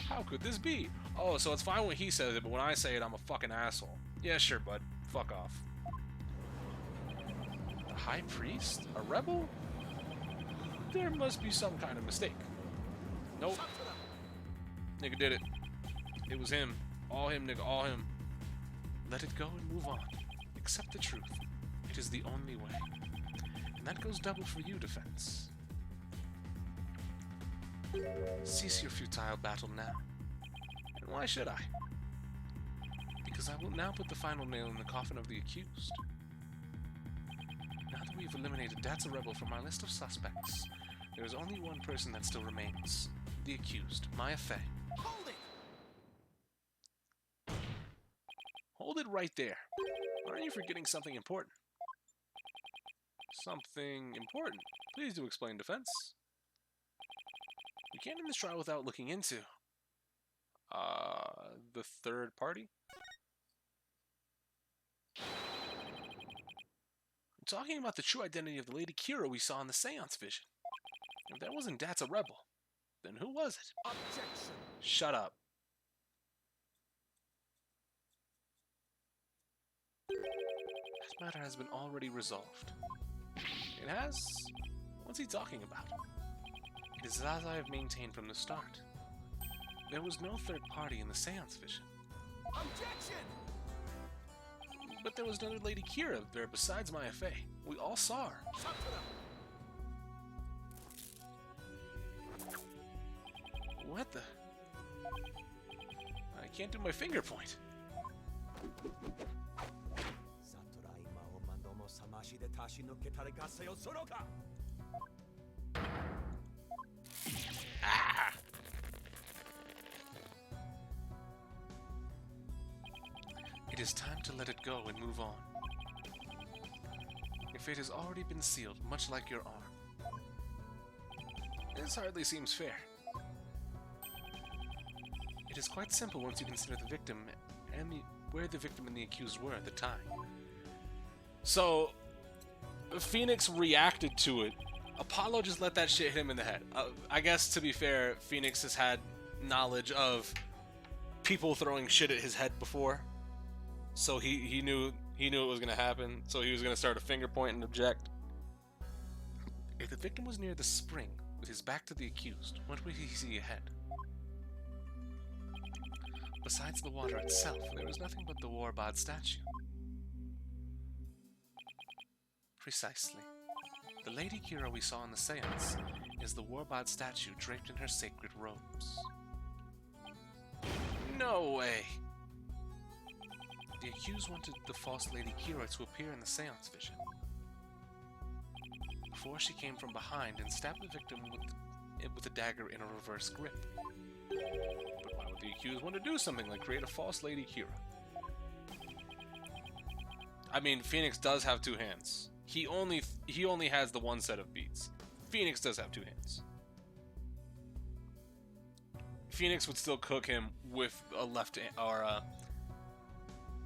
How could this be? Oh, so it's fine when he says it, but when I say it, I'm a fucking asshole. Yeah, sure, bud. Fuck off. The High Priest? A rebel? There must be some kind of mistake. Nope. Nigga did it. It was him. All him, nigga. All him. Let it go and move on. Accept the truth. It is the only way. And that goes double for you, Defense. Cease your futile battle now. And why should I? Because I will now put the final nail in the coffin of the accused. Now that we've eliminated That's a Rebel from our list of suspects, there is only one person that still remains. The accused, Maya Fey. Hold it! Hold it right there. Aren't you forgetting something important? Something important? Please do explain, Defense. We can't end this trial without looking into... the third party? I'm talking about the true identity of the Lady Kira we saw in the seance vision. If that wasn't That's a Rebel, then who was it? Objection! Shut up. This matter has been already resolved. It has? What's he talking about? It is as I have maintained from the start. There was no third party in the seance vision. Objection! But there was another Lady Kira there besides Maya Fey. We all saw her. Shut it up! What the? I can't do my finger point. Ah! It is time to let it go and move on. Your fate has already been sealed, much like your arm. This hardly seems fair. It is quite simple once you consider the victim and where the victim and the accused were at the time. So, Phoenix reacted to it. Apollo just let that shit hit him in the head. I guess, to be fair, Phoenix has had knowledge of people throwing shit at his head before. So he knew it was gonna happen, so he was gonna start a finger point and object. If the victim was near the spring, with his back to the accused, what would he see ahead? Besides the water itself, there was nothing but the Warbod statue. Precisely. The Lady Kira we saw in the seance is the Warbod statue draped in her sacred robes. No way! The accused wanted the false Lady Kira to appear in the seance vision. Before she came from behind and stabbed the victim with a dagger in a reverse grip. But why would the accused want to do something like create a false Lady Kira? I mean, Phoenix does have two hands. He only has the one set of beats. Phoenix does have two hands. Phoenix would still cook him with a left hand, or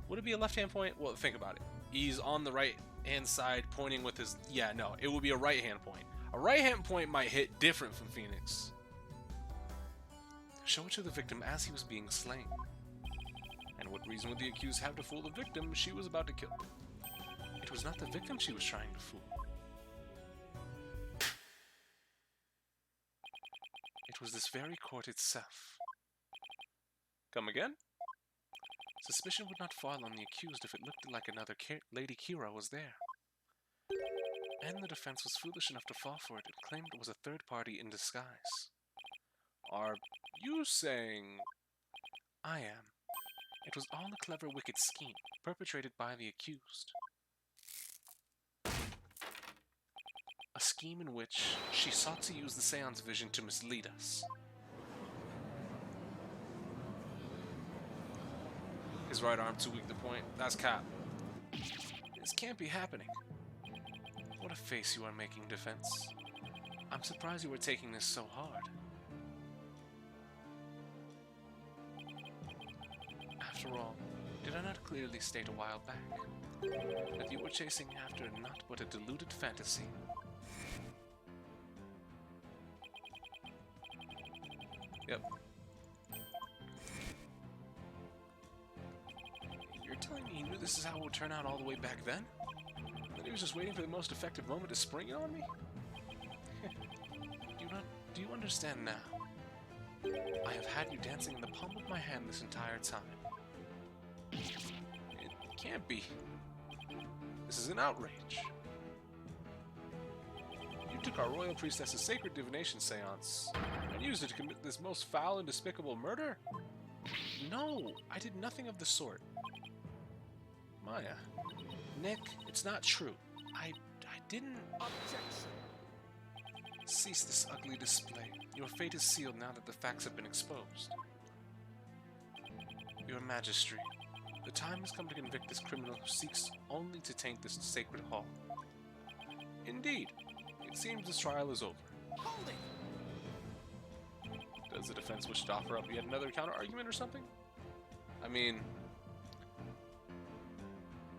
would it be a left-hand point? Well, think about it. He's on the right-hand side pointing with his... Yeah, no, it would be a right-hand point. A right-hand point might hit different from Phoenix. Show it to the victim as he was being slain. And what reason would the accused have to fool the victim she was about to kill? It was not the victim she was trying to fool. It was this very court itself. Come again? Suspicion would not fall on the accused if it looked like another Lady Kira was there. And the defense was foolish enough to fall for it and claimed it was a third party in disguise. Are you saying... I am. It was all a clever, wicked scheme, perpetrated by the accused. A scheme in which she sought to use the seance vision to mislead us. His right arm too weak to point. That's cap. This can't be happening. What a face you are making, defense. I'm surprised you were taking this so hard. After all, did I not clearly state a while back that you were chasing after not but a deluded fantasy? Yep. You're telling me he knew this is how it would turn out all the way back then? That he was just waiting for the most effective moment to spring it on me? Do you understand now? I have had you dancing in the palm of my hand this entire time. It can't be. This is an outrage. You took our royal priestess's sacred divination seance and used it to commit this most foul and despicable murder? No, I did nothing of the sort. Maya, Nick, it's not true. I didn't... Objection! Cease this ugly display. Your fate is sealed now that the facts have been exposed. Your Majesty, the time has come to convict this criminal who seeks only to taint this sacred hall. Indeed, it seems this trial is over. Hold it! Does the defense wish to offer up yet another counter-argument or something? I mean...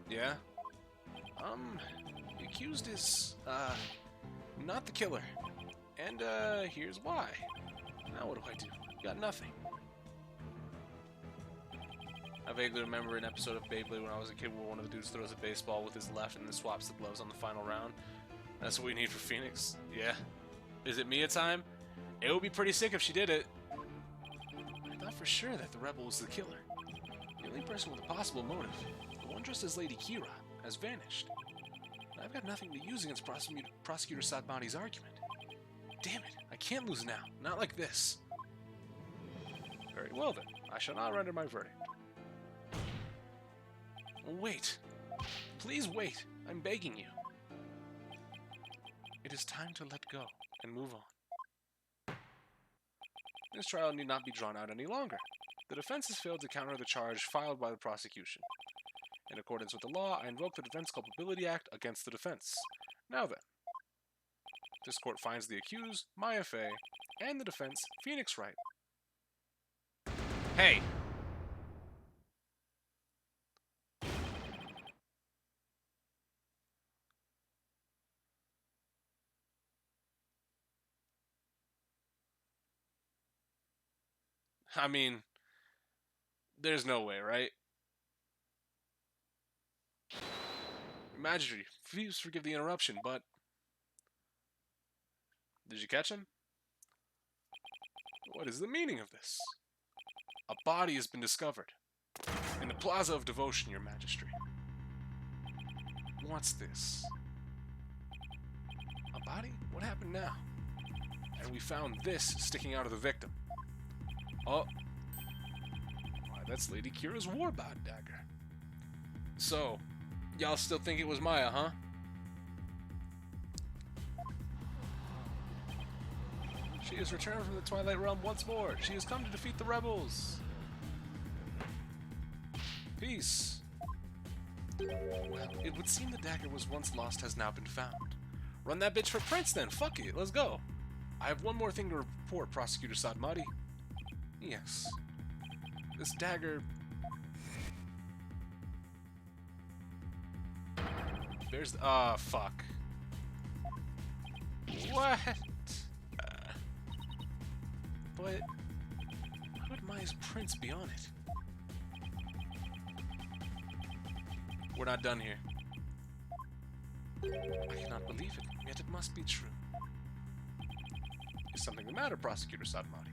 Yeah? The accused is, not the killer. And, here's why. Now what do? Got nothing. I vaguely remember an episode of Beyblade when I was a kid where one of the dudes throws a baseball with his left and then swaps the gloves on the final round. That's what we need for Phoenix. Yeah. Is it Mia time? It would be pretty sick if she did it. I thought for sure that the rebel was the killer. The only person with a possible motive, the one dressed as Lady Kira, has vanished. I've got nothing to use against Prosecutor Sadmati's argument. Damn it, I can't lose now. Not like this. Very well then, I shall not render my verdict. Wait! Please wait! I'm begging you. It is time to let go and move on. This trial need not be drawn out any longer. The defense has failed to counter the charge filed by the prosecution. In accordance with the law, I invoke the Defense Culpability Act against the defense. Now then, this court finds the accused, Maya Fey, and the defense, Phoenix Wright. Hey! I mean, there's no way, right? Majesty, please forgive the interruption, but... Did you catch him? What is the meaning of this? A body has been discovered. In the Plaza of Devotion, Your Majesty. What's this? A body? What happened now? And we found this sticking out of the victim. Oh. Why, that's Lady Kira's warband dagger. So, y'all still think it was Maya, huh? She has returned from the Twilight Realm once more. She has come to defeat the rebels. Peace. Well, it would seem the dagger was once lost has now been found. Run that bitch for Prince then. Fuck it. Let's go. I have one more thing to report, Prosecutor Sadmati. Yes. This dagger... There's... Ah, fuck. What? But... Why would Maya's prince be on it? We're not done here. I cannot believe it, yet it must be true. Is something the matter, Prosecutor Sadmati?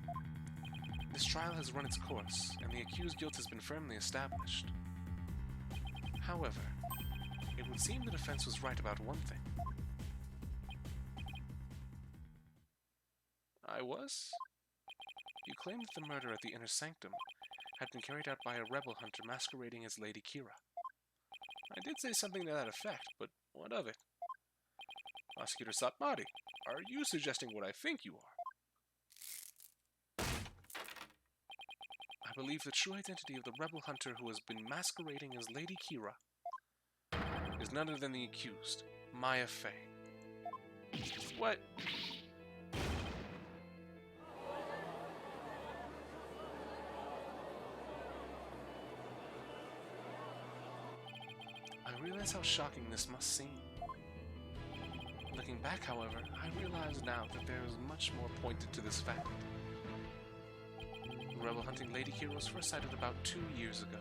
This trial has run its course, and the accused's guilt has been firmly established. However, it would seem the defense was right about one thing. I was? You claimed that the murder at the Inner Sanctum had been carried out by a rebel hunter masquerading as Lady Kira. I did say something to that effect, but what of it? Prosecutor Satmati, are you suggesting what I think you are? I believe the true identity of the rebel hunter who has been masquerading as Lady Kira is none other than the accused, Maya Fey. What? I realize how shocking this must seem. Looking back, however, I realize now that there is much more pointed to this fact. Rebel hunting Lady Kira was first sighted about 2 years ago,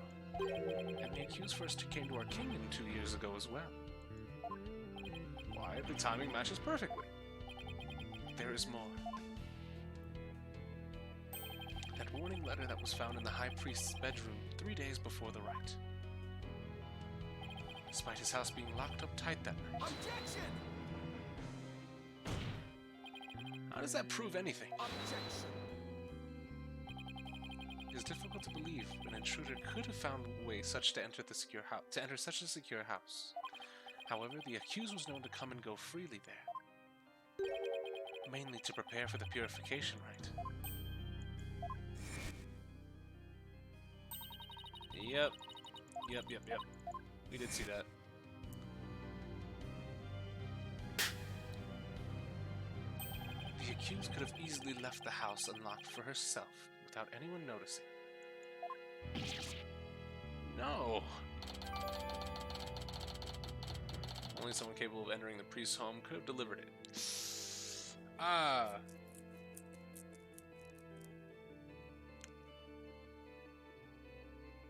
and the accused first came to our kingdom 2 years ago as well. Why, the timing matches perfectly. There is more. That warning letter that was found in the High Priest's bedroom 3 days before the rite. Despite his house being locked up tight that night. Objection! How does that prove anything? Objection! It is difficult to believe an intruder could have found a way such to enter such a secure house. However, the accused was known to come and go freely there, mainly to prepare for the purification rite. Yep. We did see that. The accused could have easily left the house unlocked for herself without anyone noticing. No! Only someone capable of entering the priest's home could have delivered it. Ah!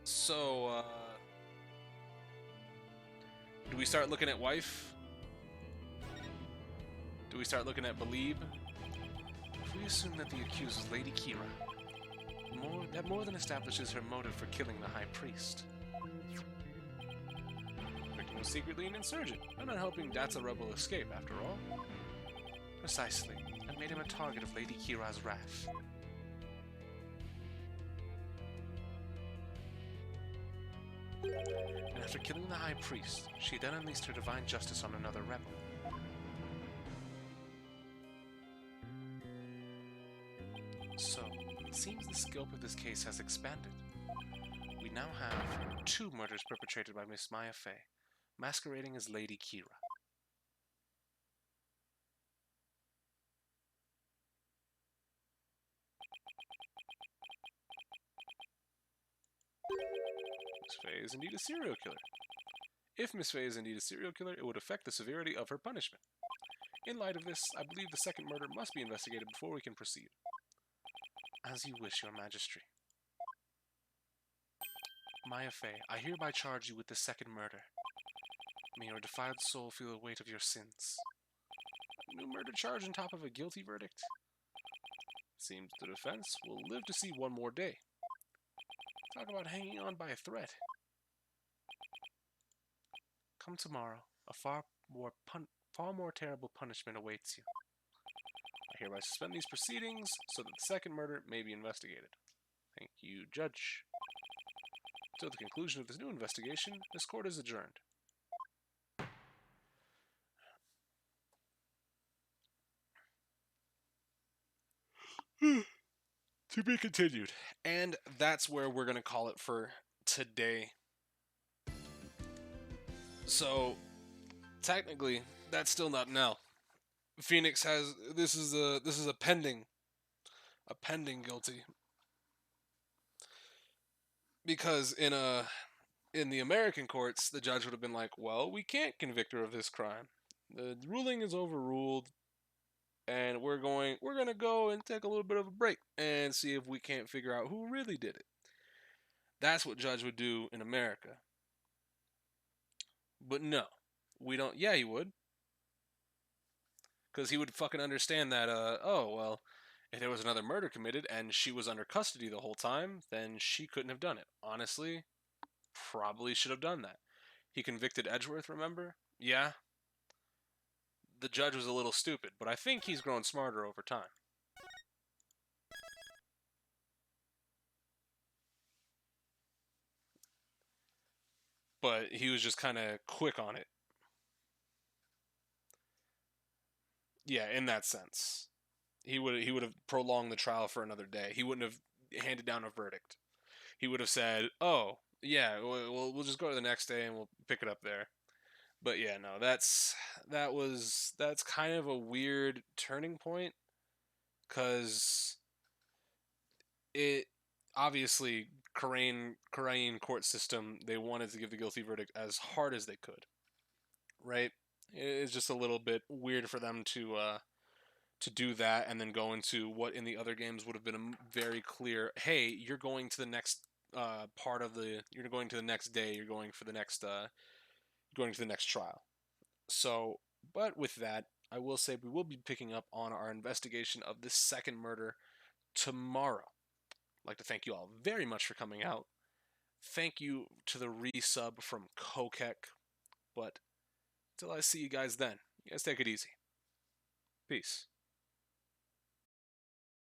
So, do we start looking at wife? Do we start looking at Believe? If we assume that the accused is Lady Kira, that more than establishes her motive for killing the High Priest. The victim was secretly an insurgent, and not helping Datsa rebel escape, after all. Precisely, and made him a target of Lady Kira's wrath. And after killing the High Priest, she then unleashed her divine justice on another rebel. So, it seems the scope of this case has expanded. We now have 2 murders perpetrated by Miss Maya Fey, masquerading as Lady Kira. Miss Fey is indeed a serial killer. If Miss Fey is indeed a serial killer, it would affect the severity of her punishment. In light of this, I believe the second murder must be investigated before we can proceed. As you wish, Your Majesty. Maya Fey, I hereby charge you with the second murder. May your defiled soul feel the weight of your sins. A new murder charge on top of a guilty verdict? Seems the defense will live to see one more day. Talk about hanging on by a thread. Come tomorrow, a far more terrible punishment awaits you. I hereby suspend these proceedings so that the second murder may be investigated. Thank you, Judge. Until the conclusion of this new investigation, this court is adjourned. To be continued. And that's where we're going to call it for today. So, technically, that's still not Nell. Phoenix has this is a pending guilty. Because in the American courts, the judge would have been like, "Well, we can't convict her of this crime. The ruling is overruled, and we're going to go and take a little bit of a break and see if we can't figure out who really did it." That's what judge would do in America. But no, we don't. Yeah, he would. Because he would fucking understand that, oh, well, if there was another murder committed and she was under custody the whole time, then she couldn't have done it. Honestly, probably should have done that. He convicted Edgeworth, remember? Yeah. The judge was a little stupid, but I think he's grown smarter over time. But he was just kind of quick on it. Yeah, in that sense. He would have prolonged the trial for another day. He wouldn't have handed down a verdict. He would have said, "Oh, yeah, we'll just go to the next day and we'll pick it up there." But yeah, no, that's kind of a weird turning point, cuz it obviously Korean court system, they wanted to give the guilty verdict as hard as they could. Right? It's just a little bit weird for them to do that and then go into what in the other games would have been a very clear, hey, you're going to the next you're going to the next day, you're going for the next going to the next trial. So, but with that, I will say we will be picking up on our investigation of this second murder tomorrow. I'd like to thank you all very much for coming out. Thank you to the resub from Kokek. But until I see you guys then, you guys take it easy. Peace.